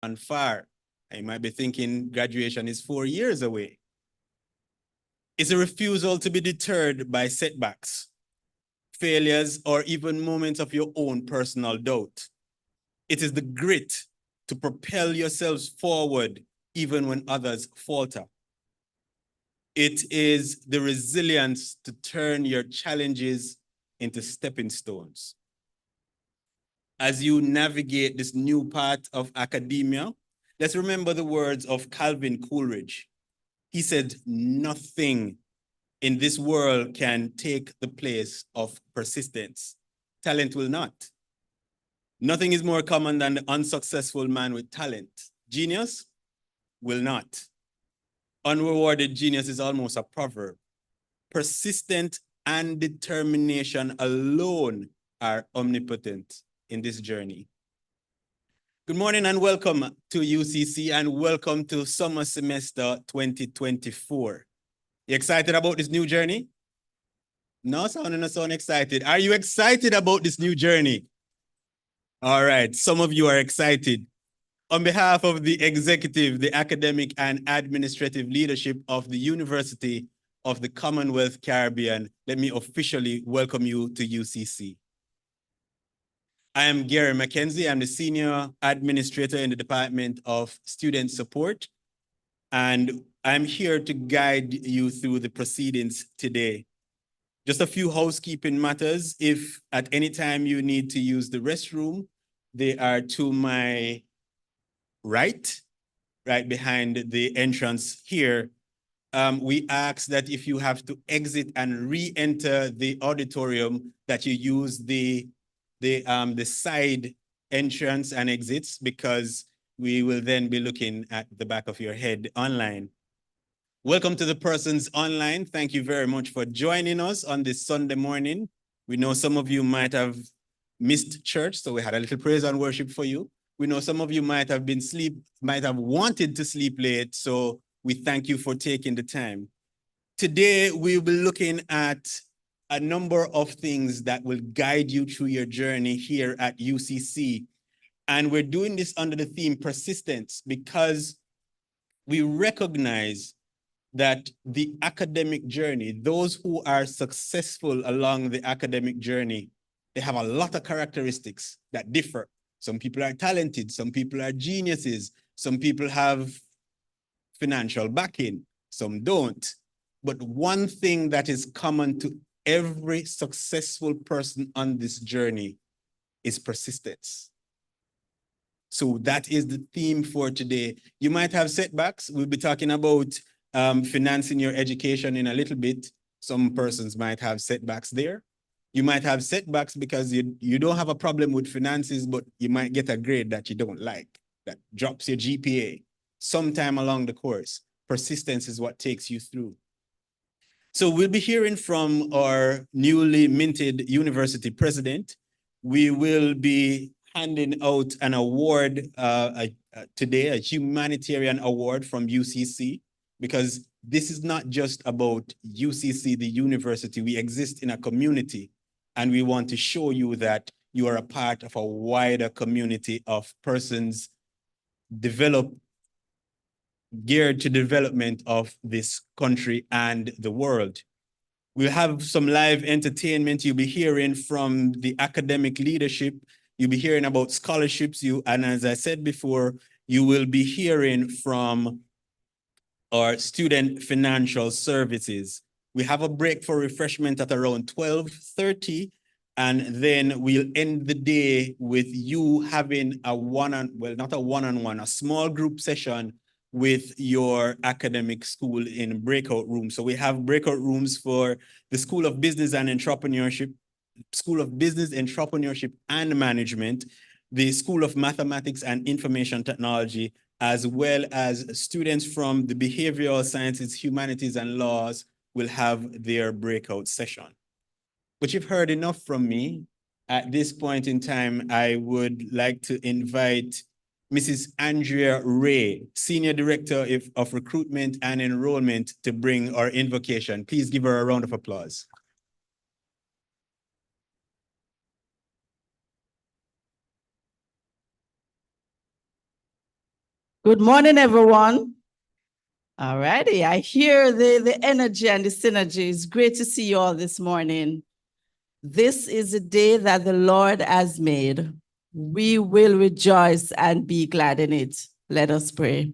and far. You might be thinking graduation is 4 years away. It's a refusal to be deterred by setbacks, failures, or even moments of your own personal doubt. It is the grit to propel yourselves forward even when others falter. It is the resilience to turn your challenges into stepping stones. As you navigate this new part of academia, let's remember the words of Calvin Coolidge. He said, nothing in this world can take the place of persistence. Talent will not. Nothing is more common than the unsuccessful man with talent. Genius will not. Unrewarded genius is almost a proverb. Persistent and determination alone are omnipotent in this journey. Good morning and welcome to UCC and welcome to summer semester 2024. You excited about this new journey? No, sound excited. Are you excited about this new journey? All right, some of you are excited. On behalf of the executive, the academic and administrative leadership of the University of the Commonwealth Caribbean, let me officially welcome you to UCC. I am Gary McKenzie. I'm the Senior Administrator in the Department of Student Support, and I'm here to guide you through the proceedings today. Just a few housekeeping matters. If at any time you need to use the restroom, they are to my right behind the entrance here. We ask that if you have to exit and re-enter the auditorium, that you use the side entrance and exits, because we will then be looking at the back of your head online. Welcome to the persons online. Thank you very much for joining us on this Sunday morning. We know some of you might have missed church, so we had a little praise and worship for you. We know some of you might have wanted to sleep late, so we thank you for taking the time. Today, we'll be looking at a number of things that will guide you through your journey here at UCC. And we're doing this under the theme persistence, because we recognize that the academic journey, those who are successful along the academic journey, they have a lot of characteristics that differ. Some people are talented, some people are geniuses, some people have financial backing, some don't. But one thing that is common to every successful person on this journey is persistence. So that is the theme for today. You might have setbacks. We'll be talking about financing your education in a little bit. Some persons might have setbacks there. You might have setbacks because you don't have a problem with finances, but you might get a grade that you don't like, that drops your GPA sometime along the course. Persistence is what takes you through. So we'll be hearing from our newly minted university president. We will be handing out an award today, a humanitarian award from UCC, because this is not just about UCC, the university. We exist in a community, and we want to show you that you are a part of a wider community of persons geared to development of this country and the world. We'll have some live entertainment. You'll be hearing from the academic leadership. You'll be hearing about scholarships. And as I said before, you will be hearing from our student financial services. We have a break for refreshment at around 12:30, and then we'll end the day with you having a small group session with your academic school in breakout rooms. So we have breakout rooms for the School of Business and Entrepreneurship, School of Business, Entrepreneurship and Management, the School of Mathematics and Information Technology, as well as students from the Behavioral Sciences, Humanities, and Laws will have their breakout session. But you've heard enough from me. At this point in time, I would like to invite Mrs. Andrea Ray, Senior Director of Recruitment and Enrollment, to bring our invocation. Please give her a round of applause. Good morning, everyone. All righty, I hear the energy and the synergy. It's great to see you all this morning. This is a day that the Lord has made. We will rejoice and be glad in it. Let us pray.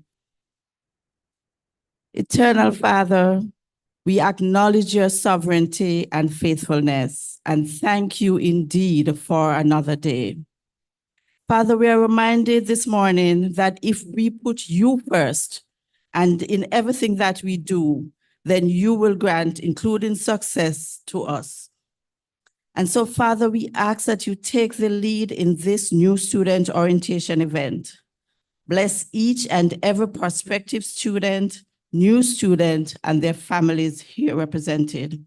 Eternal Father, we acknowledge your sovereignty and faithfulness, and thank you indeed for another day. Father, we are reminded this morning that if we put you first and in everything that we do, then you will grant, including success, to us. And so, Father, we ask that you take the lead in this new student orientation event. Bless each and every prospective student, new student, and their families here represented.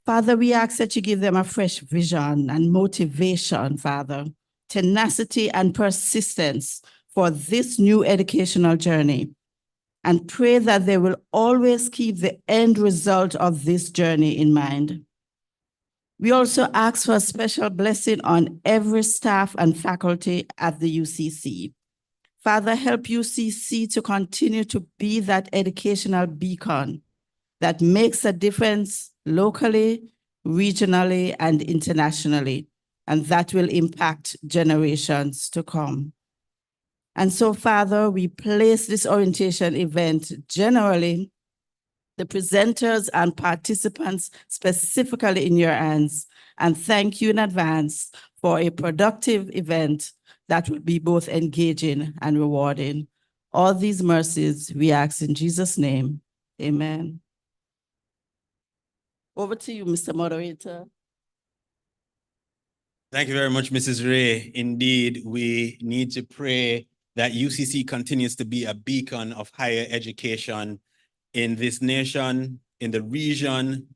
Father, we ask that you give them a fresh vision and motivation, Father, tenacity and persistence for this new educational journey, and pray that they will always keep the end result of this journey in mind. We also ask for a special blessing on every staff and faculty at the UCC. Father, help UCC to continue to be that educational beacon that makes a difference locally, regionally, and internationally, and that will impact generations to come. And so, Father, we place this orientation event generally, the presenters and participants specifically in your hands, and thank you in advance for a productive event that will be both engaging and rewarding. All these mercies we ask in Jesus' name, amen. Over to you, Mr. Moderator. Thank you very much, Mrs. Ray. Indeed, we need to pray that UCC continues to be a beacon of higher education in this nation, in the region,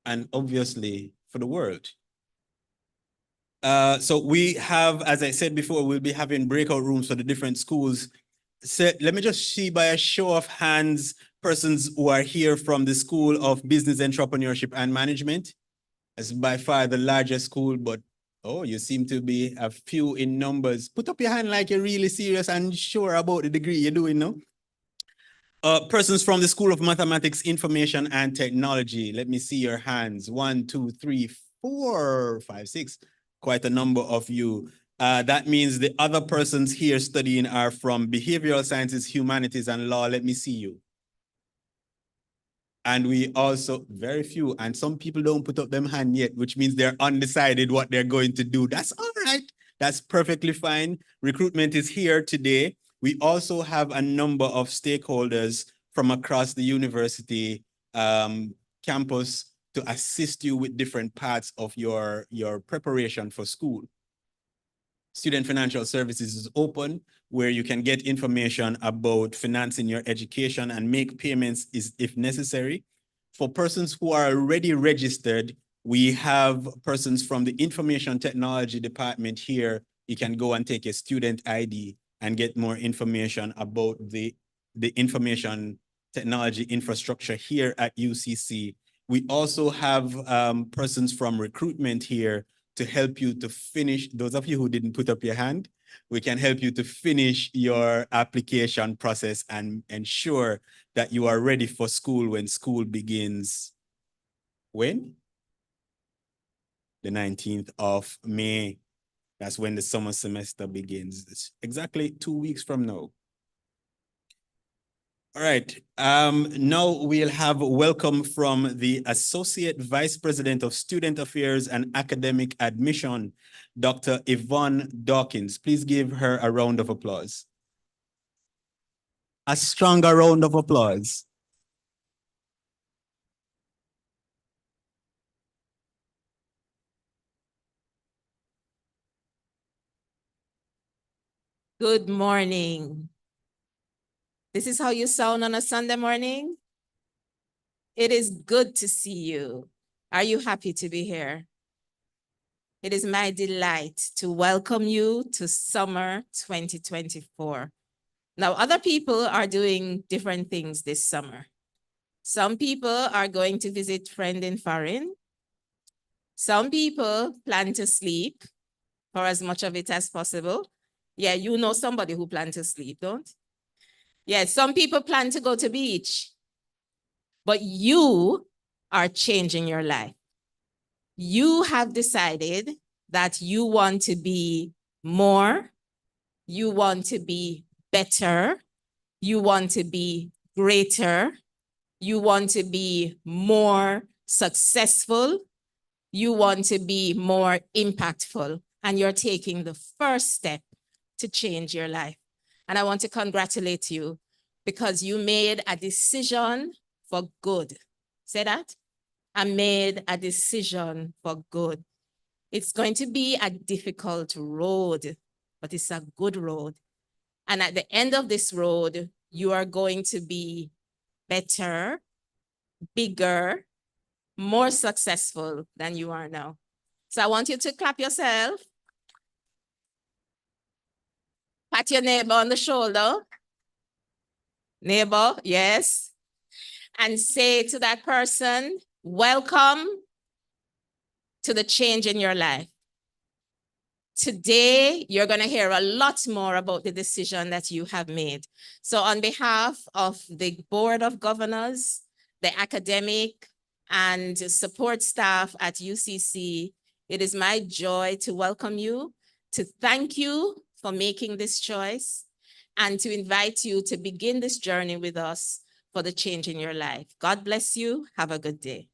and obviously for the world. So we have, as I said before, we'll be having breakout rooms for the different schools. So let me just see by a show of hands, persons who are here from the School of Business, Entrepreneurship and Management. It's by far the largest school, but oh, you seem to be a few in numbers. Put up your hand like you're really serious and sure about the degree you're doing, no? Persons from the School of Mathematics, Information and Technology. Let me see your hands. 1, 2, 3, 4, 5, 6. Quite a number of you. That means the other persons here studying are from Behavioral Sciences, Humanities, and Law. Let me see you. And we also, very few, and some people don't put up them hand yet, which means they're undecided what they're going to do. That's all right. That's perfectly fine. Recruitment is here today. We also have a number of stakeholders from across the university campus to assist you with different parts of your preparation for school. Student Financial Services is open, where you can get information about financing your education and make payments if necessary. For persons who are already registered, we have persons from the Information Technology Department here. You can go and take a student ID and get more information about the information technology infrastructure here at UCC. We also have persons from recruitment here to help you to finish. Those of you who didn't put up your hand, we can help you to finish your application process and ensure that you are ready for school when school begins. When? The 19th of May. That's when the summer semester begins. It's exactly 2 weeks from now. All right. Now we'll have a welcome from the Associate Vice President of Student Affairs and Academic Admission, Dr. Yvonne Dawkins. Please give her a round of applause. A stronger round of applause. Good morning. This is how you sound on a Sunday morning? It is good to see you. Are you happy to be here? It is my delight to welcome you to summer 2024. Now, other people are doing different things this summer. Some people are going to visit friend in foreign. Some people plan to sleep for as much of it as possible. Yeah, you know somebody who plans to sleep, don't? Yes, some people plan to go to beach, but you are changing your life. You have decided that you want to be more, you want to be better, you want to be greater, you want to be more successful, you want to be more impactful, and you're taking the first step to change your life. And I want to congratulate you because you made a decision for good. Say that? I made a decision for good. It's going to be a difficult road, but it's a good road. And at the end of this road, you are going to be better, bigger, more successful than you are now. So I want you to clap yourself. Pat your neighbor on the shoulder. Neighbor, yes. And say to that person, welcome to the change in your life. Today, you're going to hear a lot more about the decision that you have made. So on behalf of the Board of Governors, the academic and support staff at UCC, it is my joy to welcome you, to thank you for making this choice, and to invite you to begin this journey with us for the change in your life. God bless you. Have a good day.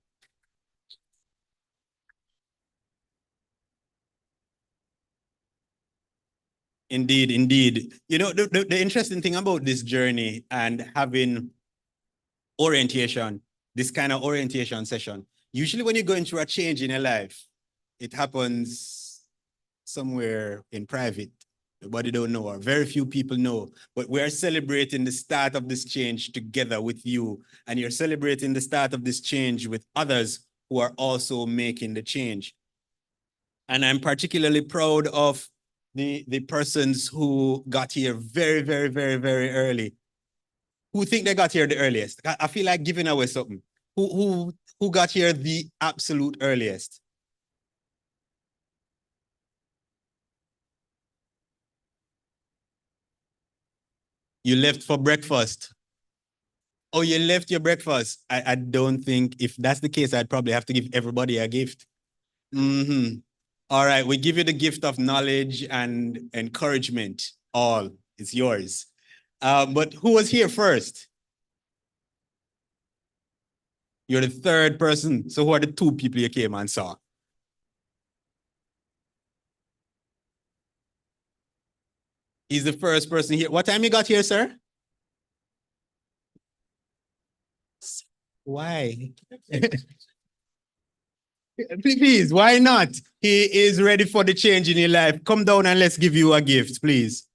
Indeed, indeed. You know, the interesting thing about this journey and having orientation, this kind of orientation session, usually when you're going through a change in your life, it happens somewhere in private. Nobody don't know, or very few people know, but we are celebrating the start of this change together with you, and you're celebrating the start of this change with others who are also making the change. And I'm particularly proud of the persons who got here very, very, very, very early. Who think they got here the earliest? I feel like giving away something. Who got here the absolute earliest? You left for breakfast. Oh, you left your breakfast. I don't think, if that's the case, I'd probably have to give everybody a gift. All right, we give you the gift of knowledge and encouragement. All, it's yours. But who was here first? You're the third person. So who are the two people you came and saw? He's the first person here. What time you got here, sir? Why? Please, why not? He is ready for the change in your life. Come down and let's give you a gift, please.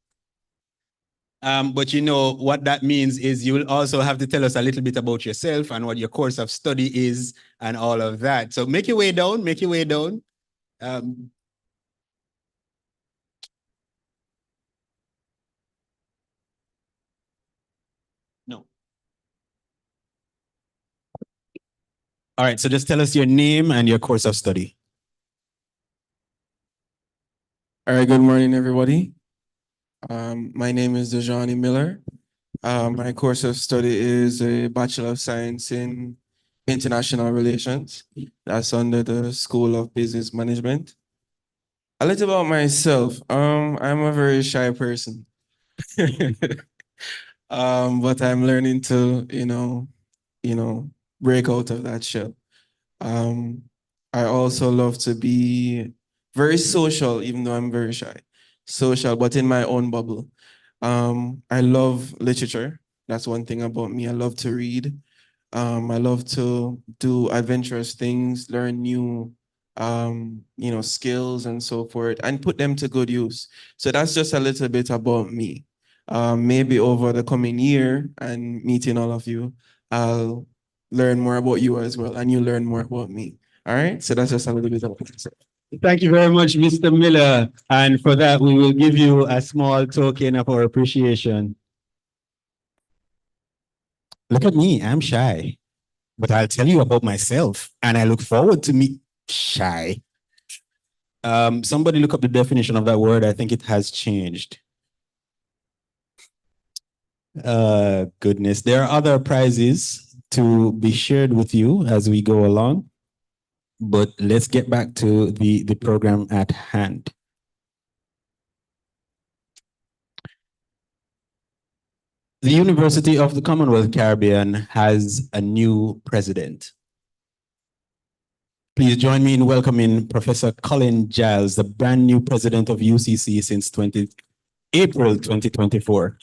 But you know what that means is you will also have to tell us a little bit about yourself and what your course of study is and all of that. So make your way down, make your way down. No. All right, so just tell us your name and your course of study. All right, good morning, everybody. My name is Dejani Miller. My course of study is a Bachelor of Science in International Relations. That's under the School of Business Management. A little about myself. I'm a very shy person. But I'm learning to, break out of that shell. I also love to be very social, even though I'm very shy. Social, but in my own bubble. I love literature. That's one thing about me. I love to read. I love to do adventurous things, learn new, skills and so forth, and put them to good use. So that's just a little bit about me. Maybe over the coming year and meeting all of you, I'll learn more about you as well, and you learn more about me. All right. So that's just a little bit of myself. Thank you very much, Mr. Miller. And for that, we will give you a small token of our appreciation. Look at me, I'm shy. But I'll tell you about myself, and I look forward to meet shy. Somebody look up the definition of that word. I think it has changed. Goodness. There are other prizes to be shared with you as we go along, but let's get back to the program at hand. The University of the Commonwealth Caribbean has a new president. Please join me in welcoming Professor Colin Giles, the brand new president of UCC since April 2024.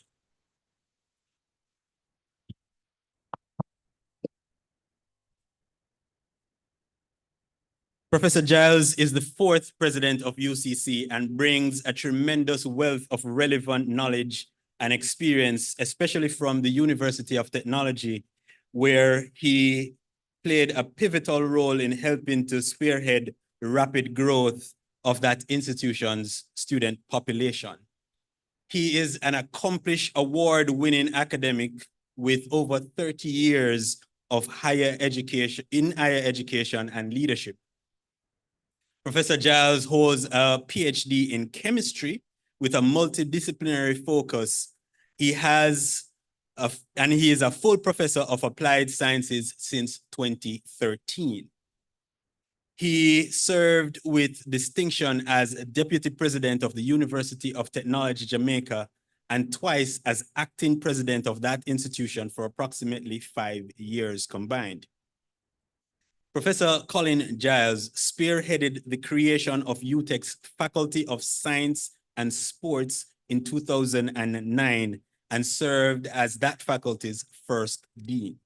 Professor Giles is the fourth president of UCC and brings a tremendous wealth of relevant knowledge and experience, especially from the University of Technology, where he played a pivotal role in helping to spearhead the rapid growth of that institution's student population. He is an accomplished award-winning academic with over 30 years of higher education and leadership. Professor Giles holds a PhD in chemistry with a multidisciplinary focus. He is a full professor of applied sciences since 2013. He served with distinction as deputy president of the University of Technology, Jamaica, and twice as acting president of that institution for approximately 5 years combined. Professor Colin Giles spearheaded the creation of UTEC's Faculty of Science and Sports in 2009 and served as that faculty's first dean.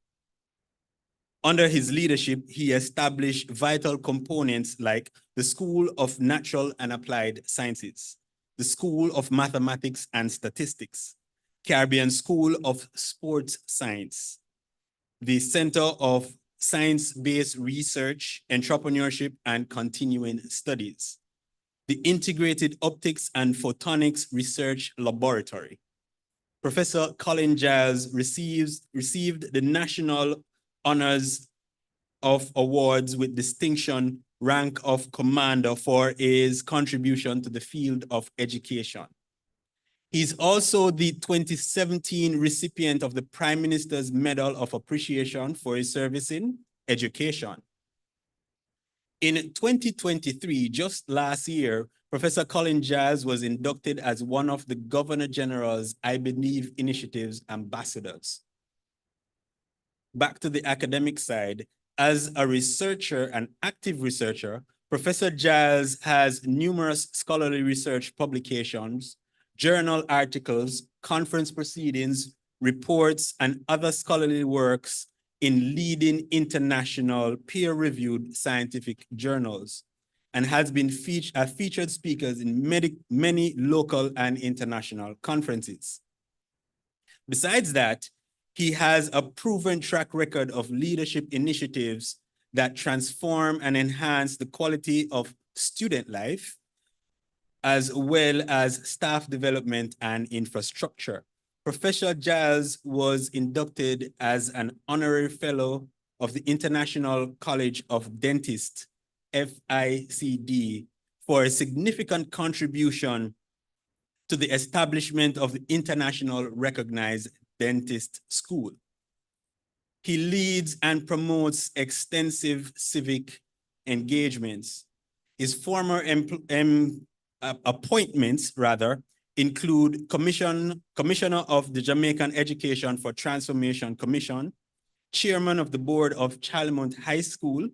Under his leadership, he established vital components like the School of Natural and Applied Sciences, the School of Mathematics and Statistics, Caribbean School of Sports Science, the Center of Science-Based Research, Entrepreneurship, and Continuing Studies, the Integrated Optics and Photonics Research Laboratory. Professor Colin Giles received the National Honors of Awards with distinction rank of commander for his contribution to the field of education. He's also the 2017 recipient of the Prime Minister's Medal of Appreciation for his service in education. In 2023, just last year, Professor Colin Giles was inducted as one of the Governor General's I Believe Initiative's ambassadors. Back to the academic side, as a researcher, an active researcher, Professor Giles has numerous scholarly research publications, journal articles, conference proceedings, reports, and other scholarly works in leading international peer-reviewed scientific journals, and has been a featured speaker in many local and international conferences. Besides that, he has a proven track record of leadership initiatives that transform and enhance the quality of student life, as well as staff development and infrastructure. Professor Giles was inducted as an honorary fellow of the International College of Dentists, FICD, for a significant contribution to the establishment of the international recognized dentist school. He leads and promotes extensive civic engagements. His former appointments include Commissioner of the Jamaican Education for Transformation Commission, Chairman of the Board of Charlemont High School,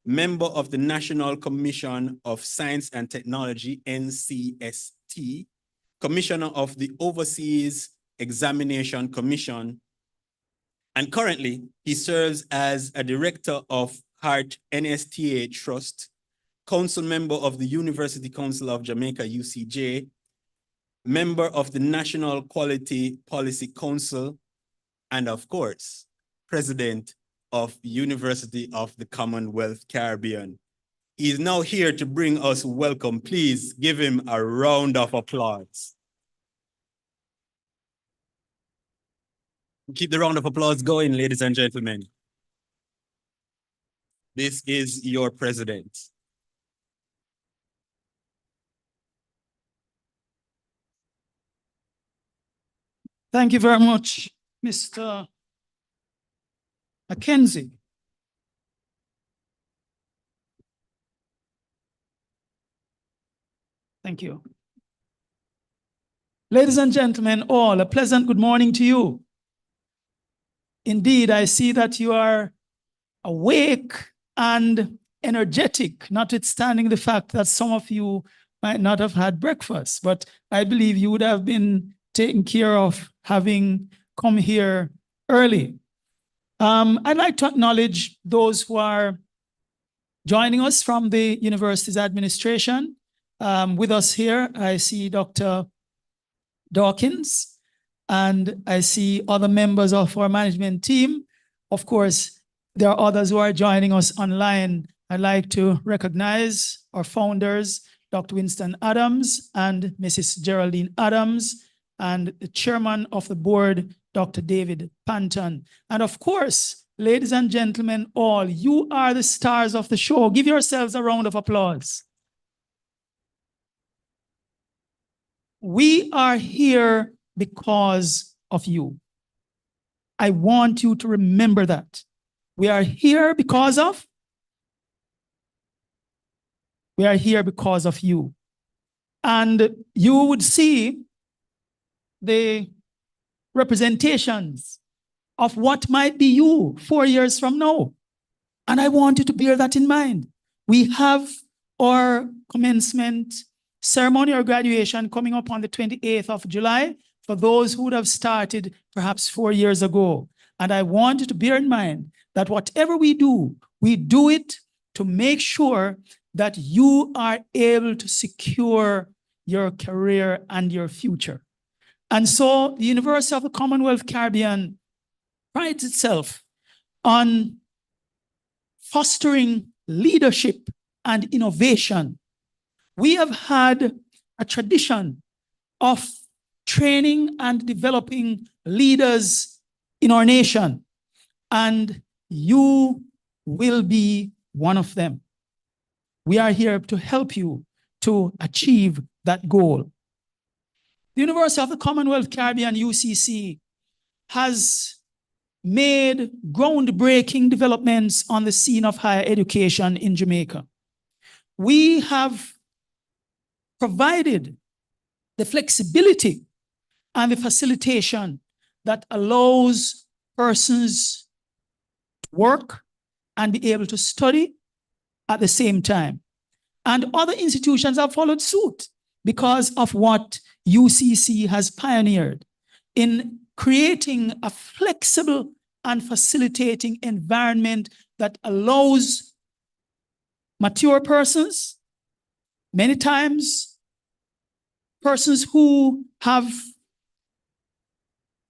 Member of the National Commission of Science and Technology, NCST, Commissioner of the Overseas Examination Commission, and currently he serves as a director of Hart NSTA Trust, council member of the University Council of Jamaica, UCJ, member of the National Quality Policy Council, and of course, president of University of the Commonwealth Caribbean. He is now here to bring us welcome. Please give him a round of applause. Keep the round of applause going, ladies and gentlemen. This is your president. Thank you very much, Mr. Mackenzie. Thank you. Ladies and gentlemen, all, a pleasant good morning to you. Indeed, I see that you are awake and energetic, notwithstanding the fact that some of you might not have had breakfast, but I believe you would have been taken care of having come here early. I'd like to acknowledge those who are joining us from the university's administration. With us here, I see Dr. Dawkins, and I see other members of our management team. Of course, there are others who are joining us online. I'd like to recognize our founders, Dr. Winston Adams and Mrs. Geraldine Adams, and the chairman of the board, Dr. David Panton. And of course, ladies and gentlemen, all, you are the stars of the show. Give yourselves a round of applause. We are here because of you. I want you to remember that. We are here because of you. And you would see the representations of what might be you 4 years from now. And I want you to bear that in mind. We have our commencement ceremony or graduation coming up on the 28th of July for those who would have started perhaps 4 years ago. And I want you to bear in mind that whatever we do it to make sure that you are able to secure your career and your future. And so the University of the Commonwealth Caribbean prides itself on fostering leadership and innovation. We have had a tradition of training and developing leaders in our nation, and you will be one of them. We are here to help you to achieve that goal. The University of the Commonwealth Caribbean, UCC, has made groundbreaking developments on the scene of higher education in Jamaica. We have provided the flexibility and the facilitation that allows persons to work and be able to study at the same time. And other institutions have followed suit because of what UCC has pioneered in creating a flexible and facilitating environment that allows mature persons, many times persons who have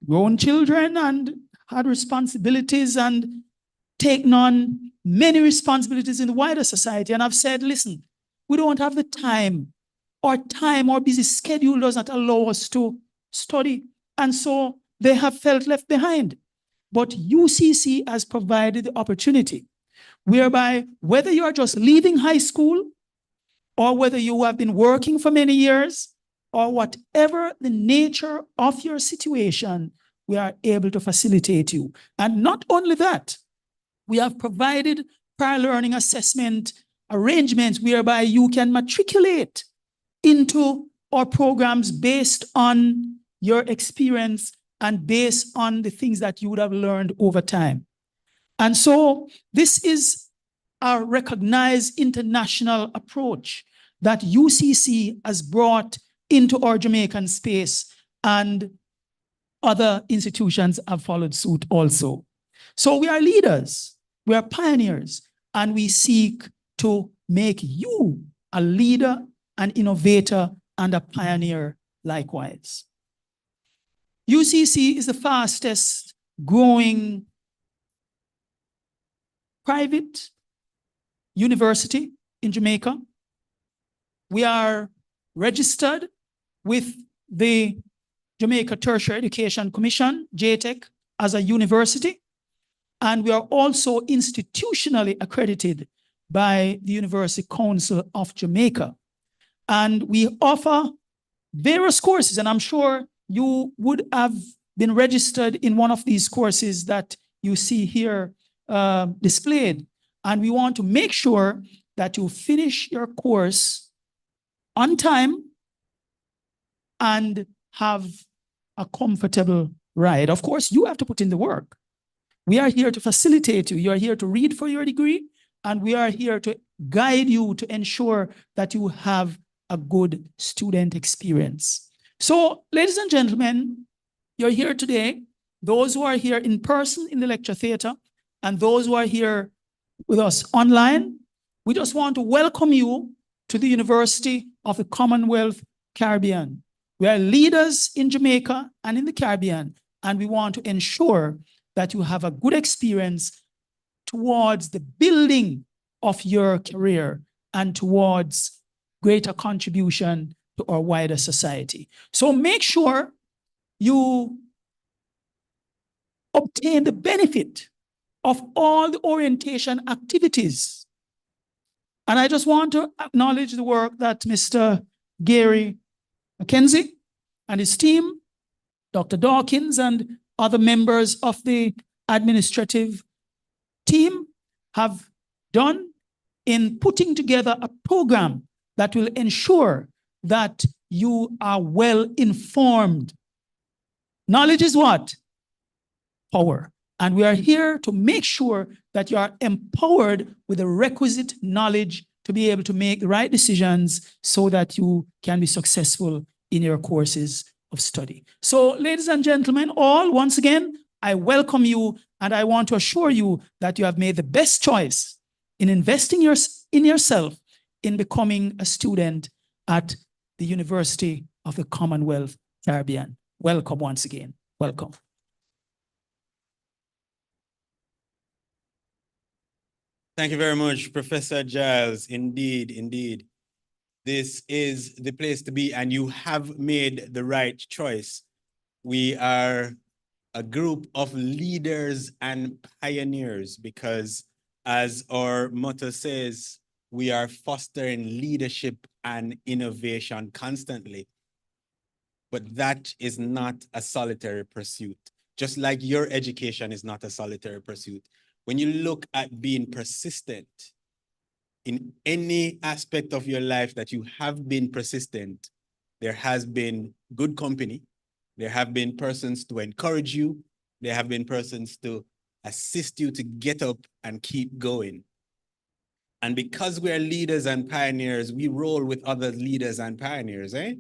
grown children and had responsibilities and taken on many responsibilities in the wider society. And I've said, listen, we don't have the time. Our busy schedule does not allow us to study. And so they have felt left behind. But UCC has provided the opportunity whereby whether you're just leaving high school or whether you have been working for many years or whatever the nature of your situation, we are able to facilitate you. And not only that, we have provided prior learning assessment arrangements whereby you can matriculate into our programs based on your experience and based on the things that you would have learned over time. And so this is a recognized international approach that UCC has brought into our Jamaican space, and other institutions have followed suit also. So we are leaders, we are pioneers, and we seek to make you a leader, an innovator, and a pioneer likewise. UCC is the fastest growing private university in Jamaica. We are registered with the Jamaica Tertiary Education Commission, JTEC, as a university. And we are also institutionally accredited by the University Council of Jamaica. And we offer various courses, and I'm sure you would have been registered in one of these courses that you see here displayed. And we want to make sure that you finish your course on time and have a comfortable ride. Of course, you have to put in the work. We are here to facilitate you. You are here to read for your degree, and we are here to guide you to ensure that you have a good student experience. So, ladies and gentlemen, you're here today. Those who are here in person in the lecture theater and those who are here with us online, we just want to welcome you to the University of the Commonwealth Caribbean. We are leaders in Jamaica and in the Caribbean, and we want to ensure that you have a good experience towards the building of your career and towards greater contribution to our wider society. So make sure you obtain the benefit of all the orientation activities. And I just want to acknowledge the work that Mr. Gary Mackenzie and his team, Dr. Dawkins and other members of the administrative team have done in putting together a program that will ensure that you are well informed. Knowledge is what? Power. And we are here to make sure that you are empowered with the requisite knowledge to be able to make the right decisions so that you can be successful in your courses of study. So, ladies and gentlemen, all, once again, I welcome you, and I want to assure you that you have made the best choice in investing in yourself in becoming a student at the University of the Commonwealth Caribbean. Welcome once again. Welcome. Thank you very much, Professor Giles. Indeed, indeed. This is the place to be, and you have made the right choice. We are a group of leaders and pioneers because, as our motto says, we are fostering leadership and innovation constantly. But that is not a solitary pursuit, just like your education is not a solitary pursuit. When you look at being persistent in any aspect of your life that you have been persistent, there has been good company. There have been persons to encourage you. There have been persons to assist you to get up and keep going. And because we are leaders and pioneers, we roll with other leaders and pioneers, eh?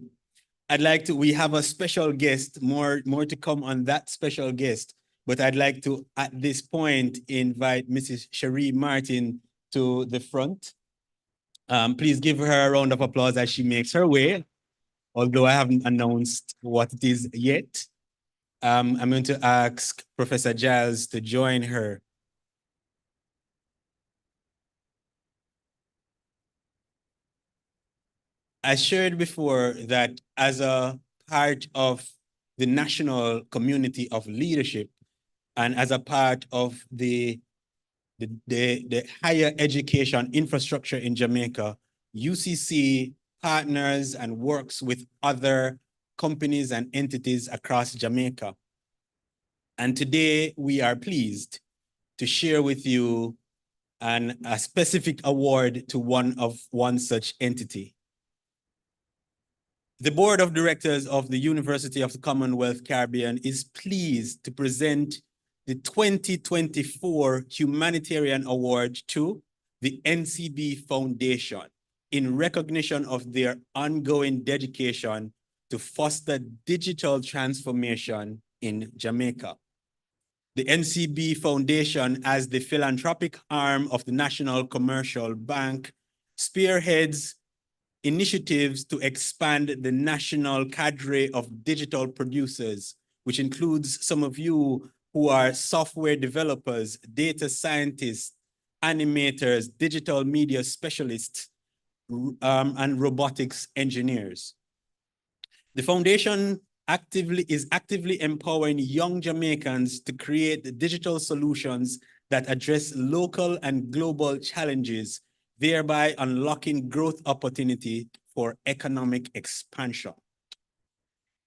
We have a special guest, more to come on that special guest. But I'd like to, at this point, invite Mrs. Cherie Martin to the front. Please give her a round of applause as she makes her way, although I haven't announced what it is yet. I'm going to ask Professor Giles to join her. I shared before that as a part of the national community of leadership and as a part of the higher education infrastructure in Jamaica, UCC partners and works with other companies and entities across Jamaica. And today we are pleased to share with you a specific award to one such entity. The Board of Directors of the University of the Commonwealth Caribbean is pleased to present the 2024 Humanitarian Award to the NCB Foundation in recognition of their ongoing dedication to foster digital transformation in Jamaica. The NCB Foundation, as the philanthropic arm of the National Commercial Bank, spearheads initiatives to expand the national cadre of digital producers, which includes some of you who are software developers, data scientists, animators, digital media specialists, and robotics engineers. The foundation is actively empowering young Jamaicans to create digital solutions that address local and global challenges, thereby unlocking growth opportunity for economic expansion.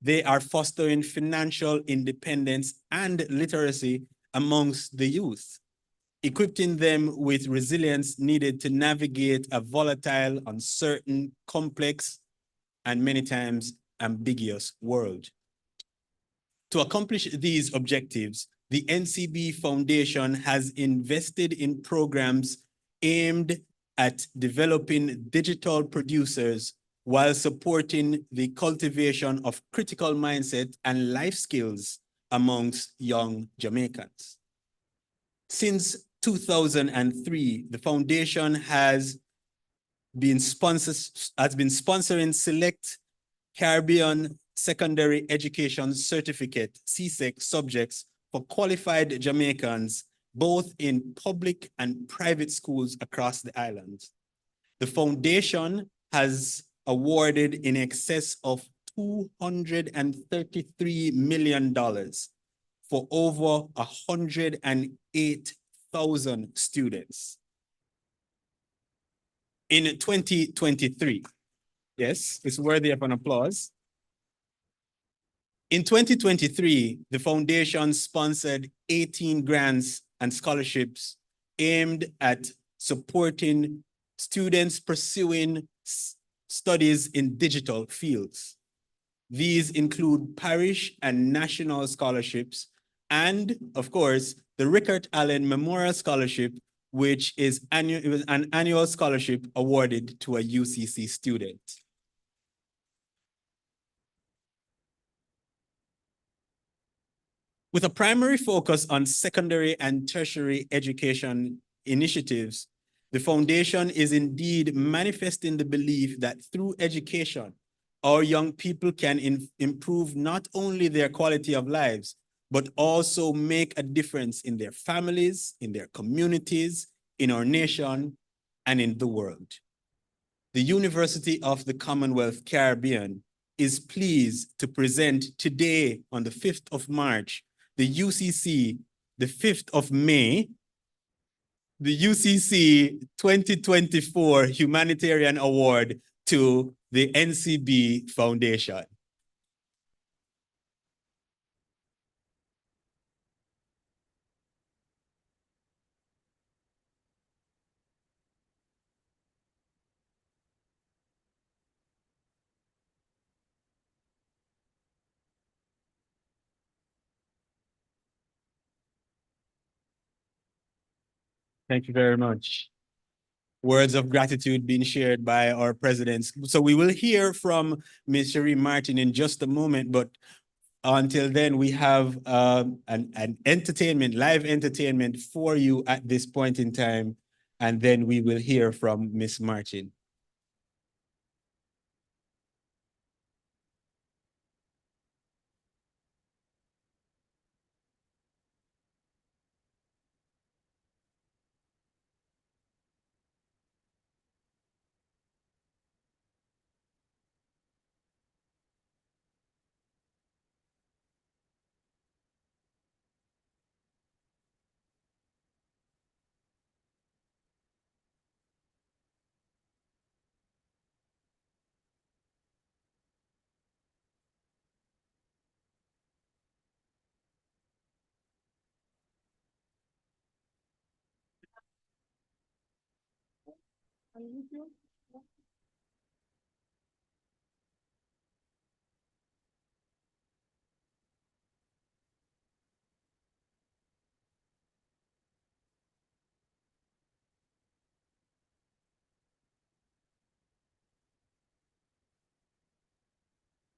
They are fostering financial independence and literacy amongst the youth, equipping them with resilience needed to navigate a volatile, uncertain, complex, and many times ambiguous world. To accomplish these objectives, the NCB Foundation has invested in programs aimed at developing digital producers while supporting the cultivation of critical mindset and life skills amongst young Jamaicans. Since 2003, the foundation has been sponsoring select Caribbean Secondary Education Certificate, CSEC subjects for qualified Jamaicans, both in public and private schools across the island. The foundation has awarded in excess of $233 million for over 108,000 students. In 2023, yes, it's worthy of an applause. In 2023, the foundation sponsored 18 grants and scholarships aimed at supporting students pursuing studies in digital fields. These include parish and national scholarships, and of course, the Rickert Allen Memorial Scholarship, which is an annual scholarship awarded to a UCC student. With a primary focus on secondary and tertiary education initiatives, the foundation is indeed manifesting the belief that through education, our young people can improve not only their quality of lives, but also make a difference in their families, in their communities, in our nation, and in the world. The University of the Commonwealth Caribbean is pleased to present today on the 5th of March, the UCC, the 5th of May, the UCC 2024 Humanitarian Award to the NCB Foundation. Thank you very much. Words of gratitude being shared by our presidents. So we will hear from Ms. Cherie Martin in just a moment, but until then, we have an entertainment, live entertainment for you at this point in time, and then we will hear from Ms. Martin.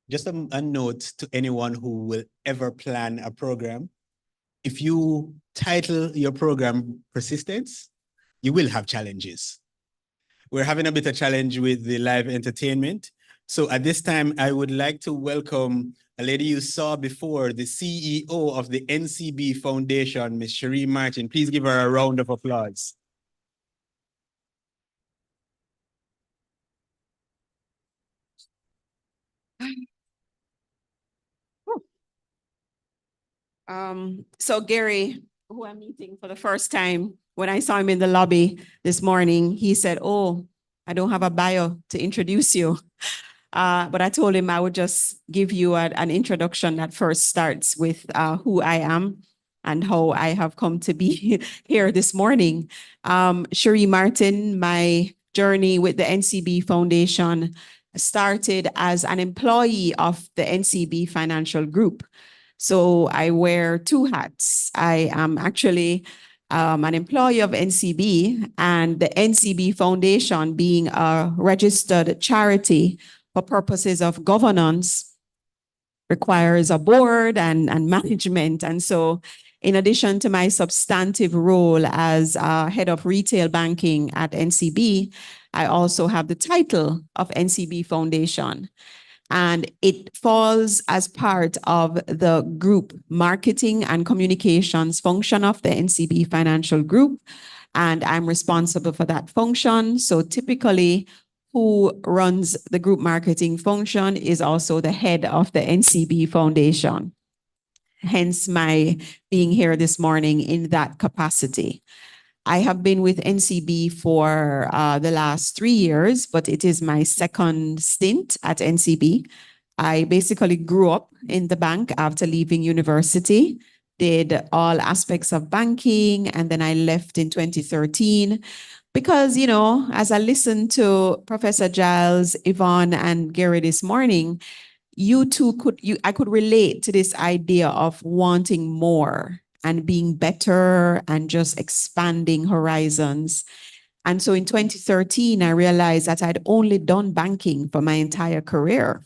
Just a note to anyone who will ever plan a program. If you title your program Persistence, you will have challenges. We're having a bit of challenge with the live entertainment. So at this time, I would like to welcome a lady you saw before, the CEO of the NCB Foundation, Ms. Cherie Martin. Please give her a round of applause. So Gary, who I'm meeting for the first time, when I saw him in the lobby this morning, he said, "Oh, I don't have a bio to introduce you." But I told him I would just give you an introduction that first starts with who I am and how I have come to be here this morning. Cherie Martin, my journey with the NCB Foundation started as an employee of the NCB Financial Group. So I wear two hats. I am actually an employee of NCB, and the NCB Foundation, being a registered charity for purposes of governance, requires a board and management. And so in addition to my substantive role as head of retail banking at NCB, I also have the title of NCB Foundation. And it falls as part of the group marketing and communications function of the NCB Financial Group. And I'm responsible for that function. So typically, who runs the group marketing function is also the head of the NCB Foundation. Hence my being here this morning in that capacity. I have been with NCB for the last 3 years, but it is my second stint at NCB. I basically grew up in the bank after leaving university, did all aspects of banking, and then I left in 2013 because, you know, as I listened to Professor Giles, Yvonne, and Gary this morning, I could relate to this idea of wanting more and being better and just expanding horizons. And so in 2013, I realized that I'd only done banking for my entire career.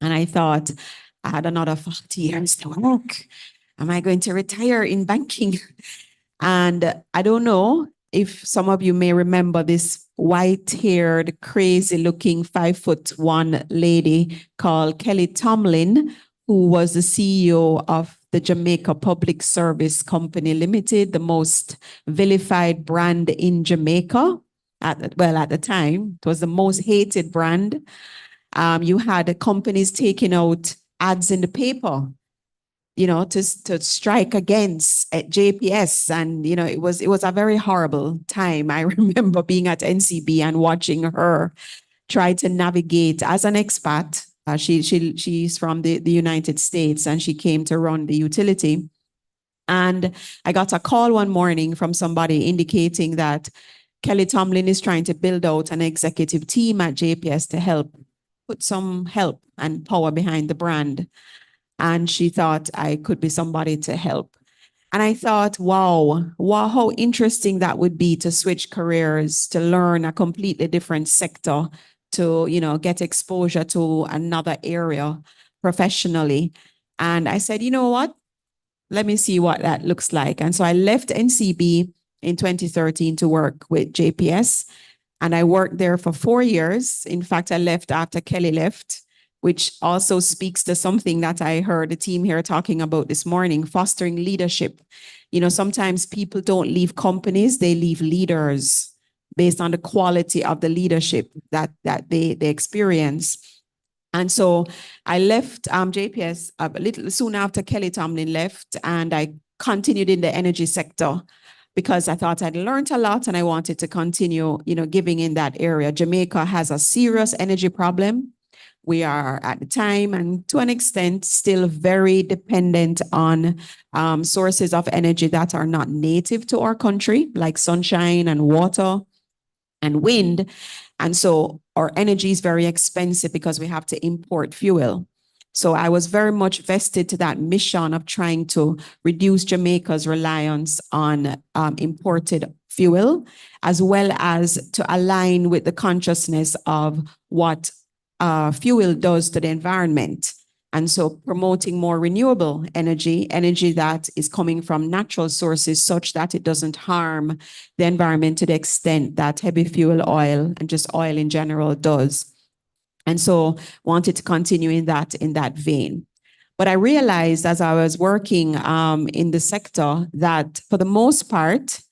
And I thought, I had another 40 years to work. Am I going to retire in banking? And I don't know if some of you may remember this white-haired, crazy-looking 5'1" lady called Kelly Tomlin, who was the CEO of the Jamaica Public Service Company Limited, the most vilified brand in Jamaica. At the time, it was the most hated brand. You had companies taking out ads in the paper, you know, to strike against JPS. And, you know, it was a very horrible time. I remember being at NCB and watching her try to navigate as an expat. She's from the United States, and she came to run the utility. And I got a call one morning from somebody indicating that Kelly Tomlin is trying to build out an executive team at JPS to help put some help and power behind the brand. And she thought I could be somebody to help. And I thought, wow, how interesting that would be to switch careers, to learn a completely different sector, to, you know, get exposure to another area professionally. And I said, you know what? Let me see what that looks like. And so I left NCB in 2013 to work with JPS. And I worked there for 4 years. In fact, I left after Kelly left, which also speaks to something that I heard the team here talking about this morning, fostering leadership. You know, sometimes people don't leave companies, they leave leaders based on the quality of the leadership that they experience. And so I left JPS a little soon after Kelly Tomlin left, and I continued in the energy sector because I thought I'd learned a lot and I wanted to continue, you know, giving in that area. Jamaica has a serious energy problem. We are at the time, and to an extent, still very dependent on sources of energy that are not native to our country, like sunshine and water and wind. And so our energy is very expensive because we have to import fuel. So I was very much vested to that mission of trying to reduce Jamaica's reliance on imported fuel, as well as to align with the consciousness of what fuel does to the environment. And so promoting more renewable energy that is coming from natural sources such that it doesn't harm the environment to the extent that heavy fuel oil and just oil in general does. And so wanted to continue in that vein. But I realized as I was working in the sector that for the most part,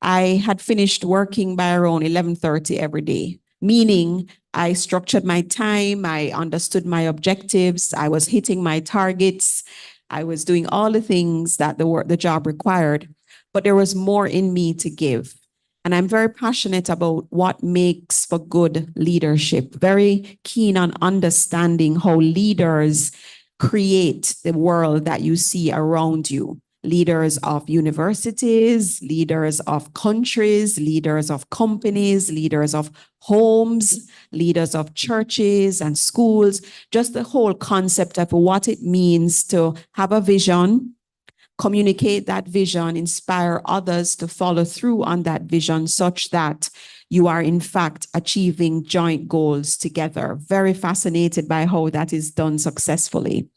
I had finished working by around 11:30 every day, meaning I structured my time, I understood my objectives, I was hitting my targets, I was doing all the things that the job required, but there was more in me to give. And I'm very passionate about what makes for good leadership, very keen on understanding how leaders create the world that you see around you. Leaders of universities, leaders of countries, leaders of companies, leaders of homes, leaders of churches and schools, just the whole concept of what it means to have a vision, communicate that vision, inspire others to follow through on that vision such that you are in fact achieving joint goals together. Very fascinated by how that is done successfully.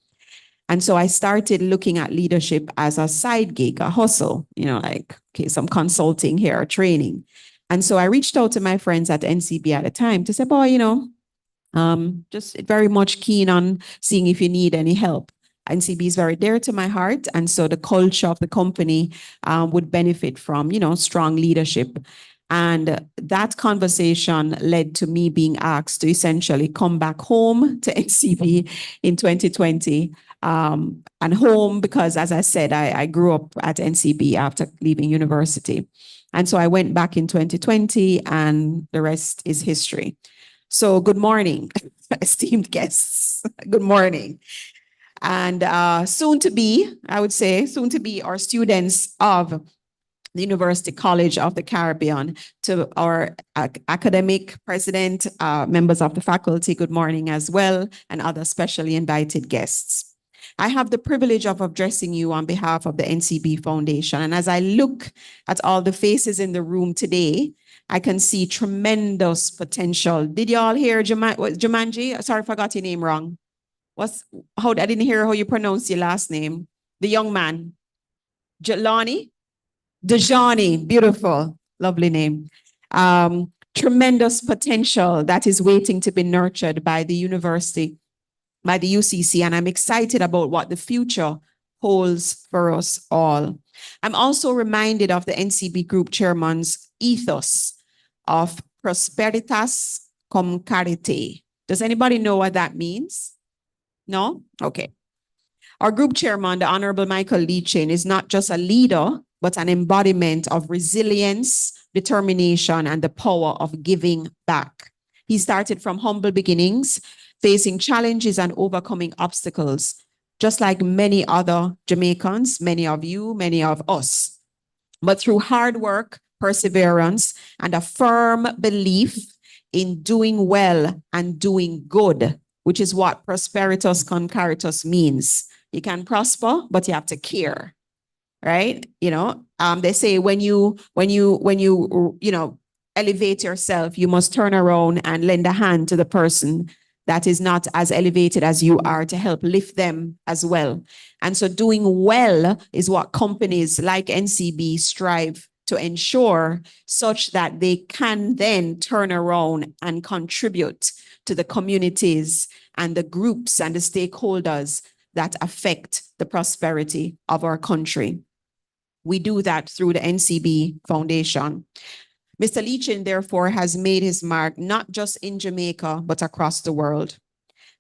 And so I started looking at leadership as a side gig, a hustle, like, okay, some consulting here, training. And so I reached out to my friends at NCB at the time to say, boy, just very much keen on seeing if you need any help. NCB is very dear to my heart. And so the culture of the company would benefit from, strong leadership. And that conversation led to me being asked to essentially come back home to NCB in 2020. And home because, as I said, I grew up at NCB after leaving university. And so I went back in 2020 and the rest is history. So good morning, esteemed guests. Good morning. And soon to be, I would say, soon to be our students of the University College of the Caribbean, to our academic president, members of the faculty, good morning as well, and other specially invited guests. I have the privilege of addressing you on behalf of the NCB Foundation. And as I look at all the faces in the room today, I can see tremendous potential. Did you all hear Jumanji? Sorry if I got your name wrong. I didn't hear how you pronounce your last name. The young man. Jelani? Dejani, beautiful, lovely name. Tremendous potential that is waiting to be nurtured by the university, by the UCC, and I'm excited about what the future holds for us all. I'm also reminded of the NCB Group Chairman's ethos of prosperitas cum carite. Does anybody know what that means? No? Okay. Our group chairman, the Honorable Michael Leachin, is not just a leader, but an embodiment of resilience, determination, and the power of giving back. He started from humble beginnings, facing challenges and overcoming obstacles, just like many other Jamaicans, many of you, many of us. But through hard work, perseverance, and a firm belief in doing well and doing good, which is what prosperitas concaritas means. You can prosper, but you have to care, right? They say when you elevate yourself, you must turn around and lend a hand to the person that is not as elevated as you are to help lift them as well. And so doing well is what companies like NCB strive to ensure, such that they can then turn around and contribute to the communities and the groups and the stakeholders that affect the prosperity of our country. We do that through the NCB Foundation. Mr. Leachin, therefore, has made his mark not just in Jamaica, but across the world.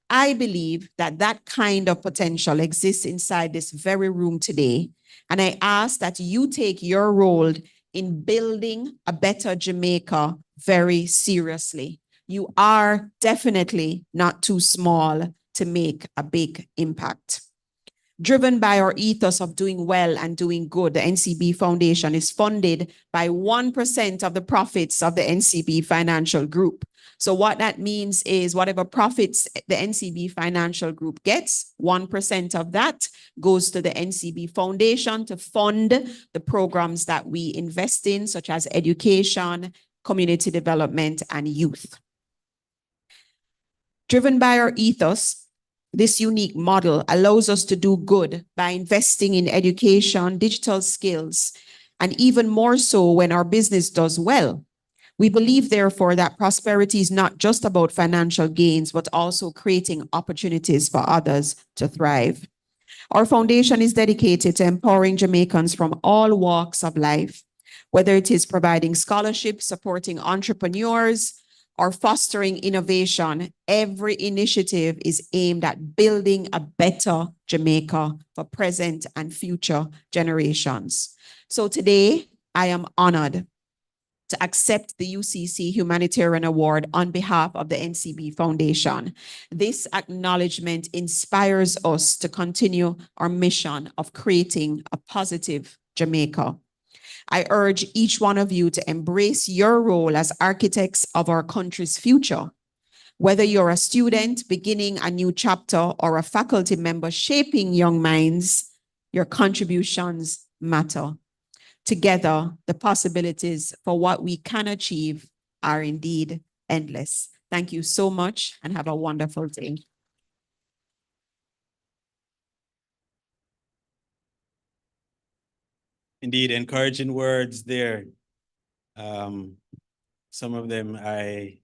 I believe that that kind of potential exists inside this very room today. And I ask that you take your role in building a better Jamaica very seriously. You are definitely not too small to make a big impact. Driven by our ethos of doing well and doing good, the NCB Foundation is funded by 1% of the profits of the NCB Financial Group. So what that means is whatever profits the NCB Financial Group gets, 1% of that goes to the NCB Foundation to fund the programs that we invest in, such as education, community development, and youth. Driven by our ethos, this unique model allows us to do good by investing in education, digital skills, and even more so when our business does well. We believe, therefore, that prosperity is not just about financial gains, but also creating opportunities for others to thrive. Our foundation is dedicated to empowering Jamaicans from all walks of life, whether it is providing scholarships, supporting entrepreneurs, or fostering innovation. Every initiative is aimed at building a better Jamaica for present and future generations. So today, I am honored to accept the UCC Humanitarian Award on behalf of the NCB Foundation. This acknowledgement inspires us to continue our mission of creating a positive Jamaica. I urge each one of you to embrace your role as architects of our country's future. Whether you're a student beginning a new chapter or a faculty member shaping young minds, your contributions matter. Together, the possibilities for what we can achieve are indeed endless. Thank you so much and have a wonderful day. Indeed, encouraging words there. Some of them I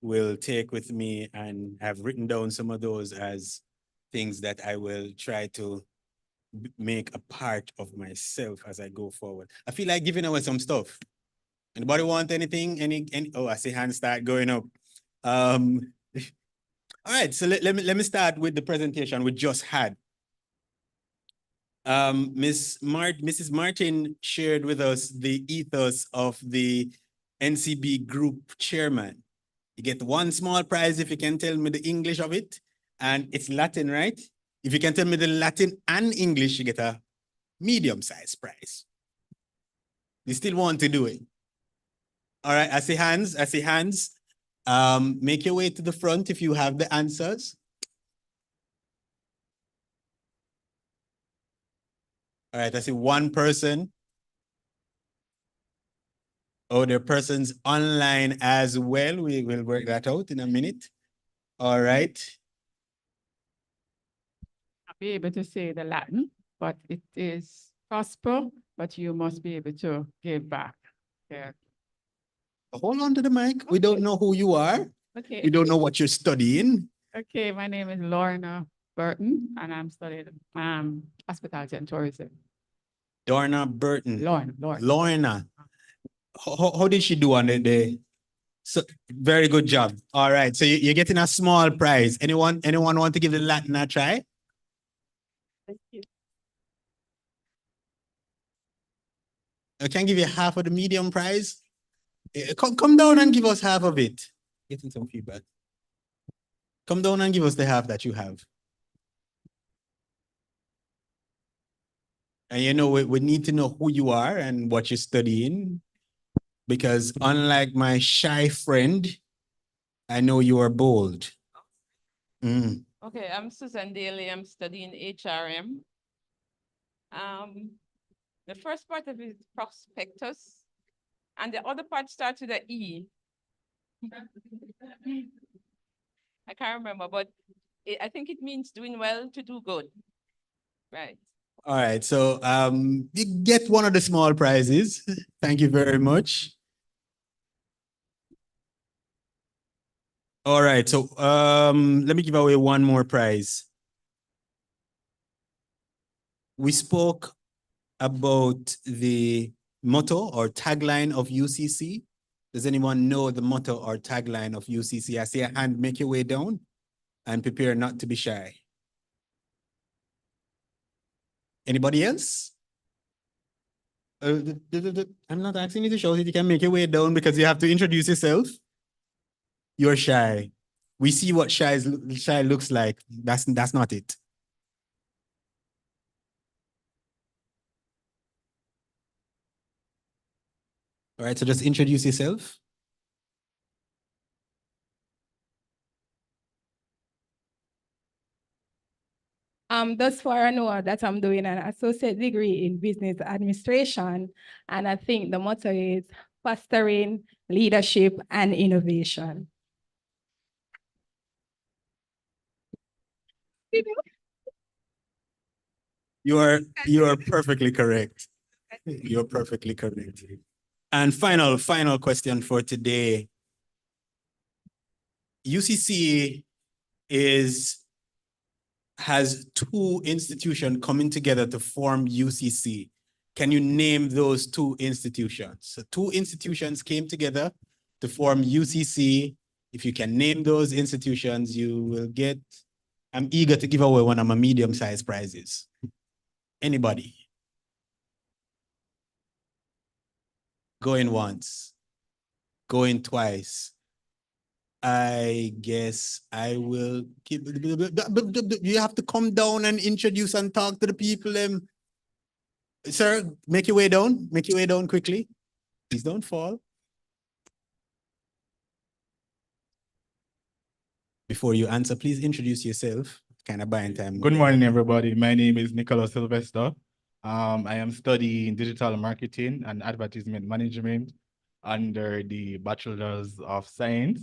will take with me and have written down some of those as things that I will try to make a part of myself as I go forward. I feel like giving away some stuff. Anybody want anything? Oh, I see hands start going up. All right, so let me start with the presentation we just had. Mrs. Martin shared with us the ethos of the NCB group chairman. You get one small prize if you can tell me the English of it, and it's Latin, right? If you can tell me the Latin and English, you get a medium-sized prize. You still want to do it? All right, I see hands, I see hands. Make your way to the front if you have the answers. All right, I see one person. Oh, there are persons online as well. We will work that out in a minute. All right. I'll be able to say the Latin, but it is prosper, but you must be able to give back. Yeah. Hold on to the mic. We don't know who you are. Okay. We don't know what you're studying. Okay, my name is Lorna Burton, and I'm studying hospitality and tourism. Lorna Burton. Lorna. Lorna. How did she do on the day? So very good job. All right. So you're getting a small prize. Anyone want to give the Latin a try? Thank you. I can give you half of the medium prize. Come down and give us half of it. Getting some feedback. Come down and give us the half that you have. And you know, we need to know who you are and what you're studying. Because unlike my shy friend, I know you are bold. Mm. Okay, I'm Susan Daly. I'm studying HRM. The first part of it is prospectus, and the other part starts with an E. I can't remember, but I think it means doing well to do good. Right. All right, so you get one of the small prizes. Thank you very much. All right, so let me give away one more prize. We spoke about the motto or tagline of UCC. Does anyone know the motto or tagline of UCC? I see a hand, make your way down and prepare not to be shy. Anybody else? I'm not asking you to show it. You can make your way down because you have to introduce yourself. You're shy. We see what shy looks like. That's not it. All right, so just introduce yourself. Thus far, I know that I'm doing an associate degree in business administration, and I think the motto is fostering leadership and innovation. You are perfectly correct. You're perfectly correct. And final question for today. UCC has two institutions coming together to form UCC. Can you name those two institutions? So two institutions came together to form UCC. If you can name those institutions, you will get, I'm eager to give away one of my medium-sized prizes. Anybody? Going once, Going twice. I guess I will keep. You have to come down and introduce and talk to the people. Sir, make your way down. Make your way down quickly. Please don't fall. Before you answer, please introduce yourself. Kind of buying time. Good morning, everybody. My name is Nicolas Sylvester. I am studying digital marketing and advertisement management under the Bachelor's of Science.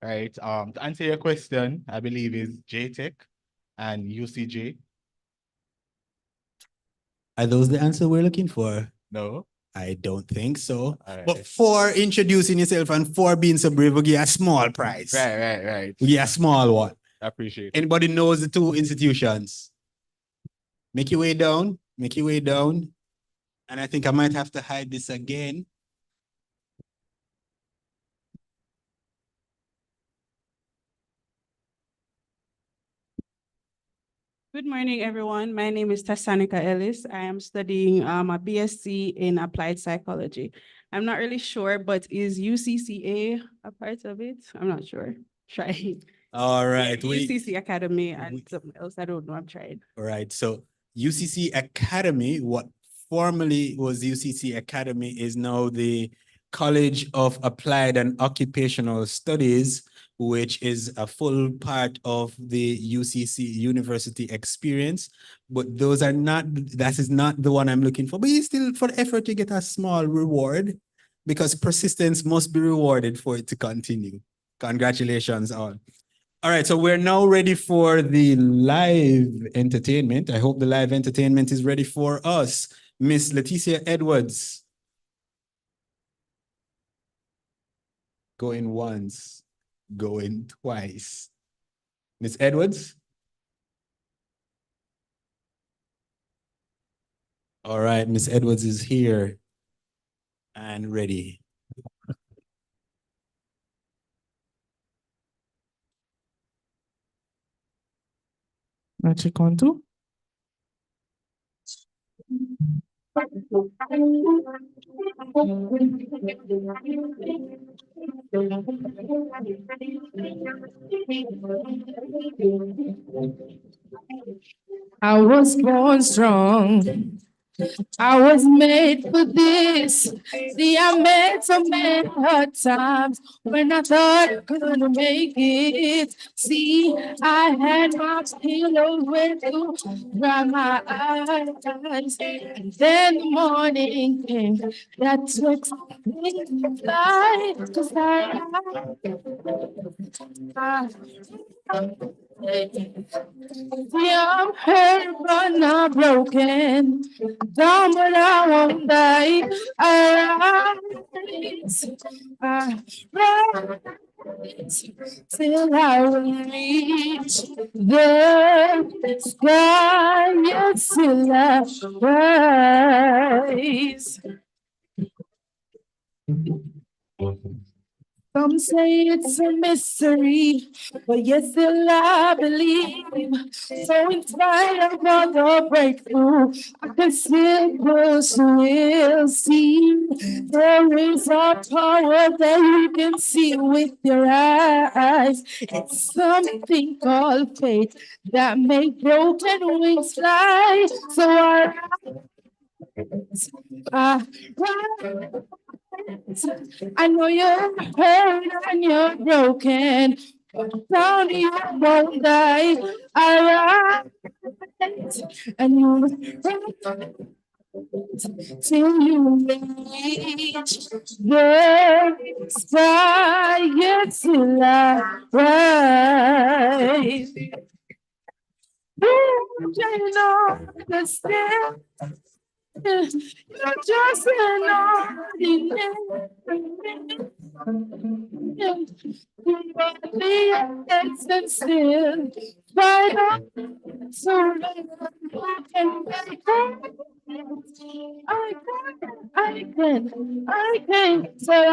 Right. To answer your question, I believe is JTech and UCJ. Are those the answer we're looking for? No. I don't think so. All But right. for introducing yourself and for being so brave, we give you a small prize. Right. We give you a small one. I appreciate it. Anybody knows the two institutions? Make your way down. Make your way down. And I think I might have to hide this again. Good morning, everyone. My name is Tassanika Ellis. I am studying a BSc in applied psychology. I'm not really sure, but is UCCA a part of it? I'm not sure. Try. All right. UCC Academy and something else. I don't know. I'm trying. All right. So UCC Academy, what formerly was UCC Academy, is now the College of Applied and Occupational Studies, which is a full part of the UCC University experience. But that is not the one I'm looking for. But you still, for the effort, you get a small reward because persistence must be rewarded for it to continue. Congratulations on. All right, so we're now ready for the live entertainment. I hope the live entertainment is ready for us. Miss Leticia Edwards. Going once, going twice. Miss Edwards. All right, Miss Edwards is here and ready. Magic on two. I was born strong. I was made for this. See, I made so many hard times when I thought I couldn't make it. See, I had my pillow wet to dry my eyes. And then the morning came that took me to fly. 'Cause I'm hurt but not broken. Down but I won't die. I rise till I reach the sky. Yes, till I rise. Some say it's a mystery, but yes, still I believe. So in spite of all the breakthrough, I can still pursue. See, there is a power that you can see with your eyes. It's something called faith that make broken wings fly. So I know you're hurt and you're broken, but down you won't die. I rise and you till you reach the sky. Yes, till I rise. You know the step. You're just an ordinary. The essence still, but so I can make it. I can say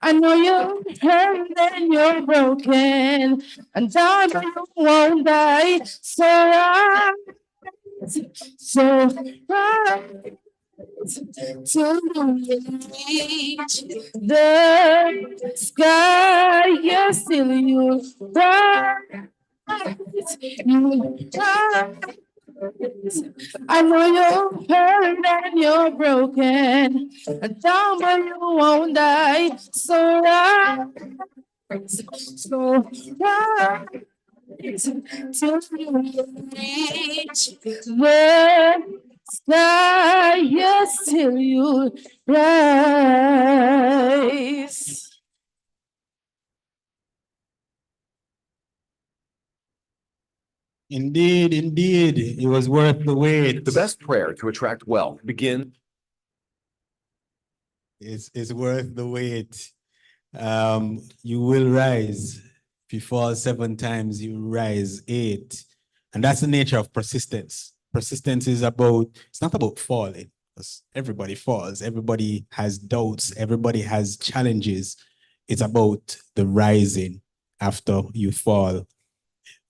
I know you're hurt and you're broken, and I know you won't die. So So rise to reach the sky. Yes, till you rise. You rise. I know you're hurt and you're broken, down but you won't die. So rise, so rise till you reach the sky. Yes, till you rise. Indeed, indeed, it was worth the wait. The best prayer to attract wealth begins. It's worth the wait. You will rise. If you fall 7 times, you rise 8. And that's the nature of persistence. Persistence is about, it's not about falling, because everybody falls, everybody has doubts, everybody has challenges. It's about the rising after you fall.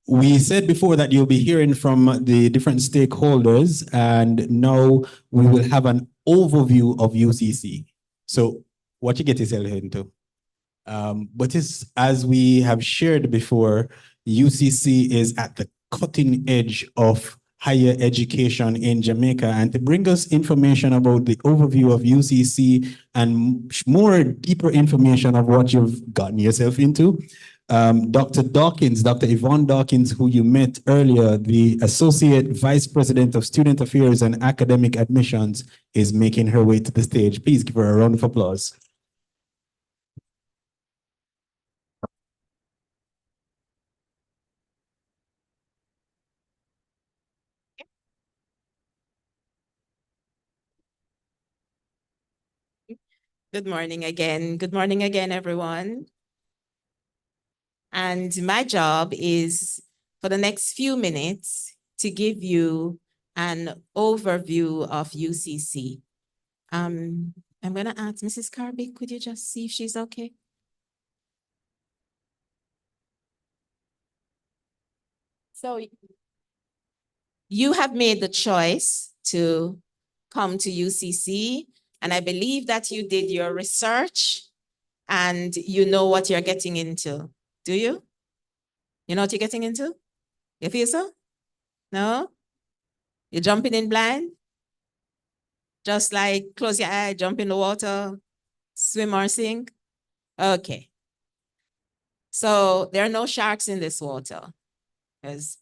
We said before that you'll be hearing from the different stakeholders, and now we will have an overview of UCC. So what you get yourself into. But it's, as we have shared before, UCC is at the cutting edge of higher education in Jamaica. And to bring us information about the overview of UCC and more deeper information of what you've gotten yourself into, Dr. Dawkins, Dr. Yvonne Dawkins, who you met earlier, the Associate Vice President of Student Affairs and Academic Admissions, is making her way to the stage. Please give her a round of applause. Good morning again. Good morning again, everyone. And my job is for the next few minutes to give you an overview of UCC. I'm going to ask Mrs. Carby, could you just see if she's okay? So you have made the choice to come to UCC, and I believe that you did your research and you know what you're getting into. Do you? You know what you're getting into? You feel so? No? You're jumping in blind? Just like close your eye, jump in the water, swim or sink? Okay. So there are no sharks in this water, because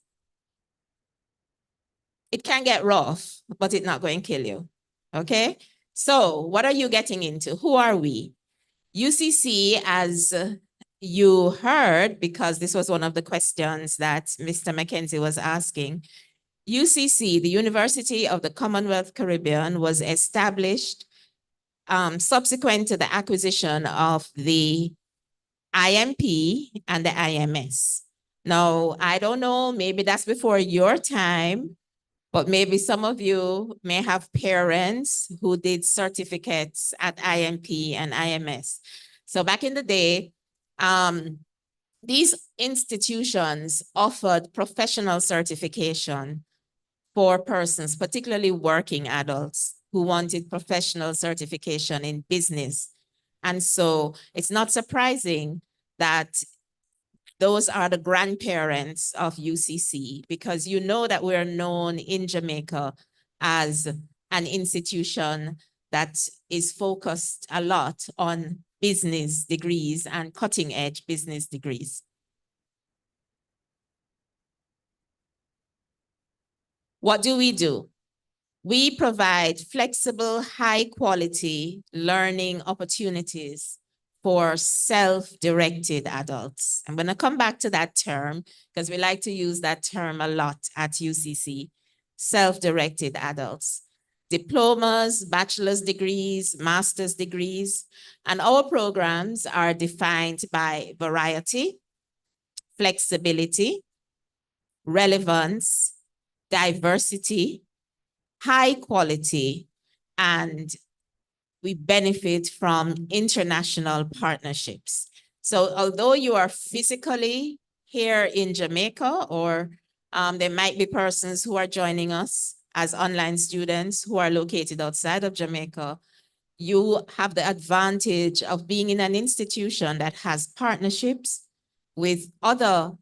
it can get rough, but it's not going to kill you. Okay? So what are you getting into? Who are we? UCC, as you heard, because this was one of the questions that Mr. Mackenzie was asking, UCC, the University of the Commonwealth Caribbean, was established subsequent to the acquisition of the IMP and the IMS. Now, I don't know, maybe that's before your time, but maybe some of you may have parents who did certificates at IMP and IMS. So back in the day, these institutions offered professional certification for persons, particularly working adults who wanted professional certification in business. And so it's not surprising that those are the grandparents of UCC, because you know that we're known in Jamaica as an institution that is focused a lot on business degrees and cutting edge business degrees. What do? We provide flexible, high quality learning opportunities for self-directed adults. I'm going to come back to that term because we like to use that term a lot at UCC, self-directed adults. Diplomas, bachelor's degrees, master's degrees, and our programs are defined by variety, flexibility, relevance, diversity, high quality, and we benefit from international partnerships. So although you are physically here in Jamaica, or there might be persons who are joining us as online students who are located outside of Jamaica, you have the advantage of being in an institution that has partnerships with other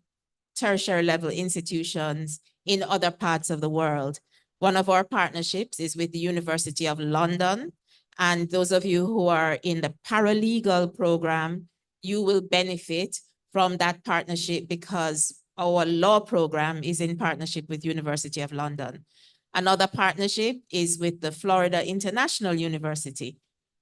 tertiary level institutions in other parts of the world. One of our partnerships is with the University of London. And those of you who are in the paralegal program, you will benefit from that partnership because our law program is in partnership with University of London. Another partnership is with the Florida International University,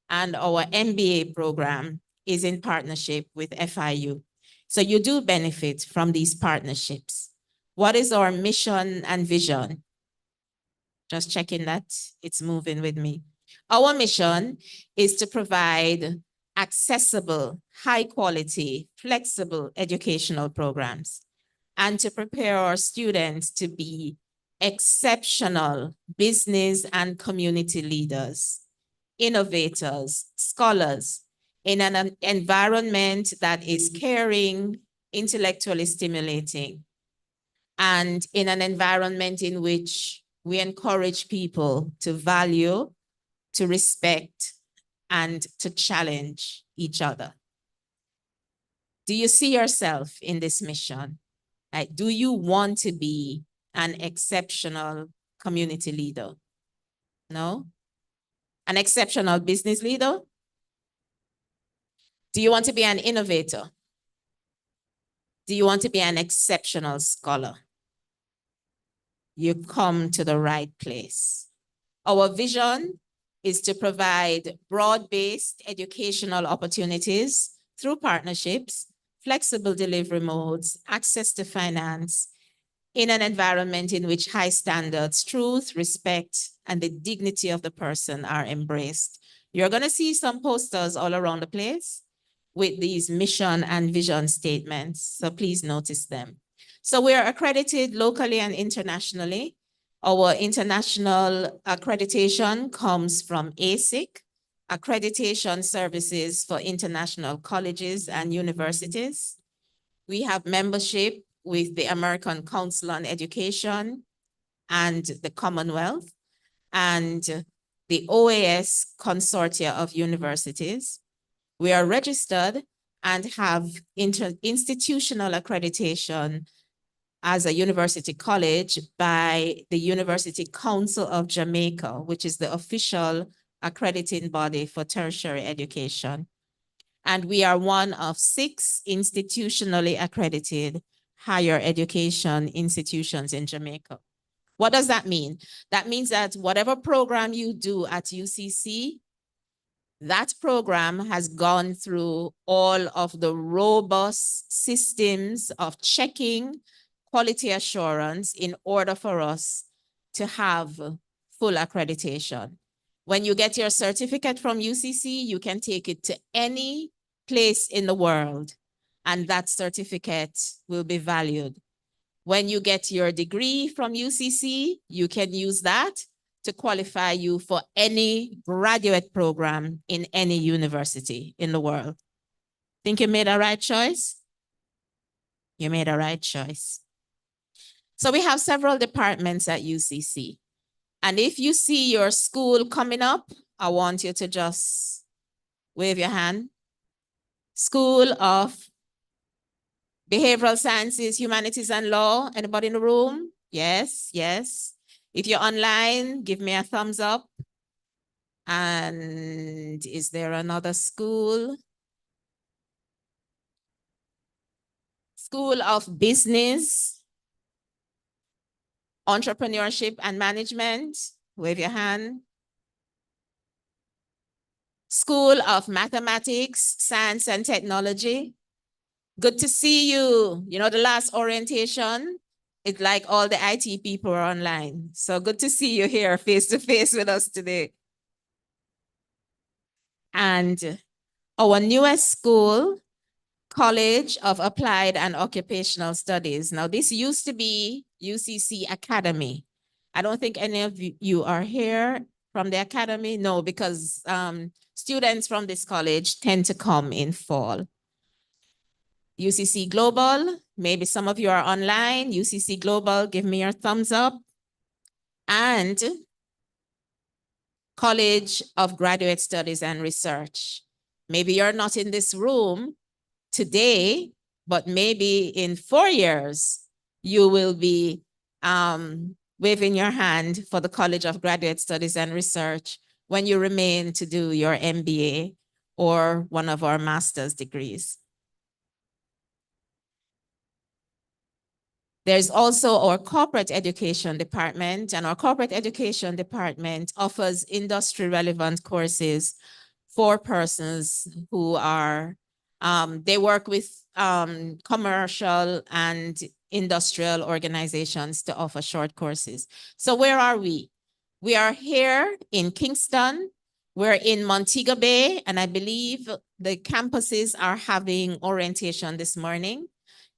and our MBA program is in partnership with FIU. So you do benefit from these partnerships. What is our mission and vision? Just checking that it's moving with me. Our mission is to provide accessible, high quality, flexible educational programs and to prepare our students to be exceptional business and community leaders, innovators, scholars, in an environment that is caring, intellectually stimulating, and in an environment in which we encourage people to value, to respect, and to challenge each other. Do you see yourself in this mission? Like, do you want to be an exceptional community leader? No? An exceptional business leader? Do you want to be an innovator? Do you want to be an exceptional scholar? You come to the right place. Our vision is to provide broad-based educational opportunities through partnerships, flexible delivery modes, access to finance, in an environment in which high standards, truth, respect, and the dignity of the person are embraced. You're going to see some posters all around the place with these mission and vision statements, so please notice them. So we are accredited locally and internationally. Our international accreditation comes from ASIC, Accreditation Services for International Colleges and Universities. We have membership with the American Council on Education and the Commonwealth and the OAS Consortia of Universities. We are registered and have institutional accreditation as a university college by the University Council of Jamaica, which is the official accrediting body for tertiary education. And we are one of 6 institutionally accredited higher education institutions in Jamaica. What does that mean? That means that whatever program you do at UCC, that program has gone through all of the robust systems of checking, quality assurance in order for us to have full accreditation. When you get your certificate from UCC, you can take it to any place in the world, and that certificate will be valued. When you get your degree from UCC, you can use that to qualify you for any graduate program in any university in the world. Think you made a right choice? You made a right choice. So we have several departments at UCC. And if you see your school coming up, I want you to just wave your hand. School of Behavioral Sciences, Humanities, and Law. Anybody in the room? Yes, yes. If you're online, give me a thumbs up. And is there another school? School of Business, Entrepreneurship and Management. Wave your hand. School of Mathematics, Science and Technology. Good to see you. You know, the last orientation, it's like all the IT people are online. So good to see you here face to face with us today. And our newest school, College of Applied and Occupational Studies. Now, this used to be UCC Academy. I don't think any of you are here from the Academy. No, because students from this college tend to come in fall. UCC Global, maybe some of you are online. UCC Global, give me your thumbs up. and College of Graduate Studies and Research. Maybe you're not in this room today, but maybe in 4 years, you will be waving your hand for the College of Graduate Studies and Research when you remain to do your MBA or one of our master's degrees. There's also our corporate education department, and our corporate education department offers industry relevant courses for persons who are, they work with commercial and industrial organizations to offer short courses. So where are we? We are here in Kingston. We're in Montego Bay, and I believe the campuses are having orientation this morning.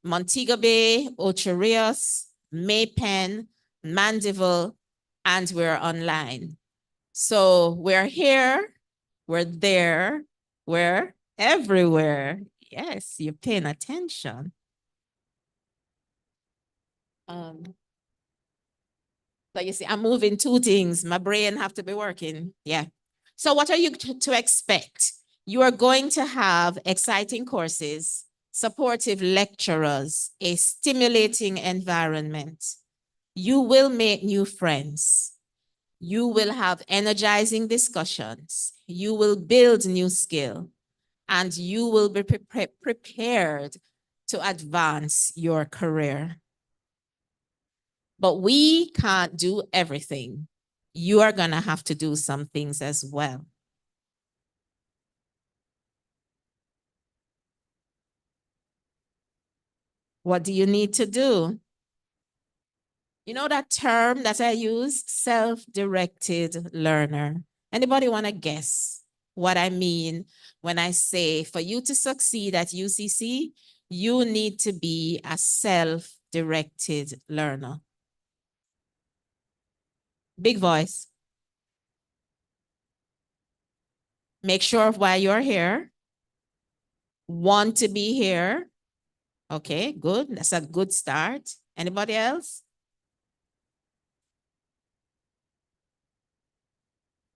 Montego Bay, Ocho Rios, Maypen, Mandeville, and we're online. So we're here, we're there, we're everywhere. Yes, you're paying attention. So you see, I'm moving two things. My brain have to be working. Yeah. So what are you to expect? You are going to have exciting courses, supportive lecturers, a stimulating environment. You will make new friends. You will have energizing discussions. You will build new skill, and you will be prepared to advance your career. But we can't do everything. You are going to have to do some things as well. What do you need to do? You know that term that I use, self-directed learner. Anybody want to guess what I mean when I say for you to succeed at UCC, you need to be a self-directed learner? Big voice. Make sure of why you're here. Want to be here. Okay, good. That's a good start. Anybody else?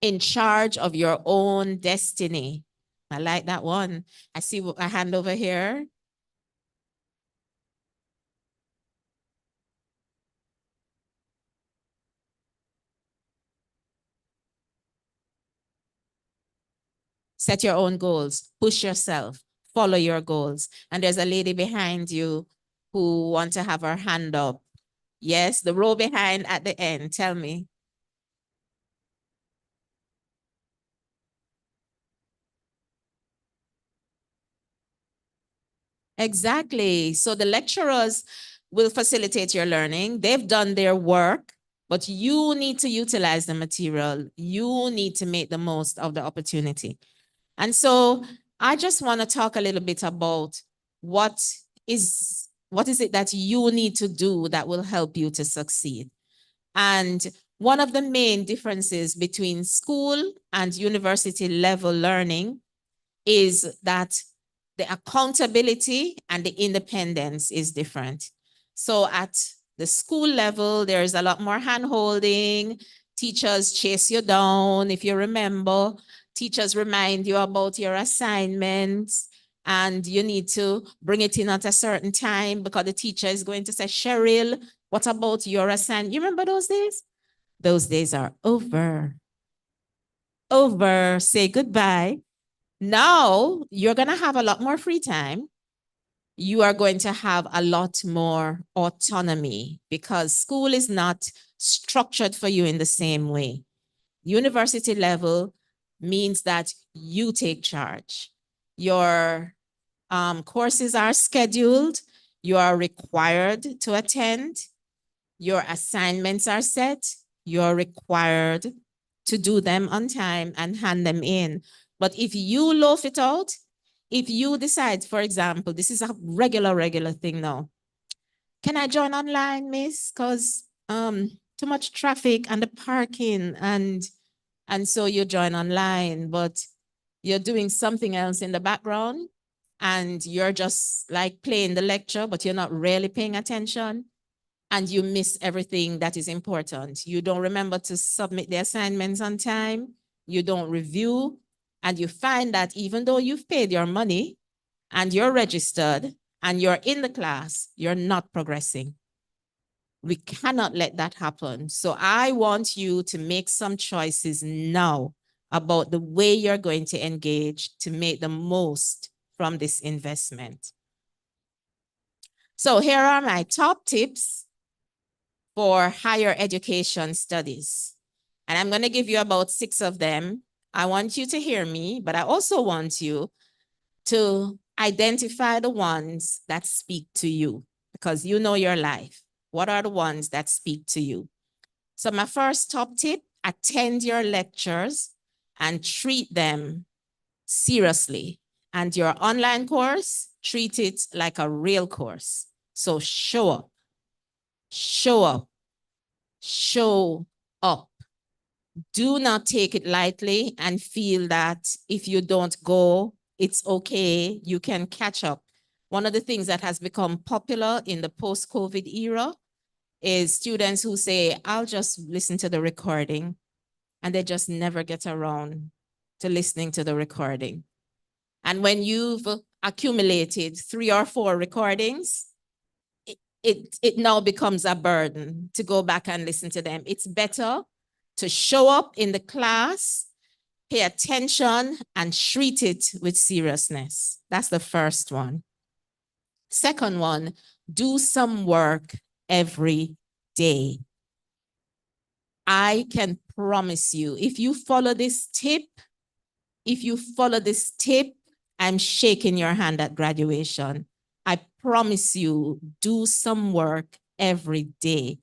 In charge of your own destiny. I like that one. I see a hand over here. Set your own goals, push yourself, follow your goals. And there's a lady behind you who wants to have her hand up. Yes, the row behind at the end, tell me. Exactly. So the lecturers will facilitate your learning. They've done their work, but you need to utilize the material. You need to make the most of the opportunity. And so I just want to talk a little bit about what is it that you need to do that will help you to succeed. And one of the main differences between school and university level learning is that the accountability and the independence is different. So at the school level, there's a lot more hand-holding. Teachers chase you down. If you remember, teachers remind you about your assignments, and you need to bring it in at a certain time because the teacher is going to say, Cheryl, what about your assignment? You remember those days? Those days are over. Over. Say goodbye. Now you're going to have a lot more free time. You are going to have a lot more autonomy because school is not structured for you in the same way. University level means that you take charge. Your courses are scheduled. You are required to attend. Your assignments are set. You're required to do them on time and hand them in. But if you loaf it out, if you decide, for example, this is a regular thing now. Can I join online, miss? Because too much traffic and the parking and so you join online, but you're doing something else in the background and you're just like playing the lecture, but you're not really paying attention. and you miss everything that is important. You don't remember to submit the assignments on time, you don't review, and you find that even though you've paid your money and you're registered and you're in the class, you're not progressing. We cannot let that happen. So I want you to make some choices now about the way you're going to engage to make the most from this investment. So here are my top tips for higher education studies. And I'm going to give you about 6 of them. I want you to hear me, but I also want you to identify the ones that speak to you, because you know your life. What are the ones that speak to you? So my first top tip, attend your lectures and treat them seriously. And your online course, treat it like a real course. So show up, show up, show up. Do not take it lightly and feel that if you don't go, it's okay, you can catch up. One of the things that has become popular in the post-COVID era is students who say, I'll just listen to the recording, and they just never get around to listening to the recording. And when you've accumulated 3 or 4 recordings, it now becomes a burden to go back and listen to them. It's better to show up in the class, pay attention, and treat it with seriousness. That's the first one. Second one, do some work every day. I can promise you, if you follow this tip, I'm shaking your hand at graduation. I promise you, do some work every day.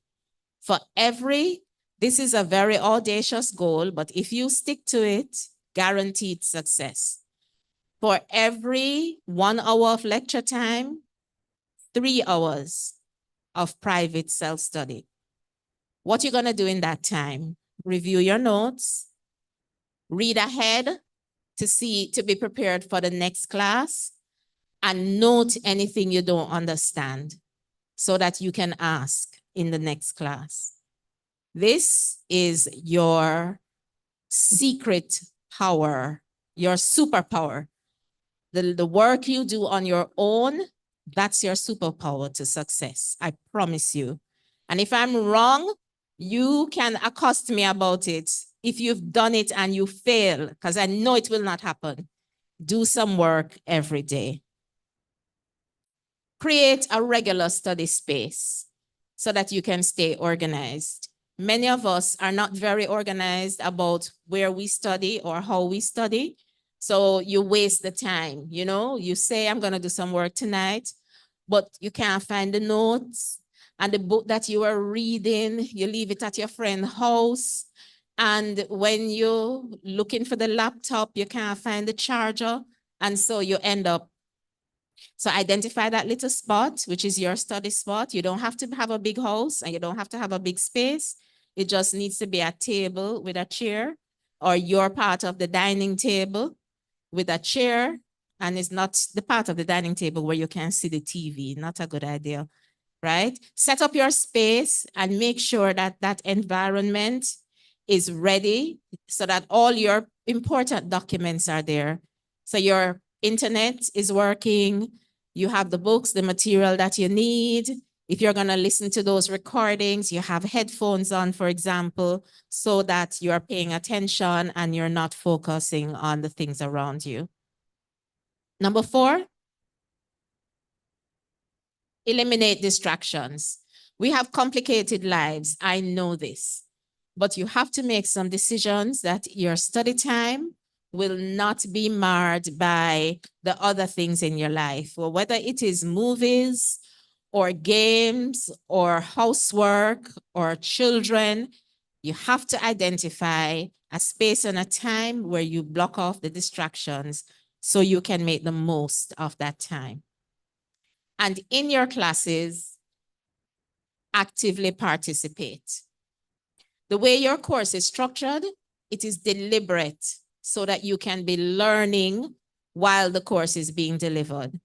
This is a very audacious goal, but if you stick to it, guaranteed success. For every 1 hour of lecture time, 3 hours of private self-study. What you're gonna do in that time? Review your notes, read ahead to be prepared for the next class, and note anything you don't understand so that you can ask in the next class. This is your secret power, your superpower. The work you do on your own, that's your superpower to success. I promise you. And if I'm wrong, you can accost me about it. If you've done it and you fail, because I know it will not happen, do some work every day. Create a regular study space so that you can stay organized. Many of us are not very organized about where we study or how we study. So you waste the time, you know, you say, I'm gonna do some work tonight, but you can't find the notes, and the book that you are reading, you leave it at your friend's house. And when you're looking for the laptop, you can't find the charger. And so you end up. So identify that little spot, which is your study spot. You don't have to have a big house and you don't have to have a big space. It just needs to be a table with a chair, or your part of the dining table with a chair. And it's not the part of the dining table where you can see the TV. Not a good idea, right? Set up your space and make sure that that environment is ready so that all your important documents are there. So your internet is working, you have the books, the material that you need. If you're gonna listen to those recordings, you have headphones on, for example, so that you're paying attention and you're not focusing on the things around you. Number 4, eliminate distractions. We have complicated lives, I know this, but you have to make some decisions that your study time will not be marred by the other things in your life, or whether it is movies or games or housework or children. You have to identify a space and a time where you block off the distractions so you can make the most of that time. And in your classes, actively participate. The way your course is structured, it is deliberate so that you can be learning while the course is being delivered.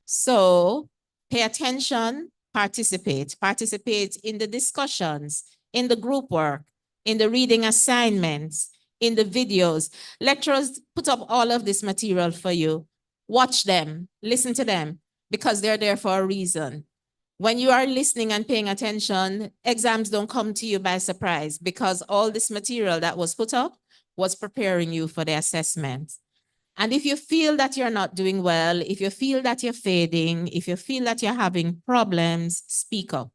So pay attention, participate. Participate in the discussions, in the group work, in the reading assignments, in the videos. Lecturers put up all of this material for you. Watch them, listen to them, because they're there for a reason. When you are listening and paying attention, exams don't come to you by surprise, because all this material that was put up was preparing you for the assessment. And if you feel that you're not doing well, if you feel that you're fading, if you feel that you're having problems, speak up.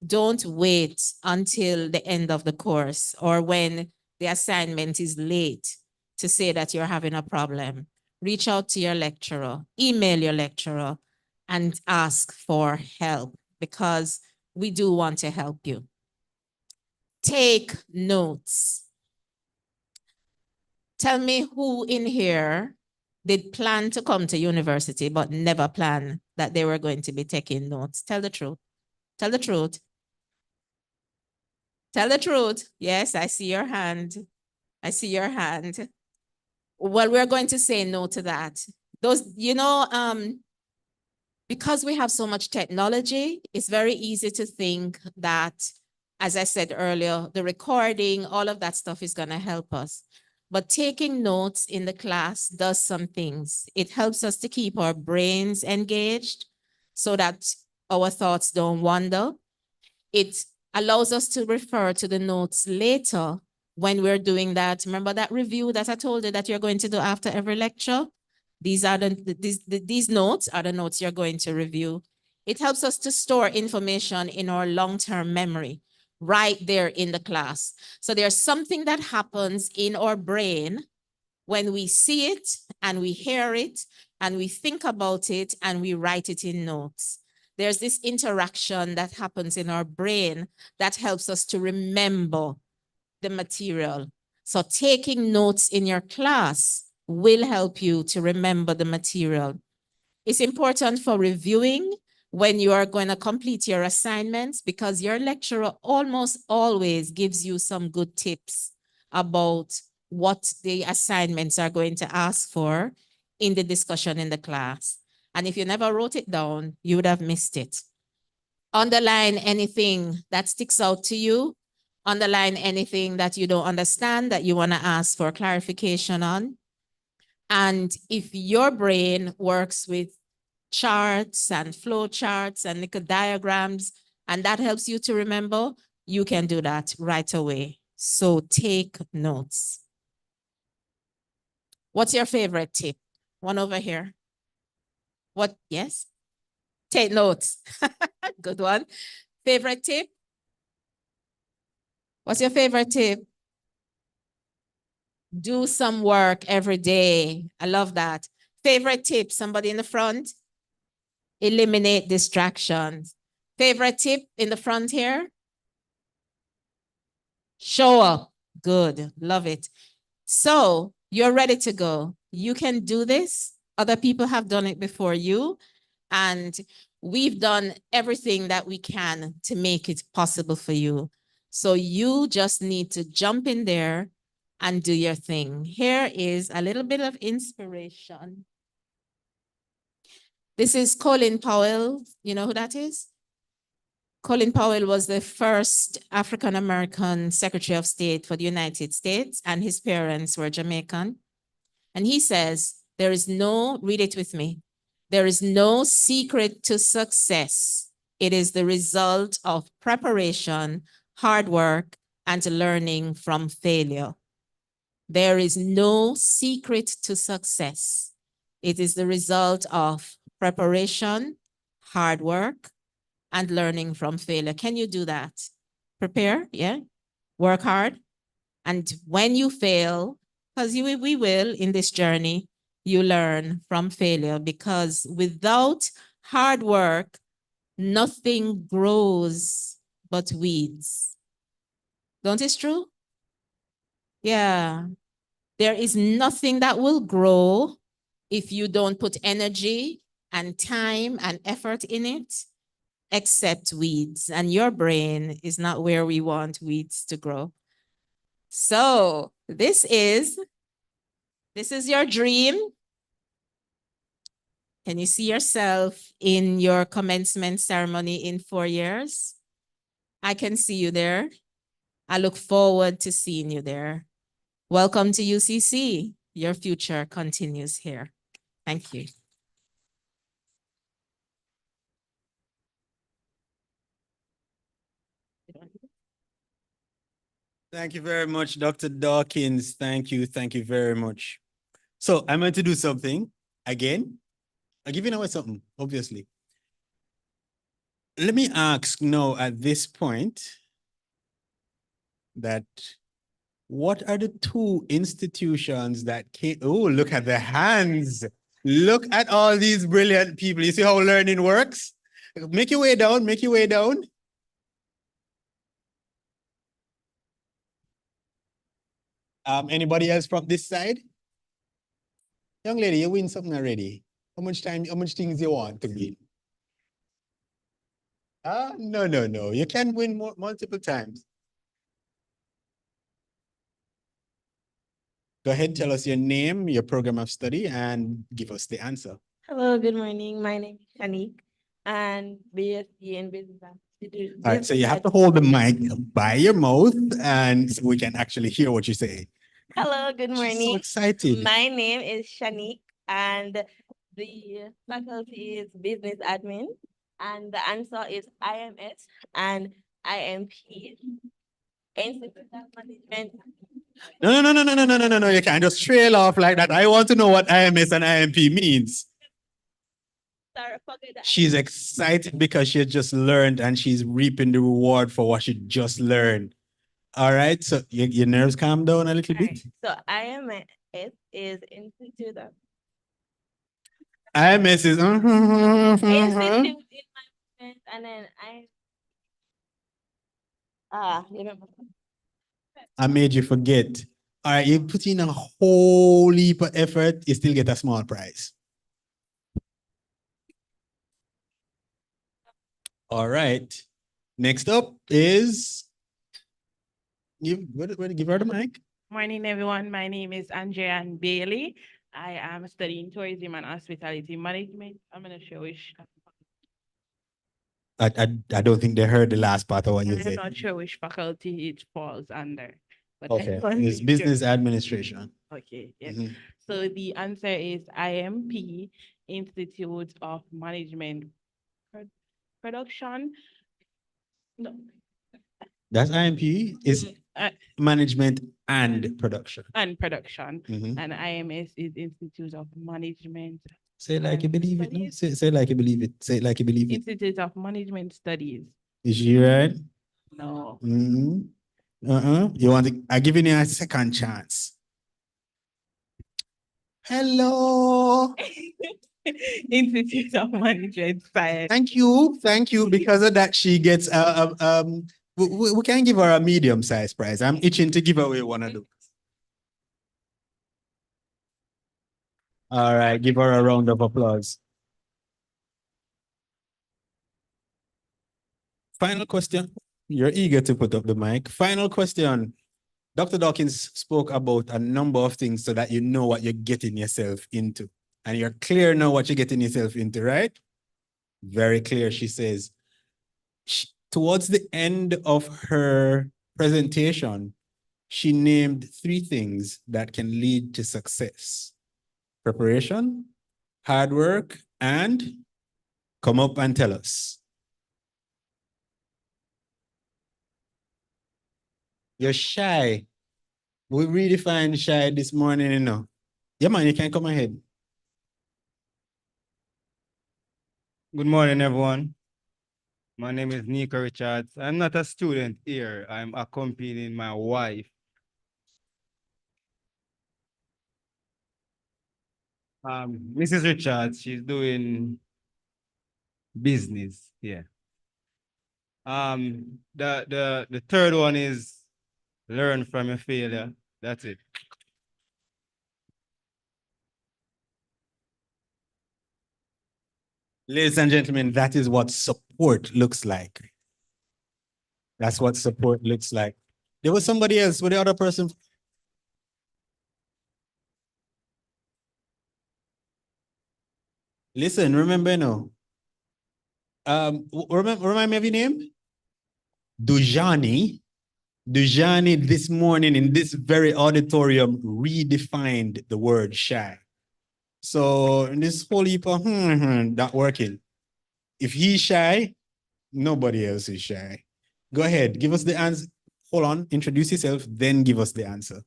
Don't wait until the end of the course or when the assignment is late to say that you're having a problem. Reach out to your lecturer, email your lecturer, and ask for help, because we do want to help you. Take notes. Tell me who in here did plan to come to university but never plan that they were going to be taking notes. Tell the truth. Tell the truth. Tell the truth. Yes, I see your hand. I see your hand. Well, we're going to say no to that. Those, because we have so much technology, it's very easy to think that, as I said earlier, the recording, all of that stuff is going to help us. But taking notes in the class does some things. It helps us to keep our brains engaged so that our thoughts don't wander. It allows us to refer to the notes later when we're doing that. Remember that review that I told you that you're going to do after every lecture? These notes are the notes you're going to review. It helps us to store information in our long-term memory right there in the class. So there's something that happens in our brain when we see it and we hear it and we think about it and we write it in notes. There's this interaction that happens in our brain that helps us to remember the material. So taking notes in your class will help you to remember the material. It's important for reviewing when you are going to complete your assignments, because your lecturer almost always gives you some good tips about what the assignments are going to ask for in the discussion in the class. And if you never wrote it down, you would have missed it. Underline anything that sticks out to you. Underline anything that you don't understand that you want to ask for clarification on. And if your brain works with charts and flow charts and little diagrams, and that helps you to remember, you can do that right away. So take notes. What's your favorite tip? One over here. What? Yes? Take notes. Good one. Favorite tip? What's your favorite tip? Do some work every day. I love that. Favorite tip, somebody in the front? Eliminate distractions. Favorite tip in the front here? Show up. Good, love it. So you're ready to go. You can do this. Other people have done it before you, and we've done everything that we can to make it possible for you. So you just need to jump in there and do your thing. Here is a little bit of inspiration. This is Colin Powell. You know who that is? Colin Powell was the first African-American Secretary of State for the United States, and his parents were Jamaican. And he says, there is no, read it with me, there is no secret to success. It is the result of preparation, hard work, and learning from failure. There is no secret to success. It is the result of preparation, hard work, and learning from failure. Can you do that? Prepare, yeah? Work hard. And when you fail, because we will in this journey, you learn from failure, because without hard work, nothing grows but weeds. Don't it true? Yeah. There is nothing that will grow if you don't put energy and time and effort in it, except weeds. And your brain is not where we want weeds to grow. So this is your dream. Can you see yourself in your commencement ceremony in 4 years? I can see you there. I look forward to seeing you there. Welcome to UCC. Your future continues here. Thank you. Thank you very much, Dr. Dawkins. Thank you very much. So I'm going to do something again. I'm giving away something, obviously. Let me ask now at this point that what are the two institutions that came? Oh, look at the hands. Look at all these brilliant people. You see how learning works? Make your way down, make your way down. Anybody else from this side? Young lady, you win something already. How much things you want to win? No. You can win multiple times. Go ahead, tell us your name, your program of study, and give us the answer. Hello, good morning. My name is Shanique and BSc in Business. All right, so you have to hold the mic by your mouth and so we can actually hear what you say. Hello, good morning. She's so excited. My name is Shanique and the faculty is Business Admin and the answer is IMS and IMP. Institute of Management. No. You can't just trail off like that. I want to know what IMS and IMP means. Sorry, forget that. She's excited because she just learned and she's reaping the reward for what she just learned. All right, so your nerves calm down a little bit. So IMS is Institute of IMS is Institute in Management and then remember. I made you forget. All right, you put in a whole heap of effort, you still get a small prize. All right. Next up is give her the mic. Morning, everyone. My name is Andrea Bailey. I am studying tourism and hospitality management. I'm not sure which. I don't think they heard the last part of what you I'm said. not sure which faculty it falls under. But Okay, it's business administration. Okay, yes. So the answer is IMP, Institute of Management Production. No. That's IMP is management and production. And production. And IMS is Institute of Management. Say it like you believe it. No? Say it like you believe it. Say it like you believe it. Institute of Management Studies. Is she right? No. You want to, I'm giving you a second chance. Hello. Institute of Management Science. Thank you. Because of that, she gets we can give her a medium-sized prize. I'm itching to give away one of those. All right, give her a round of applause. Final question. You're eager to put up the mic. Final question. Dr. Dawkins spoke about a number of things so that you know what you're getting yourself into. And you're clear now what you're getting yourself into, right? Very clear, she says. Towards the end of her presentation, she named 3 things that can lead to success. Preparation, hard work, and come up and tell us. You're shy. We really find shy this morning, you know. Yeah, man, you can come ahead. Good morning, everyone. My name is Nico Richards. I'm not a student here. I'm accompanying my wife. Mrs. Richards, she's doing business here. The third one is learn from your failure. That's it. Ladies and gentlemen, that is what support looks like. That's what support looks like. There was somebody else, with the other person. Listen, remember now. Remind me of your name? Dujani. Dujani this morning in this very auditorium redefined the word shy. So this whole heap of not working. If he's shy, nobody else is shy. Go ahead, give us the answer. Hold on, introduce yourself, then give us the answer.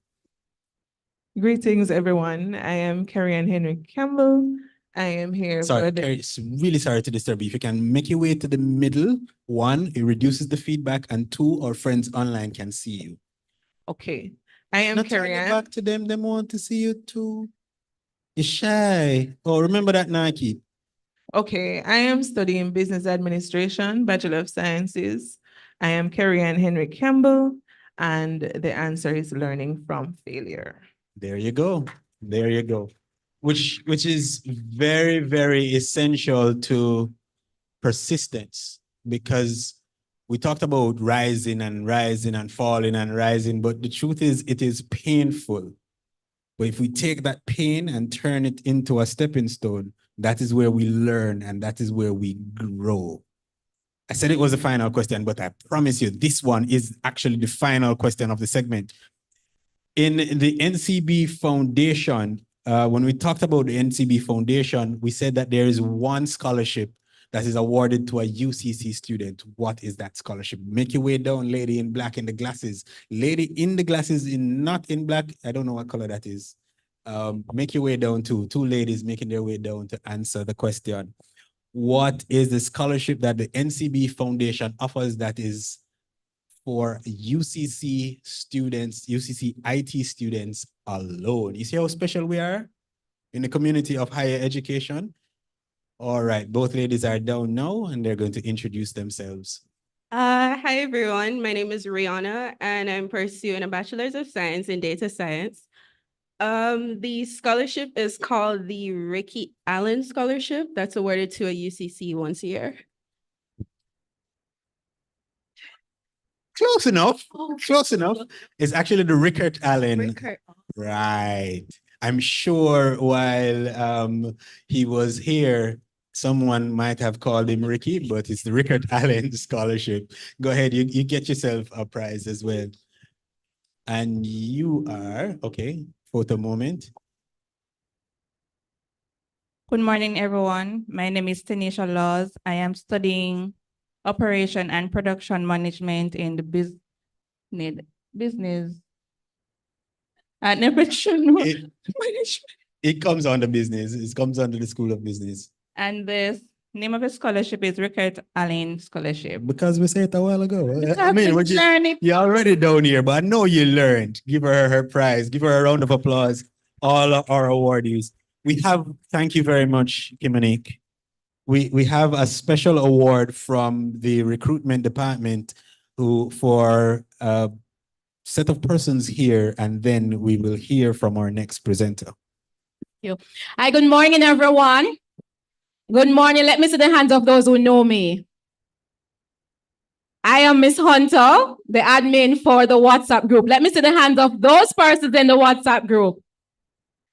Greetings, everyone. I am Carrie Ann Henry Campbell. I am here Sorry, for the Carrie, really sorry to disturb you. If you can make your way to the middle, one, it reduces the feedback, and two, our friends online can see you. Okay. I am Not turn Carrie it Ann. back to them, they want to see you too. You're shy. Oh, remember that Nike. Okay, I am studying business administration, Bachelor of Sciences. I am Carrie Ann Henry Campbell, and the answer is learning from failure. There you go. There you go. Which is very, very essential to persistence, because we talked about rising and rising and falling and rising, but the truth is it is painful. But if we take that pain and turn it into a stepping stone, that is where we learn and that is where we grow. I said it was the final question, but I promise you, this one is actually the final question of the segment. In the NCB Foundation, when we talked about the NCB Foundation, we said that there is one scholarship that is awarded to a UCC student. What is that scholarship? Make your way down, lady in black in the glasses. Lady in the glasses, not in black. I don't know what color that is. Make your way down to two ladies making their way down to answer the question. What is the scholarship that the NCB Foundation offers that is for UCC students, UCC IT students alone? You see how special we are in the community of higher education? All right, both ladies are down now and they're going to introduce themselves. Hi, everyone. My name is Rihanna, and I'm pursuing a Bachelor's of Science in Data Science. The scholarship is called the Ricky Allen Scholarship. That's awarded to a UCC once a year. Close enough. Close enough. It's actually the Rickert Allen. Rickert. Right. I'm sure while he was here, someone might have called him Ricky, but it's the Rickert Allen Scholarship. Go ahead, you get yourself a prize as well. And you are, okay, photo moment. Good morning, everyone. My name is Tanisha Laws. I am studying operation and production management in the business administration management. It comes under business. It comes under the School of Business. And the name of the scholarship is Rickert Allen Scholarship. Because we said it a while ago. I mean, you're already down here, but I know you learned. Give her her prize. Give her a round of applause. All our awardees. Thank you very much, Kimonique. We have a special award from the recruitment department for a set of persons here, and then we will hear from our next presenter. Hi, good morning, everyone. Good morning. Let me see the hands of those who know me. I am Miss Hunter, the admin for the WhatsApp group. Let me see the hands of those persons in the WhatsApp group.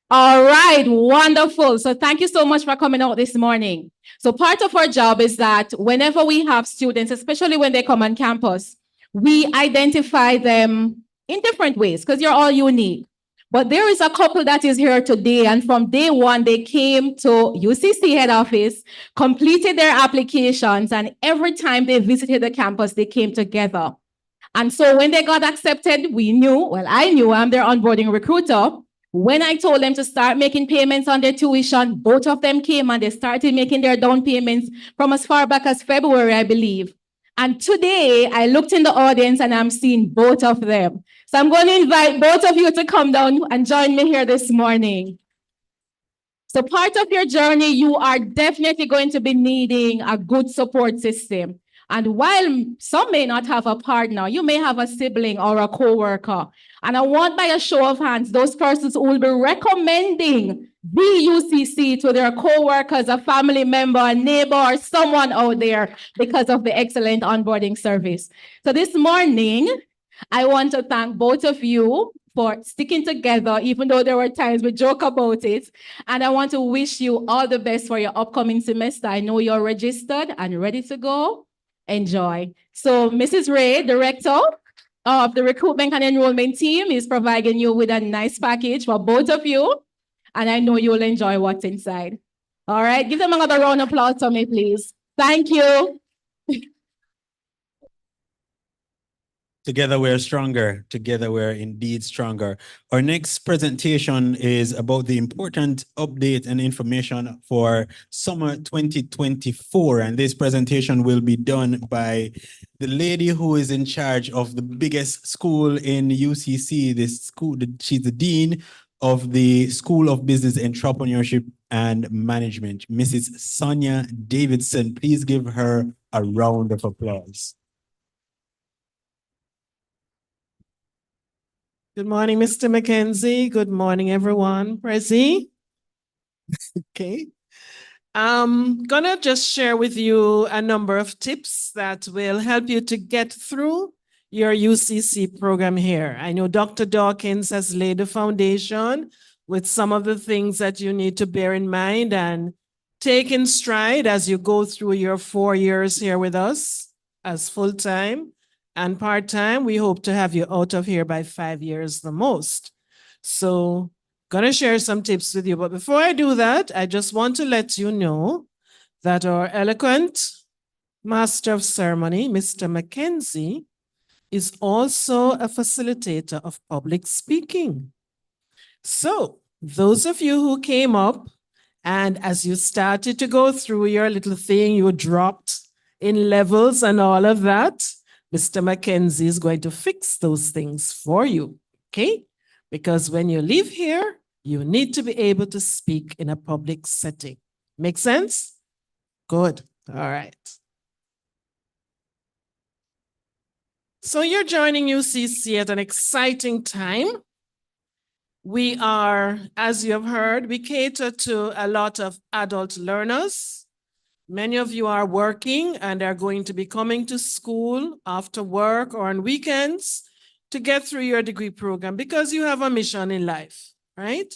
All right, wonderful. So thank you so much for coming out this morning. So part of our job is that whenever we have students, especially when they come on campus, we identify them in different ways because you're all unique. But there is a couple that is here today, and from day one, they came to UCC head office, completed their applications, and every time they visited the campus, they came together. And so when they got accepted, I knew I'm their onboarding recruiter. When I told them to start making payments on their tuition, both of them came and they started making their down payments from as far back as February, I believe. And today, I looked in the audience and I'm seeing both of them. So I'm going to invite both of you to come down and join me here this morning. So part of your journey, you are definitely going to be needing a good support system. And while some may not have a partner, you may have a sibling or a coworker. And I want by a show of hands, those persons who will be recommending the UCC to their coworkers, a family member, a neighbor, or someone out there because of the excellent onboarding service. So this morning, I want to thank both of you for sticking together, even though there were times we joke about it. And I want to wish you all the best for your upcoming semester. I know you're registered and ready to go. Enjoy. So Mrs. Ray, Director of the Recruitment and Enrollment Team, is providing you with a nice package for both of you. And I know you'll enjoy what's inside. All right, give them another round of applause for me, please. Thank you. Together we're stronger. Together we're indeed stronger. Our next presentation is about the important update and information for summer 2024. And this presentation will be done by the lady who is in charge of the biggest school in UCC. This school, she's the dean of the School of Business Entrepreneurship and Management, Mrs. Sonia Davidson. Please give her a round of applause. Good morning, Mr. McKenzie. Good morning, everyone. Prezi. Okay. I'm gonna just share with you a number of tips that will help you to get through your UCC program here. I know Dr. Dawkins has laid the foundation with some of the things that you need to bear in mind and take in stride as you go through your 4 years here with us as full-time. And part-time, we hope to have you out of here by 5 years the most. So, gonna share some tips with you. But before I do that, I just want to let you know that our eloquent Master of Ceremony, Mr. McKenzie, is also a facilitator of public speaking. So, those of you who came up and as you started to go through your little thing, you dropped in levels and all of that, Mr. McKenzie is going to fix those things for you, okay? Because when you leave here, you need to be able to speak in a public setting. Make sense? Good. All right. So you're joining UCC at an exciting time. We are, as you have heard, we cater to a lot of adult learners. Many of you are working and are going to be coming to school after work or on weekends to get through your degree program because you have a mission in life, right?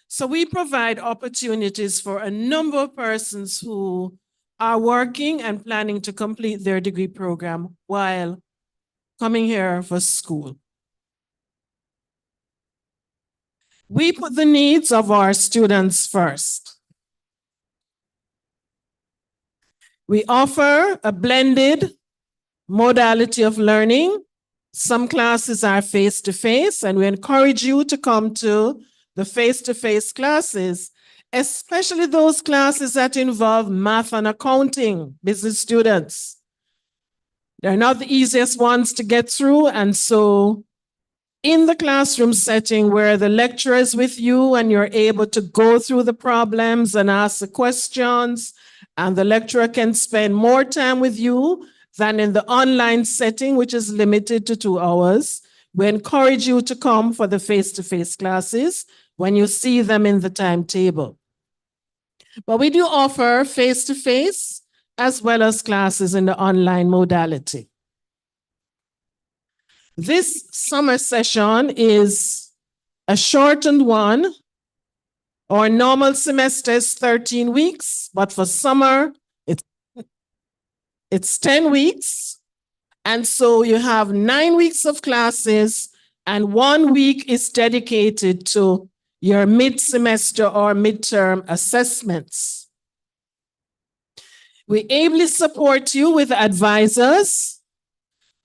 So we provide opportunities for a number of persons who are working and planning to complete their degree program while coming here for school. We put the needs of our students first. We offer a blended modality of learning. Some classes are face-to-face, and we encourage you to come to the face-to-face classes, especially those classes that involve math and accounting, business students. They're not the easiest ones to get through, and so in the classroom setting where the lecturer is with you and you're able to go through the problems and ask the questions, and the lecturer can spend more time with you than in the online setting, which is limited to 2 hours. We encourage you to come for the face-to-face classes when you see them in the timetable. But we do offer face-to-face as well as classes in the online modality. This summer session is a shortened one. Our normal semester is 13 weeks, but for summer, it's 10 weeks. And so you have 9 weeks of classes and 1 week is dedicated to your mid-semester or midterm assessments. We ably support you with advisors.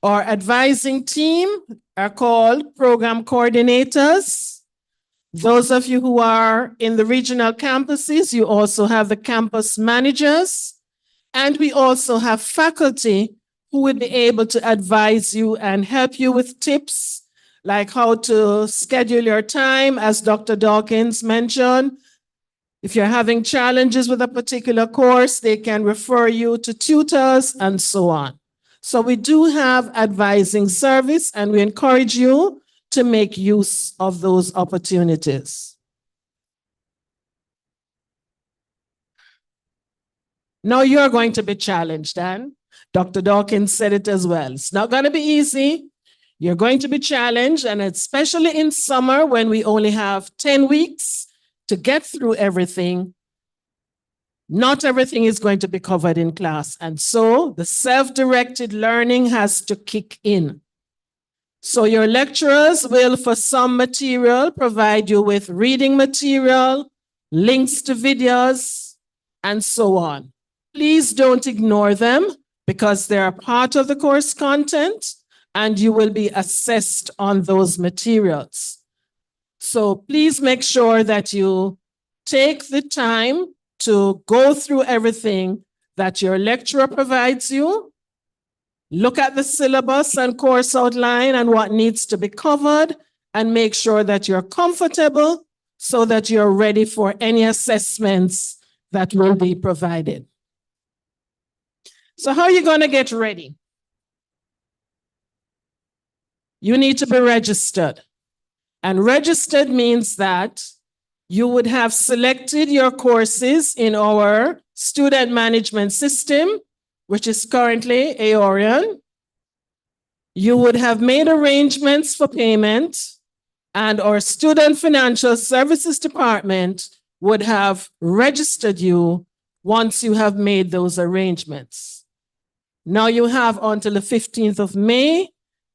Our advising team are called program coordinators. Those of you who are in the regional campuses, you also have the campus managers. And we also have faculty who will be able to advise you and help you with tips like how to schedule your time, as Dr. Dawkins mentioned. If you're having challenges with a particular course, they can refer you to tutors and so on. So we do have advising service and we encourage you to make use of those opportunities. Now you're going to be challenged, and Dr. Dawkins said it as well. It's not going to be easy. You're going to be challenged, and especially in summer when we only have 10 weeks to get through everything, not everything is going to be covered in class. And so the self-directed learning has to kick in. So your lecturers will, for some material, provide you with reading material, links to videos, and so on. Please don't ignore them because they are part of the course content and you will be assessed on those materials. So please make sure that you take the time to go through everything that your lecturer provides you. Look at the syllabus and course outline and what needs to be covered and make sure that you're comfortable so that you're ready for any assessments that will be provided. So how are you going to get ready? You need to be registered. And registered means that you would have selected your courses in our student management system, which is currently Aorian. You would have made arrangements for payment, and our Student Financial Services Department would have registered you once you have made those arrangements. Now you have until the 15th of May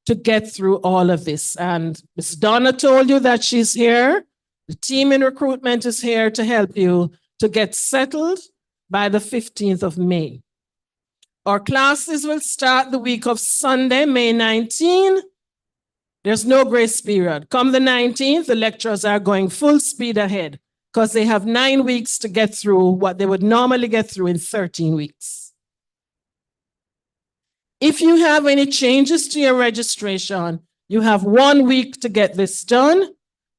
to get through all of this. And Ms. Donna told you that she's here. The team in recruitment is here to help you to get settled by the 15th of May. Our classes will start the week of Sunday, May 19. There's no grace period. Come the 19th, the lecturers are going full speed ahead because they have 9 weeks to get through what they would normally get through in 13 weeks. If you have any changes to your registration, you have 1 week to get this done,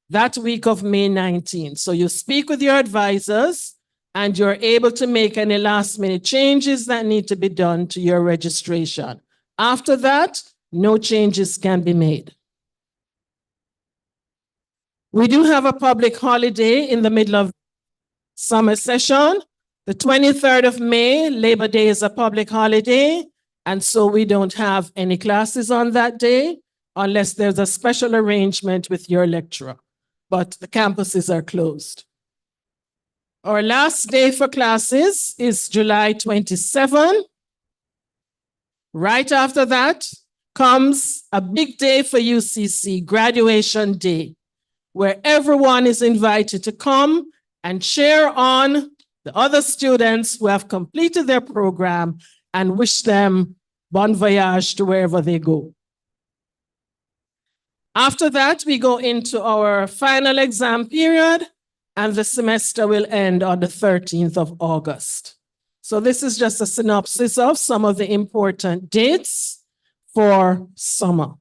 that week of May 19th. So you speak with your advisors and you're able to make any last minute changes that need to be done to your registration. After that, no changes can be made. We do have a public holiday in the middle of summer session. The 23rd of May, Labor Day, is a public holiday. And so we don't have any classes on that day unless there's a special arrangement with your lecturer. But the campuses are closed. Our last day for classes is July 27. Right after that comes a big day for UCC, graduation day, where everyone is invited to come and cheer on the other students who have completed their program and wish them bon voyage to wherever they go. After that, we go into our final exam period, and the semester will end on the 13th of August. So this is just a synopsis of some of the important dates for summer.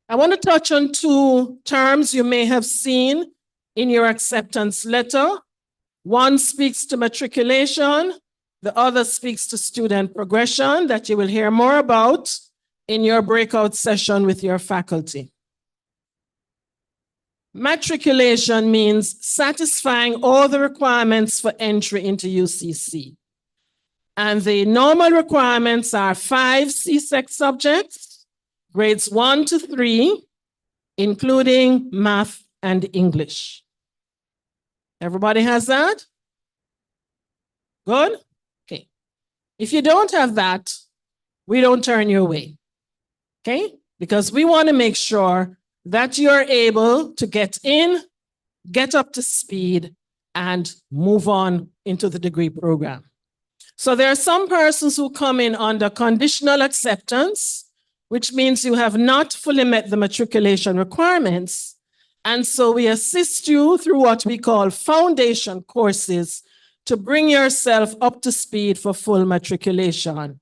I want to touch on 2 terms you may have seen in your acceptance letter. One speaks to matriculation. The other speaks to student progression that you will hear more about in your breakout session with your faculty. Matriculation means satisfying all the requirements for entry into UCC. And the normal requirements are 5 CSEC subjects, grades 1 to 3, including math and English. Everybody has that? Good? Okay. If you don't have that, we don't turn you away. Okay? Because we want to make sure that you're able to get in, get up to speed, and move on into the degree program. So there are some persons who come in under conditional acceptance, which means you have not fully met the matriculation requirements. And so we assist you through what we call foundation courses to bring yourself up to speed for full matriculation.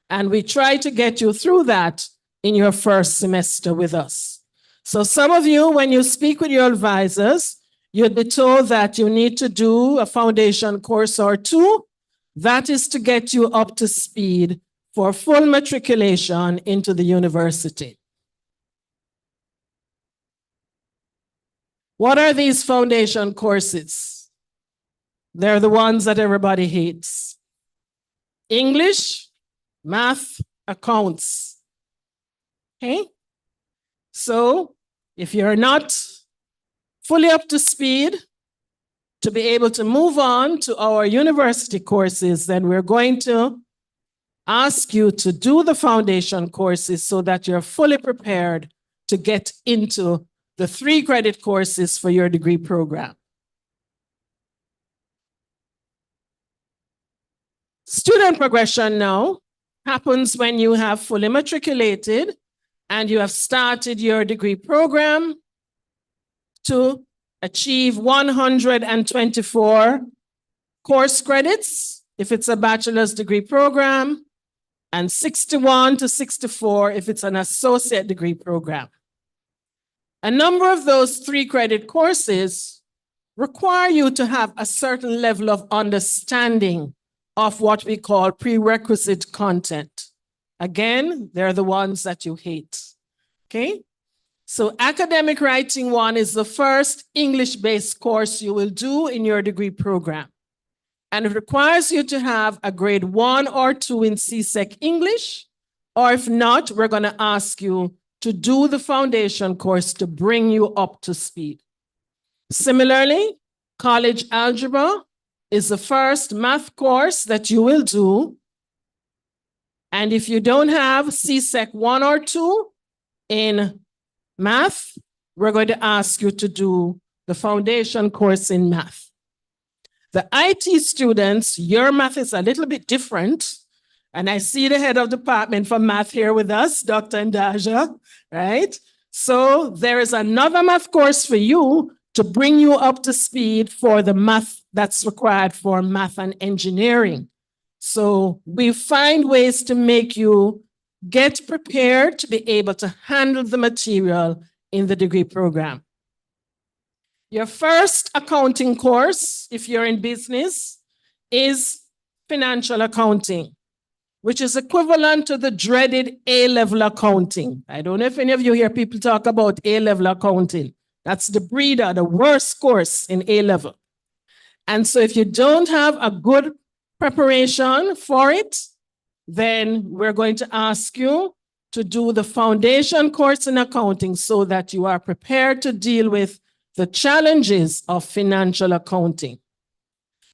And we try to get you through that in your first semester with us. So some of you, when you speak with your advisors, you'll be told that you need to do a foundation course or 2. That is to get you up to speed for full matriculation into the university. What are these foundation courses? They're the ones that everybody hates. English, math, accounts. Okay? So if you're not fully up to speed to be able to move on to our university courses, then we're going to ask you to do the foundation courses so that you're fully prepared to get into the 3 credit courses for your degree program. Student progression now happens when you have fully matriculated and you have started your degree program to achieve 124 course credits if it's a bachelor's degree program, and 61 to 64 if it's an associate degree program. A number of those 3 credit courses require you to have a certain level of understanding of what we call prerequisite content. Again, they're the ones that you hate, okay? So academic writing 1 is the first English-based course you will do in your degree program. And it requires you to have a grade 1 or 2 in CSEC English, or if not, we're gonna ask you to do the foundation course to bring you up to speed. Similarly, college algebra is the first math course that you will do. And if you don't have CSEC 1 or 2 in math, we're going to ask you to do the foundation course in math. The IT students, your math is a little bit different. And I see the head of department for math here with us, Dr. Ndaja, right? So there is another math course for you to bring you up to speed for the math that's required for math and engineering. So we find ways to make you get prepared to be able to handle the material in the degree program. Your first accounting course, if you're in business, is financial accounting, which is equivalent to the dreaded A-level accounting. I don't know if any of you hear people talk about A-level accounting. That's the breeder, the worst course in A-level. And so if you don't have a good preparation for it, then we're going to ask you to do the foundation course in accounting so that you are prepared to deal with the challenges of financial accounting.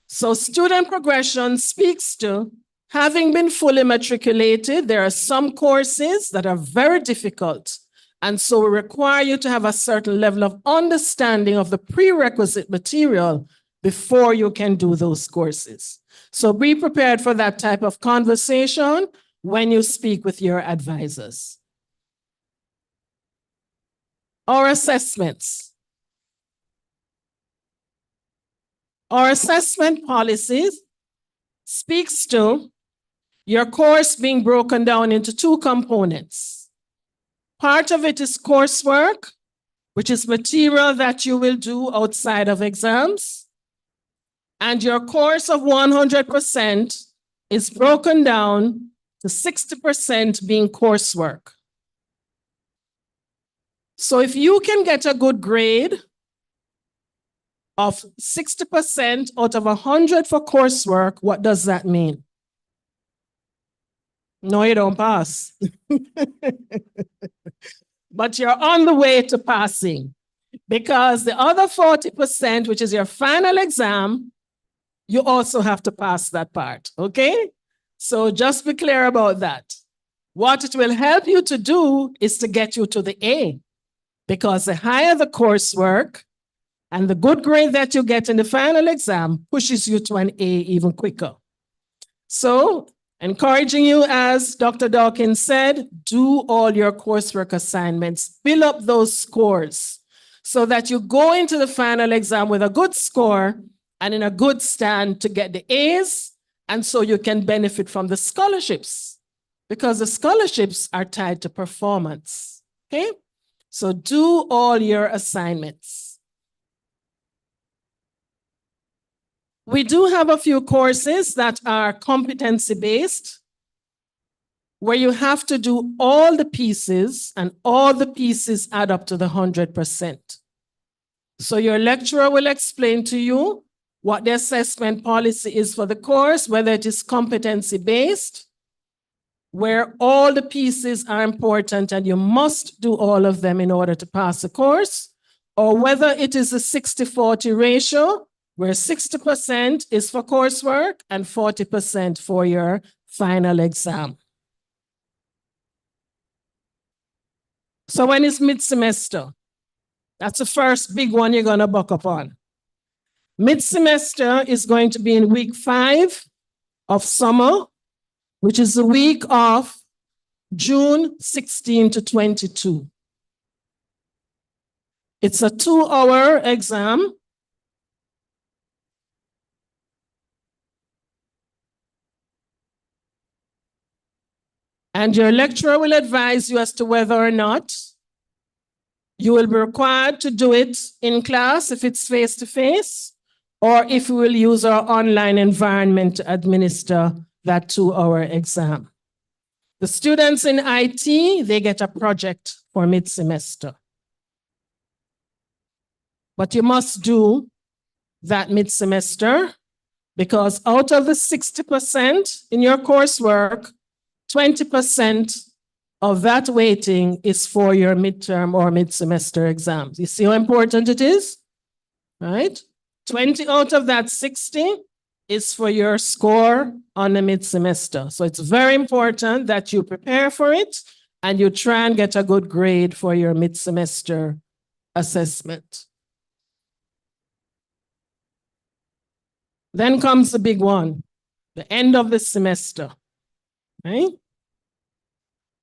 So student progression speaks to having been fully matriculated. There are some courses that are very difficult. And so we require you to have a certain level of understanding of the prerequisite material before you can do those courses. So be prepared for that type of conversation when you speak with your advisors. Our assessments. Our assessment policies speaks to your course being broken down into 2 components. Part of it is coursework, which is material that you will do outside of exams. And your course of 100% is broken down to 60% being coursework. So if you can get a good grade of 60% out of 100 for coursework, what does that mean? No, you don't pass. But you're on the way to passing, because the other 40%, which is your final exam, you also have to pass that part, okay? So just be clear about that. What it will help you to do is to get you to the A, because the higher the coursework and the good grade that you get in the final exam pushes you to an A even quicker. So encouraging you, as Dr. Dawkins said, do all your coursework assignments, build up those scores so that you go into the final exam with a good score and in a good stand to get the A's, and so you can benefit from the scholarships, because the scholarships are tied to performance, okay? So do all your assignments. We do have a few courses that are competency-based, where you have to do all the pieces, and all the pieces add up to the 100%. So your lecturer will explain to you what the assessment policy is for the course, whether it is competency-based where all the pieces are important and you must do all of them in order to pass the course, or whether it is a 60-40 ratio, where 60% is for coursework and 40% for your final exam. So when is mid-semester? That's the first big one you're going to buck up on. Mid-semester is going to be in week 5 of summer, which is the week of June 16 to 22. It's a 2-hour exam. And your lecturer will advise you as to whether or not you will be required to do it in class if it's face-to-face, or if we will use our online environment to administer that 2-hour exam. The students in IT, they get a project for mid-semester. But you must do that mid-semester because out of the 60% in your coursework, 20% of that weighting is for your midterm or mid-semester exams. You see how important it is, right? 20 out of that 60 is for your score on the mid-semester. So it's very important that you prepare for it and you try and get a good grade for your mid-semester assessment. Then comes the big one, the end of the semester, right?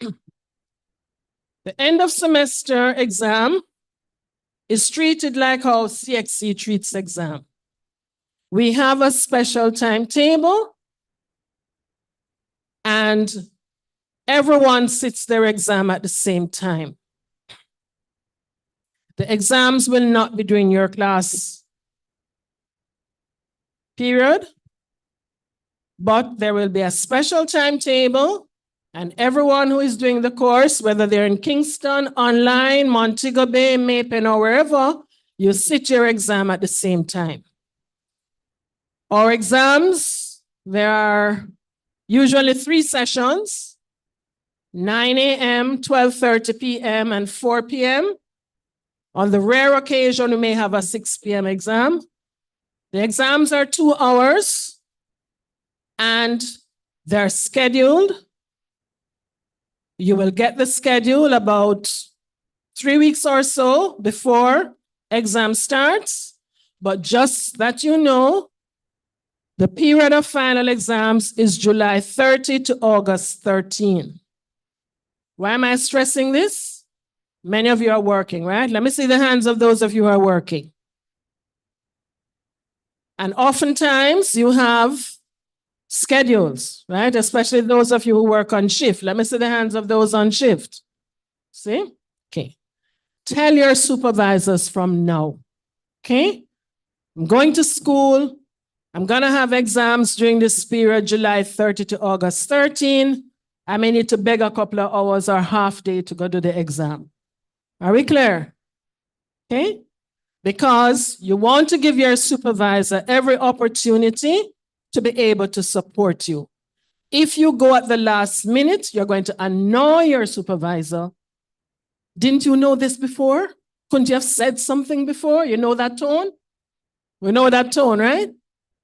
The end of semester exam is treated like how CXC treats exam. We have a special timetable and everyone sits their exam at the same time. The exams will not be during your class period, but there will be a special timetable and everyone who is doing the course, whether they're in Kingston, online, Montego Bay, Mapen, or wherever, you sit your exam at the same time. Our exams, there are usually 3 sessions, 9 a.m., 12:30 p.m., and 4 p.m. On the rare occasion, we may have a 6 p.m. exam. The exams are 2 hours, and they're scheduled. You will get the schedule about 3 weeks or so before exam starts, but just that you know, the period of final exams is July 30 to August 13. Why am I stressing this? Many of you are working, right? Let me see the hands of those of you who are working. And oftentimes you have schedules, right? Especially those of you who work on shift. Let me see the hands of those on shift. See? Okay. Tell your supervisors from now. Okay? I'm going to school. I'm going to have exams during this period, July 30 to August 13. I may need to beg a couple of hours or half day to go do the exam. Are we clear? Okay? Because you want to give your supervisor every opportunity to be able to support you. If you go at the last minute, you're going to annoy your supervisor. Didn't you know this before? Couldn't you have said something before? You know that tone? We know that tone, right?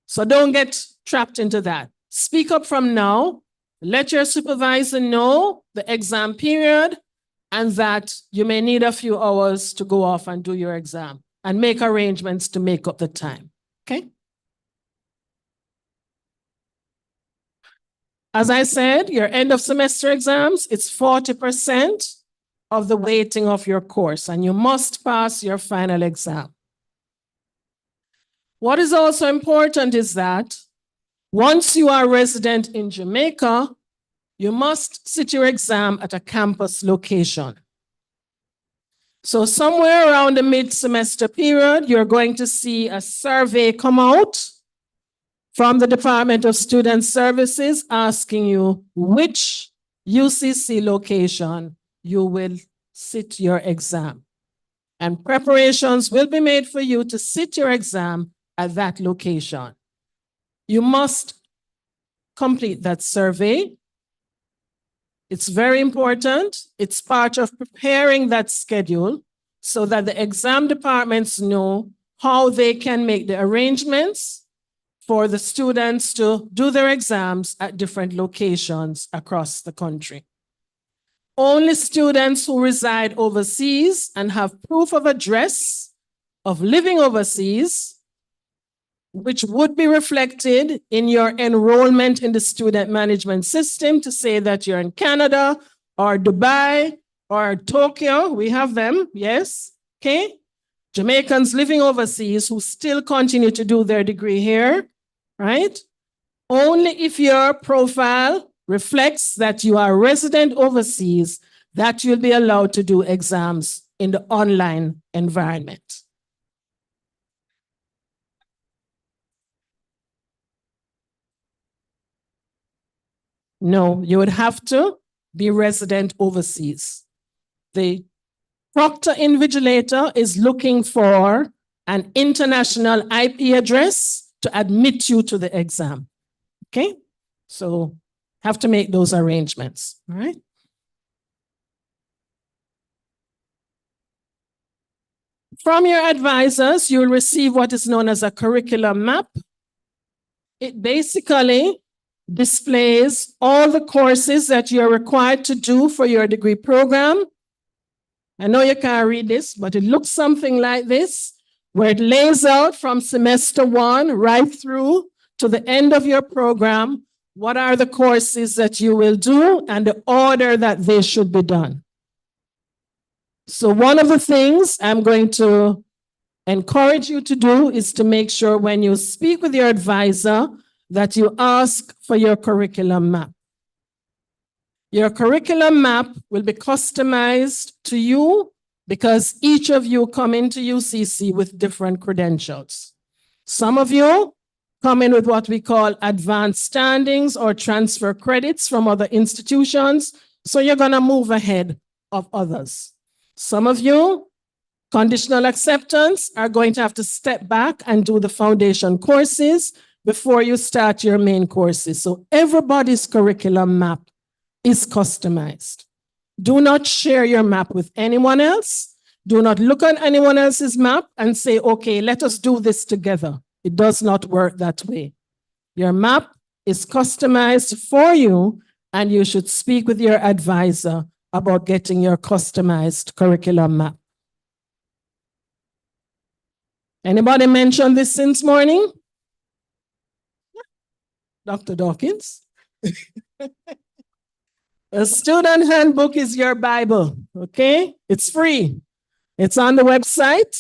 So don't get trapped into that. Speak up from now. Let your supervisor know the exam period and that you may need a few hours to go off and do your exam and make arrangements to make up the time. Okay? As I said, your end of semester exams, it's 40% of the weighting of your course, and you must pass your final exam. What is also important is that once you are resident in Jamaica, you must sit your exam at a campus location. So somewhere around the mid-semester period, you're going to see a survey come out from the Department of Student Services asking you which UCC location you will sit your exam. And preparations will be made for you to sit your exam at that location. You must complete that survey. It's very important. It's part of preparing that schedule so that the exam departments know how they can make the arrangements for the students to do their exams at different locations across the country. Only students who reside overseas and have proof of address of living overseas, which would be reflected in your enrollment in the student management system to say that you're in Canada or Dubai or Tokyo. We have them, yes, okay? Jamaicans living overseas who still continue to do their degree here, right? Only if your profile reflects that you are resident overseas, that you'll be allowed to do exams in the online environment. No, you would have to be resident overseas. The proctor invigilator is looking for an international IP address to admit you to the exam. Okay? So have to make those arrangements, all right? From your advisors, you'll receive what is known as a curriculum map. It basically displays all the courses that you're required to do for your degree program. I know you can't read this, but it looks something like this, where it lays out from semester 1 right through to the end of your program, what are the courses that you will do and the order that they should be done. So one of the things I'm going to encourage you to do is to make sure when you speak with your advisor that you ask for your curriculum map. Your curriculum map will be customized to you because each of you come into UCC with different credentials. Some of you come in with what we call advanced standings or transfer credits from other institutions, so you're going to move ahead of others. Some of you, conditional acceptance, are going to have to step back and do the foundation courses before you start your main courses. So everybody's curriculum map is customized. Do not share your map with anyone else. Do not look at anyone else's map and say, okay, let us do this together. It does not work that way. Your map is customized for you, and you should speak with your advisor about getting your customized curriculum map. Anybody mentioned this since morning? Dr. Dawkins? A student handbook is your Bible, okay? It's free. It's on the website.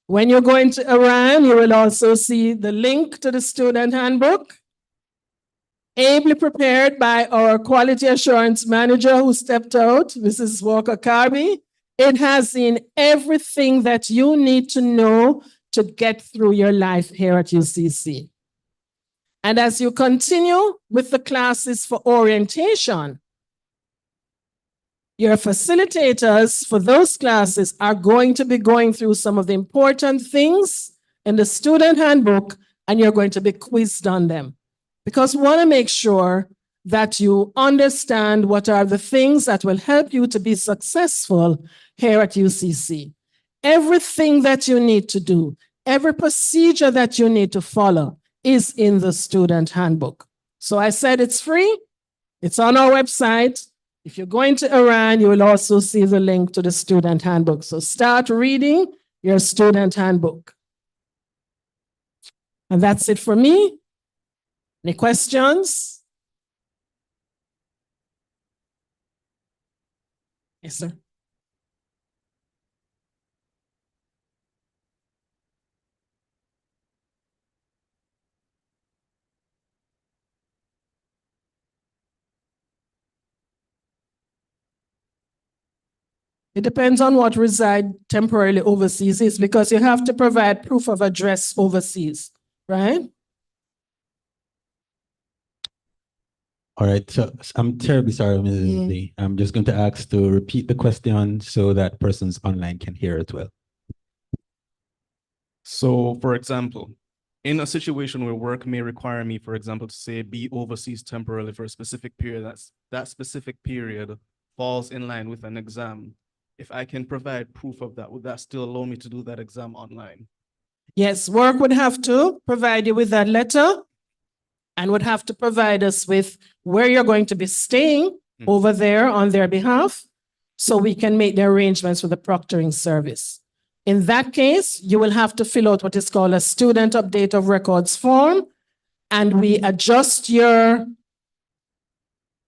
When you're going to Iran, you will also see the link to the student handbook, ably prepared by our quality assurance manager who stepped out, Mrs. Walker Carby. It has in everything that you need to know to get through your life here at UCC. And as you continue with the classes for orientation, your facilitators for those classes are going to be going through some of the important things in the student handbook, and you're going to be quizzed on them. Because we want to make sure that you understand what are the things that will help you to be successful here at UCC. Everything that you need to do, every procedure that you need to follow is in the student handbook. So I said it's free. It's on our website. If you're going to Iran, you will also see the link to the student handbook. So start reading your student handbook. And that's it for me. Any questions? Yes, sir. It depends on what reside temporarily overseas is, because you have to provide proof of address overseas, right? All right, so I'm terribly sorry, Mrs. Lee. I'm just going to ask to repeat the question so that persons online can hear it well. So, for example, in a situation where work may require me, for example, to say be overseas temporarily for a specific period, that specific period falls in line with an exam. If I can provide proof of that, would that still allow me to do that exam online? Yes, work would have to provide you with that letter and would have to provide us with where you're going to be staying over there on their behalf so we can make the arrangements for the proctoring service. In that case, you will have to fill out what is called a student update of records form, and we adjust your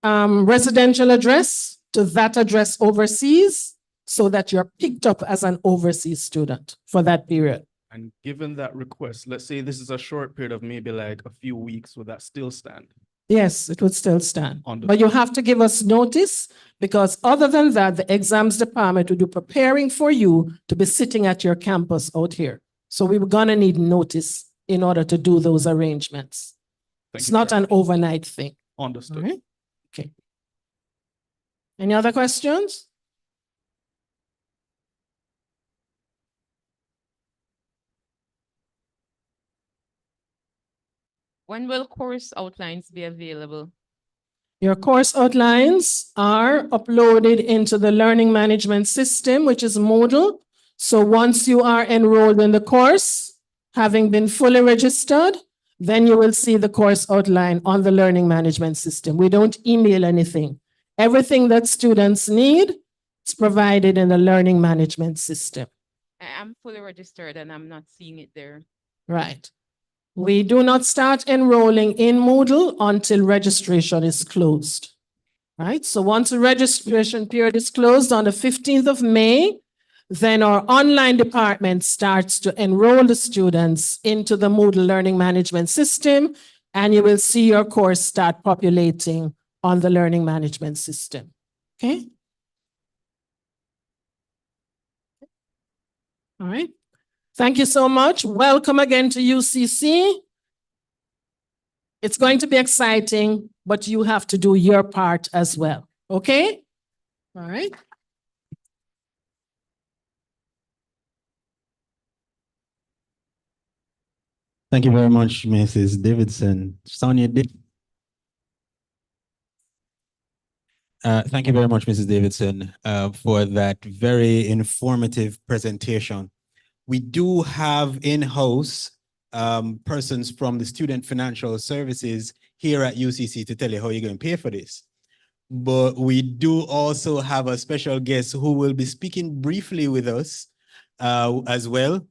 residential address to that address overseas so that you're picked up as an overseas student for that period. And given that request, let's say this is a short period of maybe like a few weeks, would that still stand? Yes, it would still stand. But you have to give us notice because other than that, the exams department will be preparing for you to be sitting at your campus out here. So we're gonna need notice in order to do those arrangements. It's not an overnight thing. Understood. All right? Okay. Any other questions? When will course outlines be available? Your course outlines are uploaded into the learning management system, which is Moodle. So once you are enrolled in the course, having been fully registered, then you will see the course outline on the learning management system. We don't email anything. Everything that students need is provided in the learning management system. I'm fully registered and I'm not seeing it there. Right. We do not start enrolling in Moodle until registration is closed. Right? So once the registration period is closed on the 15th of May, then our online department starts to enroll the students into the Moodle learning management system, and you will see your course start populating on the learning management system. Okay? All right. Thank you so much. Welcome again to UCC. It's going to be exciting, but you have to do your part as well. Okay? All right. Thank you very much, Mrs. Davidson. Sonia, thank you very much, Mrs. Davidson, for that very informative presentation. We do have in-house persons from the Student Financial Services here at UCC to tell you how you're going to pay for this. But we do also have a special guest who will be speaking briefly with us as well.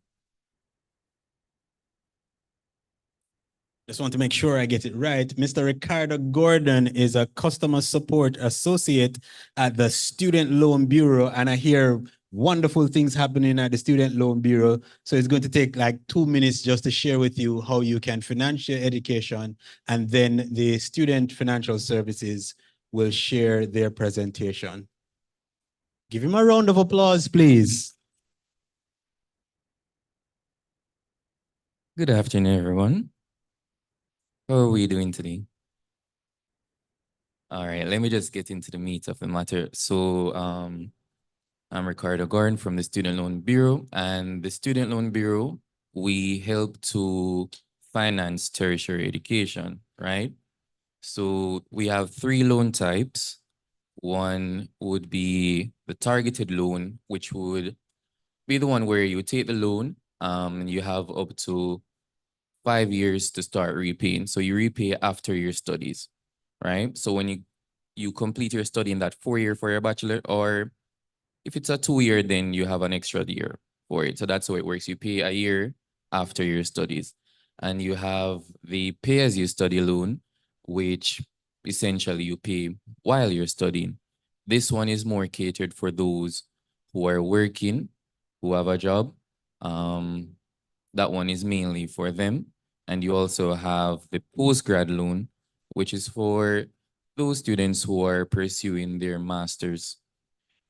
Just want to make sure I get it right. Mr. Ricardo Gordon is a customer support associate at the Student Loan Bureau, and I hear wonderful things happening at the Student Loan Bureau. So it's going to take like 2 minutes just to share with you how you can finance your education, and then the Student Financial Services will share their presentation. Give him a round of applause, please. Good afternoon, everyone. How are we doing today? All right, let me just get into the meat of the matter. So I'm Ricardo Gordon from the Student Loan Bureau, and the Student Loan Bureau, we help to finance tertiary education, right? So we have 3 loan types. One would be the targeted loan, which would be the one where you take the loan, and you have up to 5 years to start repaying. So you repay after your studies, right? So when you complete your study in that 4-year for your bachelor, or if it's a 2-year, then you have an extra year for it. So that's how it works. You pay a year after your studies. And you have the pay-as-you-study loan, which essentially you pay while you're studying. This one is more catered for those who are working, who have a job. That one is mainly for them. And you also have the post-grad loan, which is for those students who are pursuing their masters,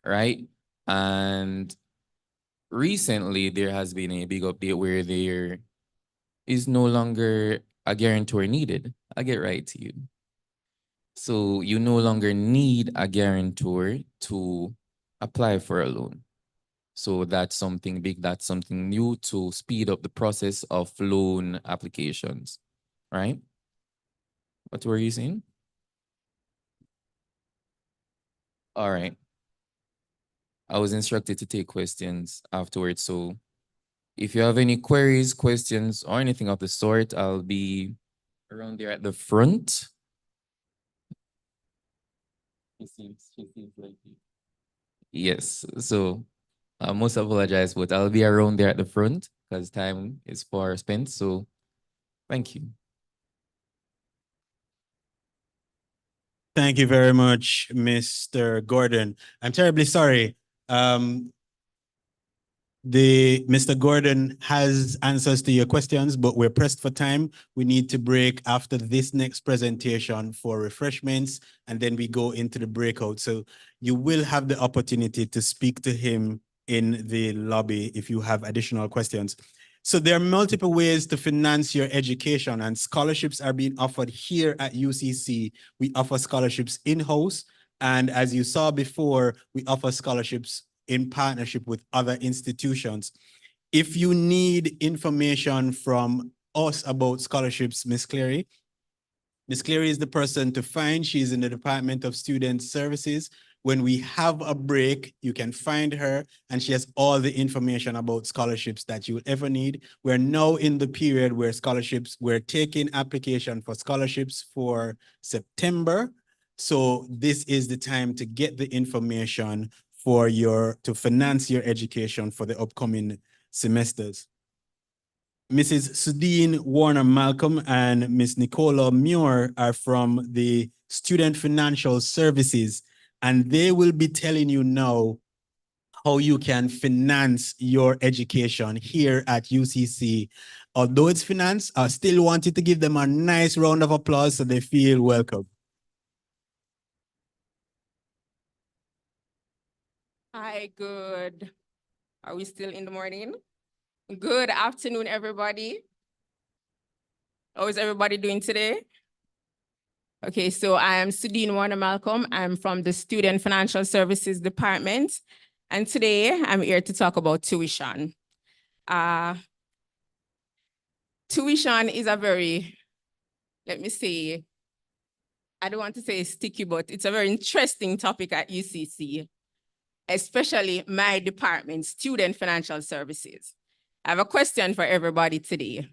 right? And recently, there has been a big update where there is no longer a guarantor needed. I'll get right to you. So you no longer need a guarantor to apply for a loan. So that's something big, that's something new to speed up the process of loan applications, right? What were you saying? All right. I was instructed to take questions afterwards. So if you have any queries, questions, or anything of the sort, I'll be around there at the front. Yes, so I must apologize, but I'll be around there at the front because time is far spent. So thank you. Thank you very much, Mr. Gordon. I'm terribly sorry. Mr. Gordon has answers to your questions, but we're pressed for time. We need to break after this next presentation for refreshments, and then we go into the breakout. So you will have the opportunity to speak to him in the lobby if you have additional questions. So there are multiple ways to finance your education, and scholarships are being offered here at UCC. We offer scholarships in-house, and as you saw before, we offer scholarships in partnership with other institutions. If you need information from us about scholarships, Ms. Cleary is the person to find. She's in the Department of Student Services. When we have a break, you can find her, and she has all the information about scholarships that you would ever need. We're now in the period where we're taking application for scholarships for September. So this is the time to get the information to finance your education for the upcoming semesters. Mrs. Sudeen Warner Malcolm and Ms. Nicola Muir are from the Student Financial Services, and they will be telling you now how you can finance your education here at UCC. Although it's finance, I still wanted to give them a nice round of applause so they feel welcome. Hi, good. Are we still in the morning? Good afternoon, everybody. How is everybody doing today? Okay, so I am Sudeen Warner Malcolm. I'm from the Student Financial Services Department. And today I'm here to talk about tuition. Tuition is a very, let me say, I don't want to say sticky, but it's a very interesting topic at UCC, especially my department, Student Financial Services. I have a question for everybody today.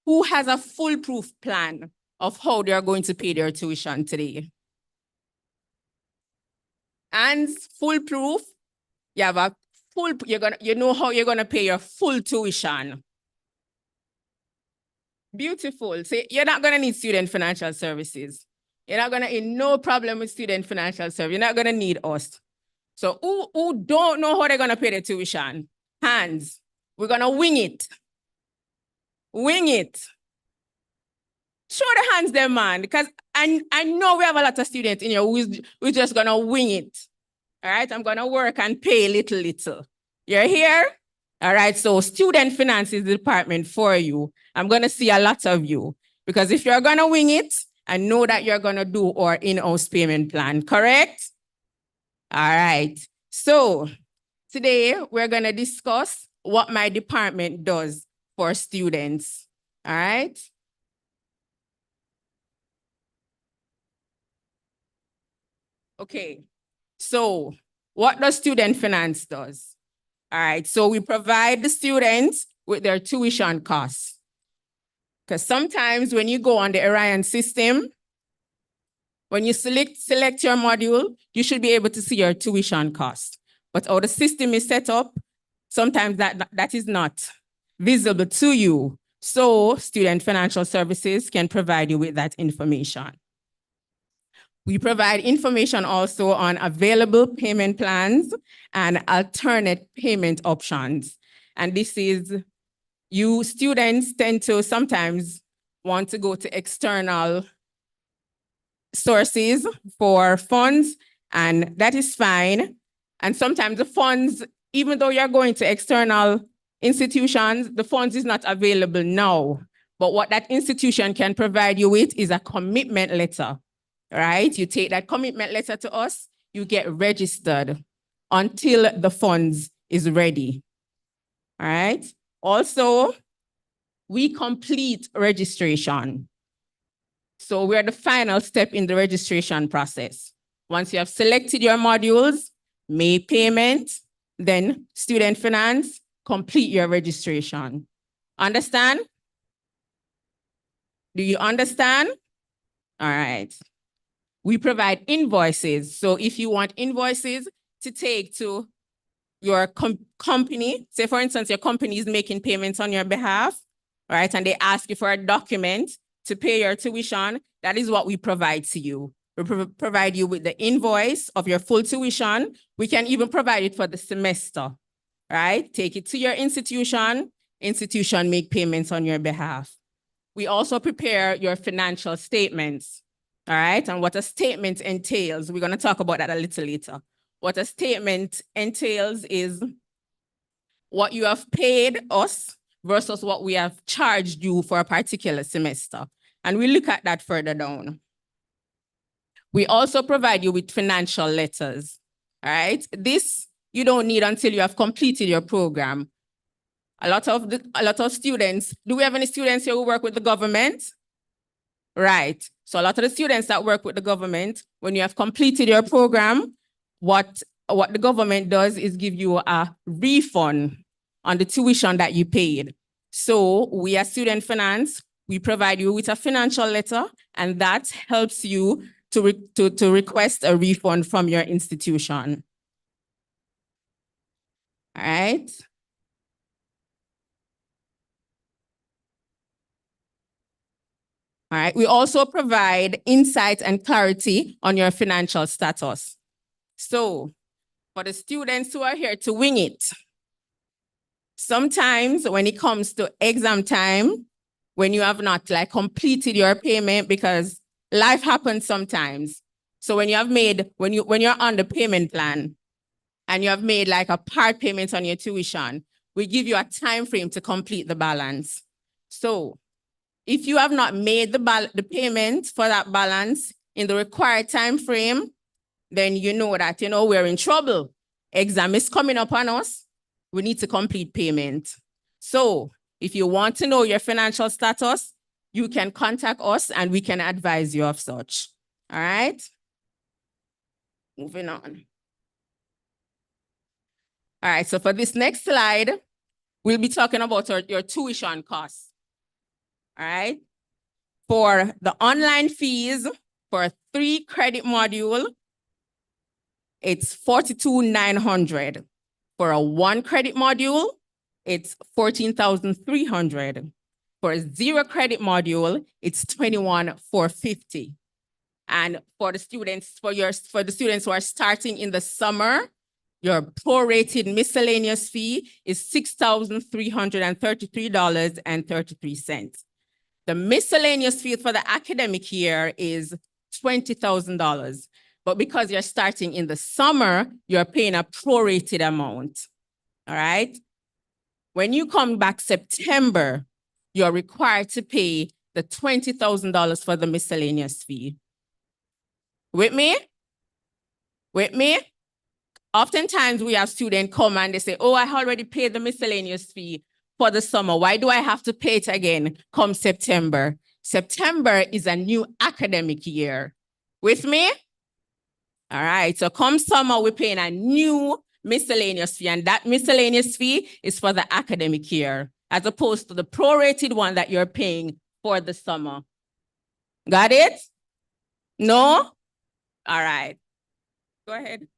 Who has a foolproof plan of how they are going to pay their tuition today? And foolproof, you have a full, you know how you're gonna pay your full tuition. Beautiful. So you're not gonna need student financial services. You're not gonna need no problem with student financial service. You're not gonna need us. So who don't know how they're gonna pay their tuition? Hands. We're gonna wing it. Wing it. Show the hands there, man, because I know we have a lot of students in here who's just gonna wing it. All right, I'm gonna work and pay little. You're here? All right, so student finance is the department for you. I'm gonna see a lot of you, because if you're gonna wing it, I know that you're gonna do our in-house payment plan, correct? All right, so today we're gonna discuss what my department does for students, all right? Okay, so what does student finance does? All right, so we provide the students with their tuition costs. Because sometimes when you go on the Orion system, when you select your module, you should be able to see your tuition cost. But how the system is set up, sometimes that is not visible to you. So Student Financial Services can provide you with that information. We provide information also on available payment plans and alternate payment options. And this is, you students tend to sometimes want to go to external sources for funds, and that is fine. And sometimes the funds, even though you're going to external institutions, the funds is not available now. But what that institution can provide you with is a commitment letter, right? You take that commitment letter to us, you get registered until the funds is ready. All right. Also, we complete registration. So we're the final step in the registration process. Once you have selected your modules, made payment, then student finance, complete your registration. Understand? Do you understand? All right. We provide invoices. So if you want invoices to take to your company, say for instance, your company is making payments on your behalf, right? And they ask you for a document to pay your tuition, that is what we provide to you. We provide you with the invoice of your full tuition. We can even provide it for the semester, right? Take it to your institution make payments on your behalf. We also prepare your financial statements, all right? And what a statement entails, we're gonna talk about that a little later. What a statement entails is what you have paid us versus what we have charged you for a particular semester. And we look at that further down. We also provide you with financial letters, all right? This you don't need until you have completed your program. A lot of students, do we have any students here who work with the government? Right, so a lot of the students that work with the government, when you have completed your program, what the government does is give you a refund on the tuition that you paid. So we as Student Finance, we provide you with a financial letter, and that helps you to request a refund from your institution. All right. All right, we also provide insight and clarity on your financial status. So for the students who are here to wing it, sometimes when it comes to exam time, when you have not like completed your payment, because life happens sometimes. So when you have made, when you're on the payment plan and you have made like a part payment on your tuition, we give you a time frame to complete the balance. So if you have not made the payment for that balance in the required time frame, then you know that, we're in trouble. Exam is coming up on us. We need to complete payment. So if you want to know your financial status, you can contact us and we can advise you of such. All right? Moving on. All right, so for this next slide, we'll be talking about your tuition costs. All right? For the online fees for a 3-credit module, it's $42,900. For a 1-credit module, it's $14,300. For a 0-credit module, it's $21,450. And for the students, for the students who are starting in the summer, your prorated miscellaneous fee is $6,333.33. The miscellaneous fee for the academic year is $20,000. But because you're starting in the summer, you're paying a prorated amount, all right? When you come back September, you're required to pay the $20,000 for the miscellaneous fee. With me? With me? Oftentimes we have students come and they say, oh, I already paid the miscellaneous fee for the summer. Why do I have to pay it again come September? September is a new academic year. With me? All right, so come summer, we're paying a new miscellaneous fee, and that miscellaneous fee is for the academic year, as opposed to the prorated one that you're paying for the summer. Got it? No? All right. Go ahead.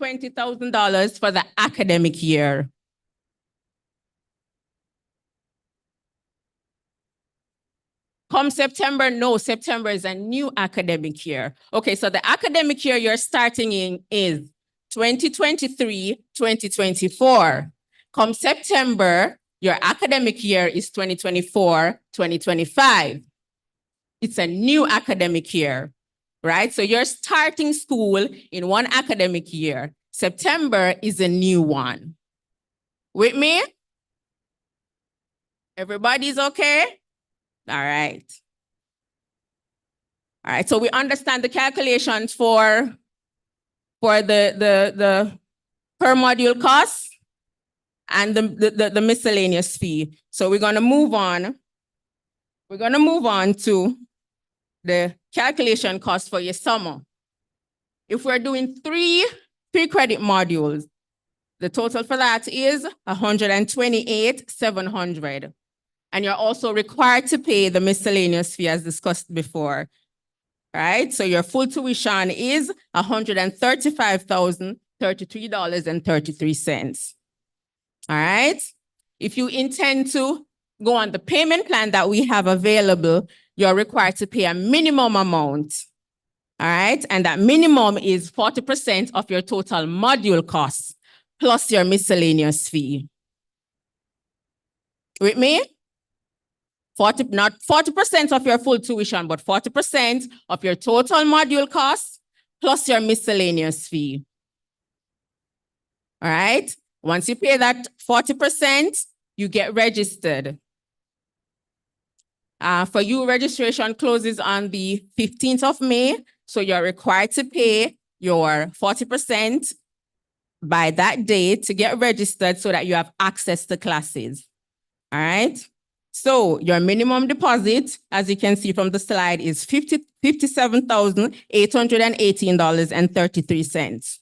$20,000 for the academic year. Come September, no, September is a new academic year. Okay, so the academic year you're starting in is 2023-2024. Come September, your academic year is 2024-2025. It's a new academic year, right? So you're starting school in one academic year. September is a new one. With me? Everybody's okay? All right. So we understand the calculations for the per module cost, and the miscellaneous fee. So we're gonna move on. We're gonna move on to the calculation cost for your summer. If we're doing three credit modules, the total for that is $128,700. And you're also required to pay the miscellaneous fee as discussed before, right? So your full tuition is $135,033.33. All right? If you intend to go on the payment plan that we have available, you're required to pay a minimum amount. All right? And that minimum is 40% of your total module costs plus your miscellaneous fee. With me? Not 40% of your full tuition, but 40% of your total module costs plus your miscellaneous fee. All right? Once you pay that 40%, you get registered. For you, registration closes on the 15th of May, so you're required to pay your 40% by that date to get registered so that you have access to classes. All right? So your minimum deposit, as you can see from the slide, is $57,818.33.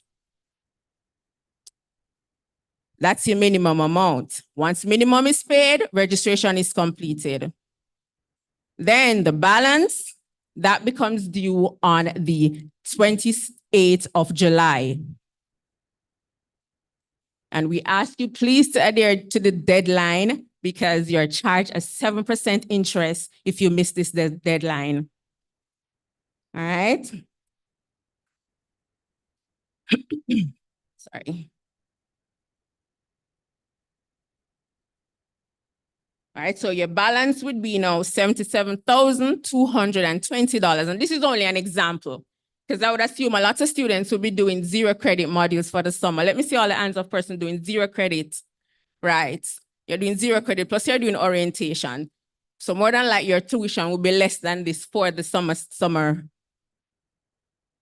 That's your minimum amount. Once minimum is paid, registration is completed. Then the balance, that becomes due on the 28th of July. And we ask you please to adhere to the deadline because you're charged a 7% interest if you miss this deadline. All right? Sorry. All right, so your balance would be now $77,220. And this is only an example, because I would assume a lot of students will be doing 0 credit modules for the summer. Let me see all the hands of person doing 0 credit. Right. You're doing 0 credit, plus you're doing orientation. So more than like your tuition will be less than this for the summer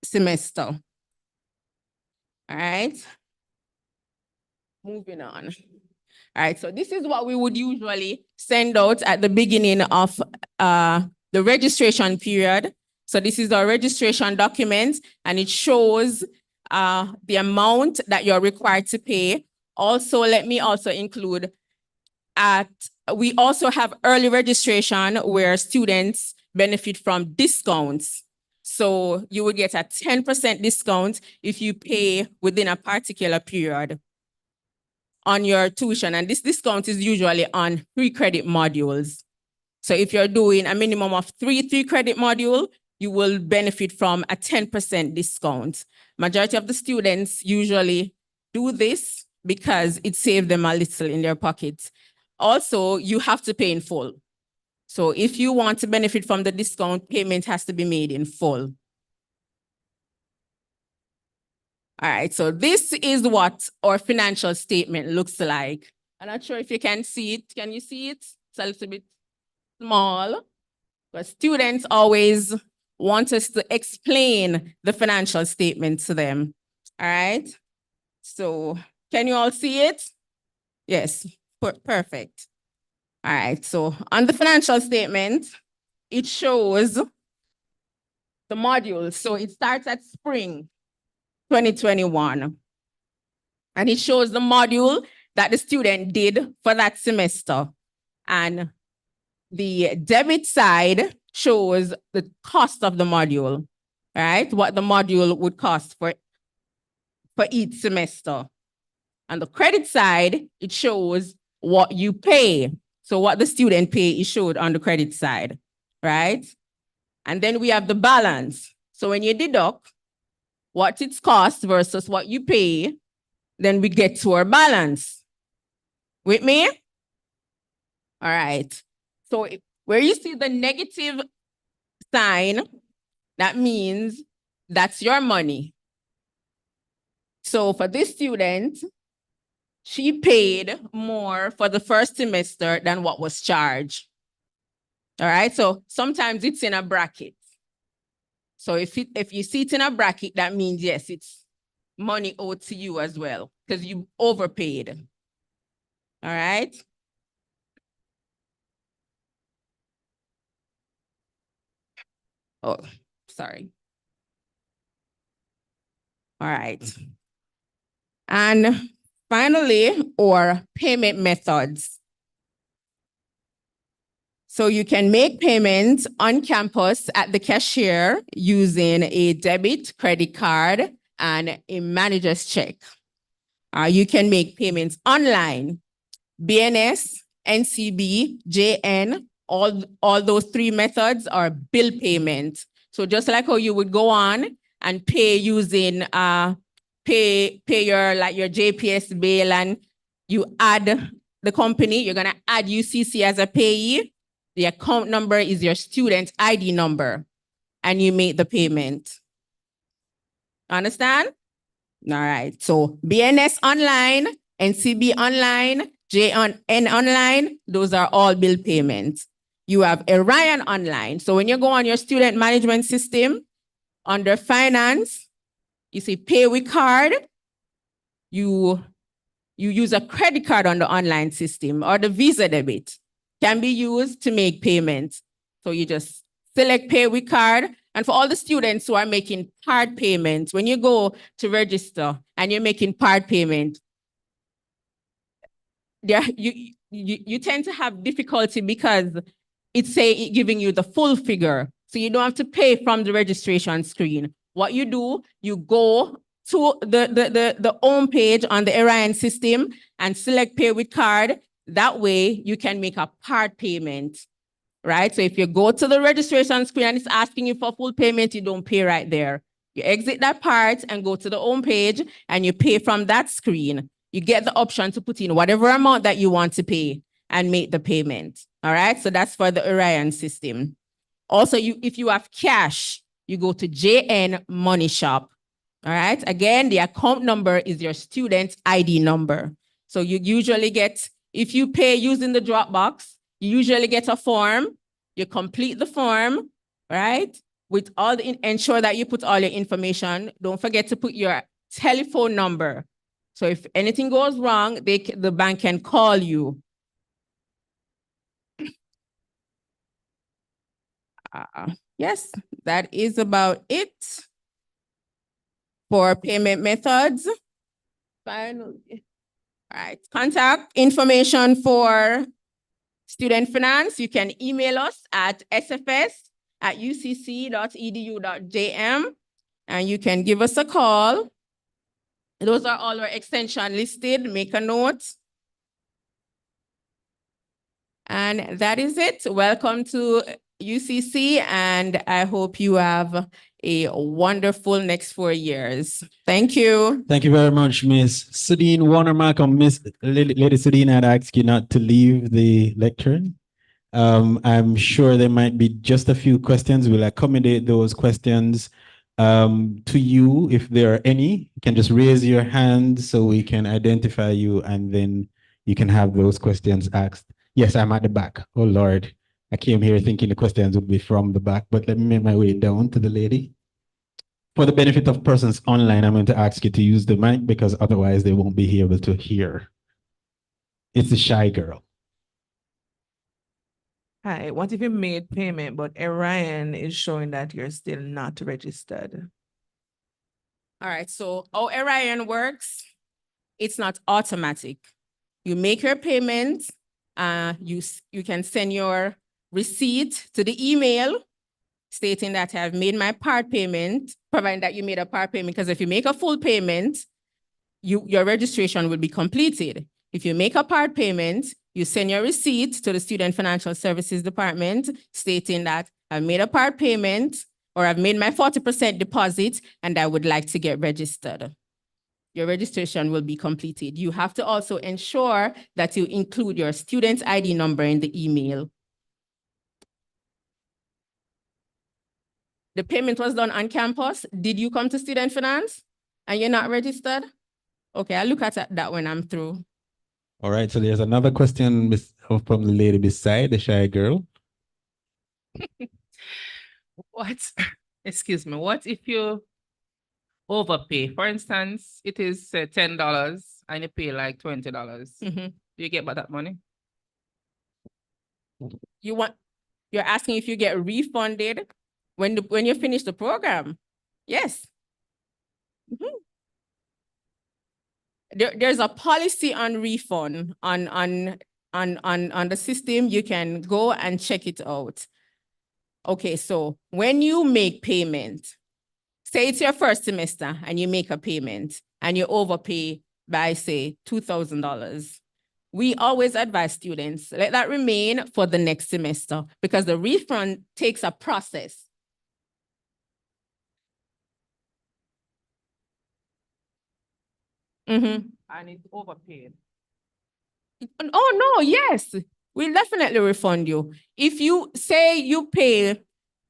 semester. All right. Moving on. All right, so this is what we would usually send out at the beginning of the registration period. So this is our registration document, and it shows the amount that you're required to pay. Also, let me also include we also have early registration where students benefit from discounts. So you will get a 10% discount if you pay within a particular period on your tuition. And this discount is usually on 3 credit modules. So if you're doing a minimum of 3 credit module, you will benefit from a 10% discount. Majority of the students usually do this because it saves them a little in their pockets. Also, you have to pay in full. So if you want to benefit from the discount, payment has to be made in full. All right, so this is what our financial statement looks like. I'm not sure if you can see it. Can you see it? It's a little bit small, but students always want us to explain the financial statement to them. All right, so can you all see it? Yes, perfect. All right, so on the financial statement, it shows the modules. So it starts at spring 2021. And it shows the module that the student did for that semester. And the debit side shows the cost of the module, right? What the module would cost for each semester. On the credit side, it shows what you pay. So what the student pay is showed on the credit side, right? And then we have the balance. So when you deduct what it costs versus what you pay, then we get to our balance. With me? All right. So where you see the negative sign, that means that's your money. So for this student, she paid more for the first semester than what was charged. All right, so sometimes it's in a bracket. So if you see it in a bracket, that means yes, money owed to you as well because you overpaid. All right. Oh, sorry. All right. And finally, or payment methods. So you can make payments on campus at the cashier using a debit, credit card, and a manager's check. You can make payments online, BNS, NCB, JN, all those three methods are bill payment. So just like how you would go on and pay using pay your JPS bill, and you add the company, you're gonna add UCC as a payee. The account number is your student ID number, and you make the payment. Understand? All right. So BNS online, NCB online, JN online, those are all bill payments. You have Orion online. So when you go on your student management system, under finance, you see pay with card, you use a credit card on the online system, or the Visa debit can be used to make payments. So you just select pay with card. And for all the students who are making part payments, when you go to register and you're making part payment, you tend to have difficulty because it's giving you the full figure. So you don't have to pay from the registration screen. What you do, you go to the home page on the Orion system and select pay with card. That way you can make a part payment, right? So if you go to the registration screen and it's asking you for full payment, you don't pay right there. You exit that part and go to the home page and you pay from that screen. You get the option to put in whatever amount that you want to pay and make the payment. All right, so that's for the Orion system. Also, if you have cash, you go to JN Money Shop. All right, again, the account number is your student ID number. So you usually get, if you pay using the Dropbox, you usually get a form. You complete the form, right? With all the, ensure that you put all your information. Don't forget to put your telephone number. So if anything goes wrong, the bank can call you. Yes, that is about it for payment methods. Finally, all right, contact information for student finance. You can email us at sfs@ucc.edu.jm, and you can give us a call. Those are all our extension listed. Make a note. And that is it. Welcome to UCC, and I hope you have a wonderful next 4 years. Thank you. Thank you very much, Miss Sudine Warnermark. Miss Lady Sudine, I'd ask you not to leave the lecture. I'm sure there might be just a few questions. We'll accommodate those questions to you if there are any. You can just raise your hand so we can identify you, and then you can have those questions asked. Yes, I'm at the back. Oh, Lord. I came here thinking the questions would be from the back, but let me make my way down to the lady. For the benefit of persons online, I'm going to ask you to use the mic because otherwise they won't be able to hear. It's the shy girl. Hi, what if you made payment, but Orion is showing that you're still not registered? All right, so how Orion works, it's not automatic. You make your payment, you can send your receipt to the email stating that I've made my part payment, providing that you made a part payment, because if you make a full payment, your registration will be completed. If you make a part payment, you send your receipt to the Student Financial Services Department stating that I've made a part payment or I've made my 40% deposit and I would like to get registered. Your registration will be completed. You have to also ensure that you include your student ID number in the email. The payment was done on campus. Did you come to Student Finance and you're not registered? Okay, I'll look at that when I'm through. All right, so there's another question from the lady beside, the shy girl. What, excuse me, what if you overpay. For instance, it is $10 and you pay like $20. Mhm. Do you get back that money? You're asking if you get refunded when you finish the program? Yes. Mhm. There's a policy on refund on the system. You can go and check it out. Okay, so when you make payment, say it's your first semester and you make a payment and you overpay by, say, $2,000. We always advise students, let that remain for the next semester because the refund takes a process. And it's overpaid. Oh, no, yes. We'll definitely refund you. If you say you pay,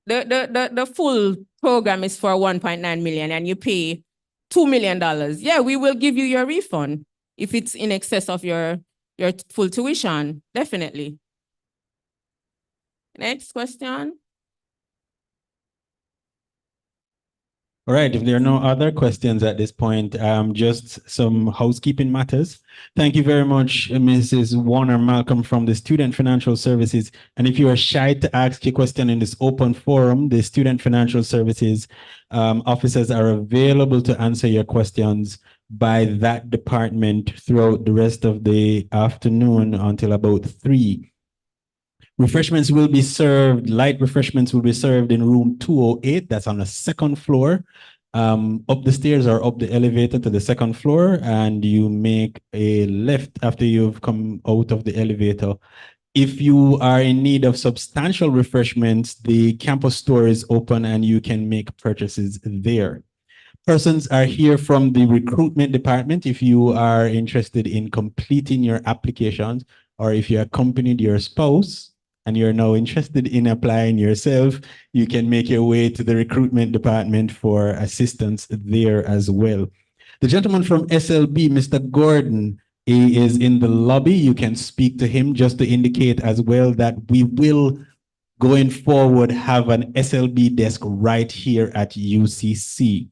the full program is for 1.9 million and you pay $2 million, yeah, we will give you your refund if it's in excess of your full tuition, definitely. Next question. All right, if there are no other questions at this point, just some housekeeping matters. Thank you very much, Mrs. Warner Malcolm from the Student Financial Services. And if you are shy to ask your question in this open forum, the Student Financial Services officers are available to answer your questions by that department throughout the rest of the afternoon until about 3. Refreshments will be served, light refreshments will be served in room 208, that's on the second floor. Up the stairs or up the elevator to the second floor, and you make a left after you've come out of the elevator. If you are in need of substantial refreshments, the campus store is open and you can make purchases there. Persons are here from the recruitment department if you are interested in completing your applications, or if you accompanied your spouse and you're now interested in applying yourself, you can make your way to the recruitment department for assistance there as well. The gentleman from SLB, Mr. Gordon, he is in the lobby. You can speak to him just to indicate as well that we will, going forward, have an SLB desk right here at UCC.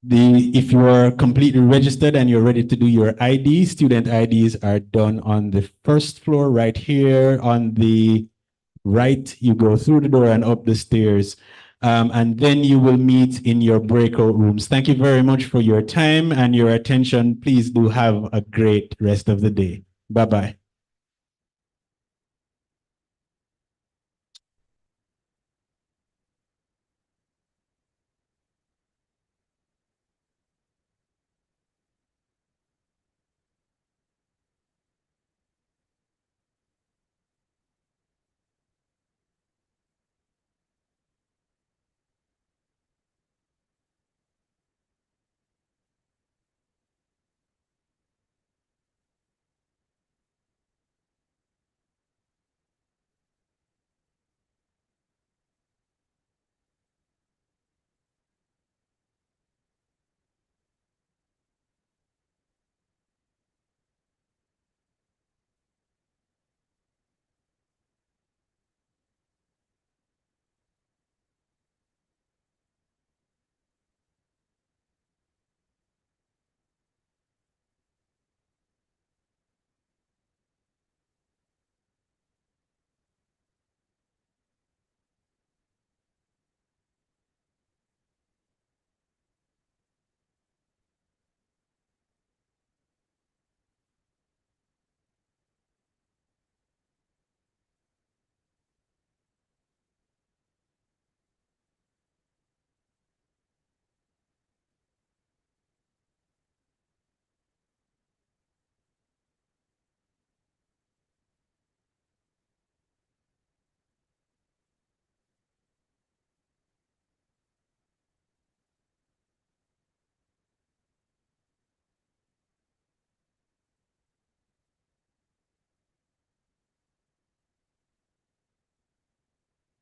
If you are completely registered and you're ready to do your ID, student IDs are done on the first floor right here on the right. You go through the door and up the stairs, and then you will meet in your breakout rooms. Thank you very much for your time and your attention. Please do have a great rest of the day. Bye-bye.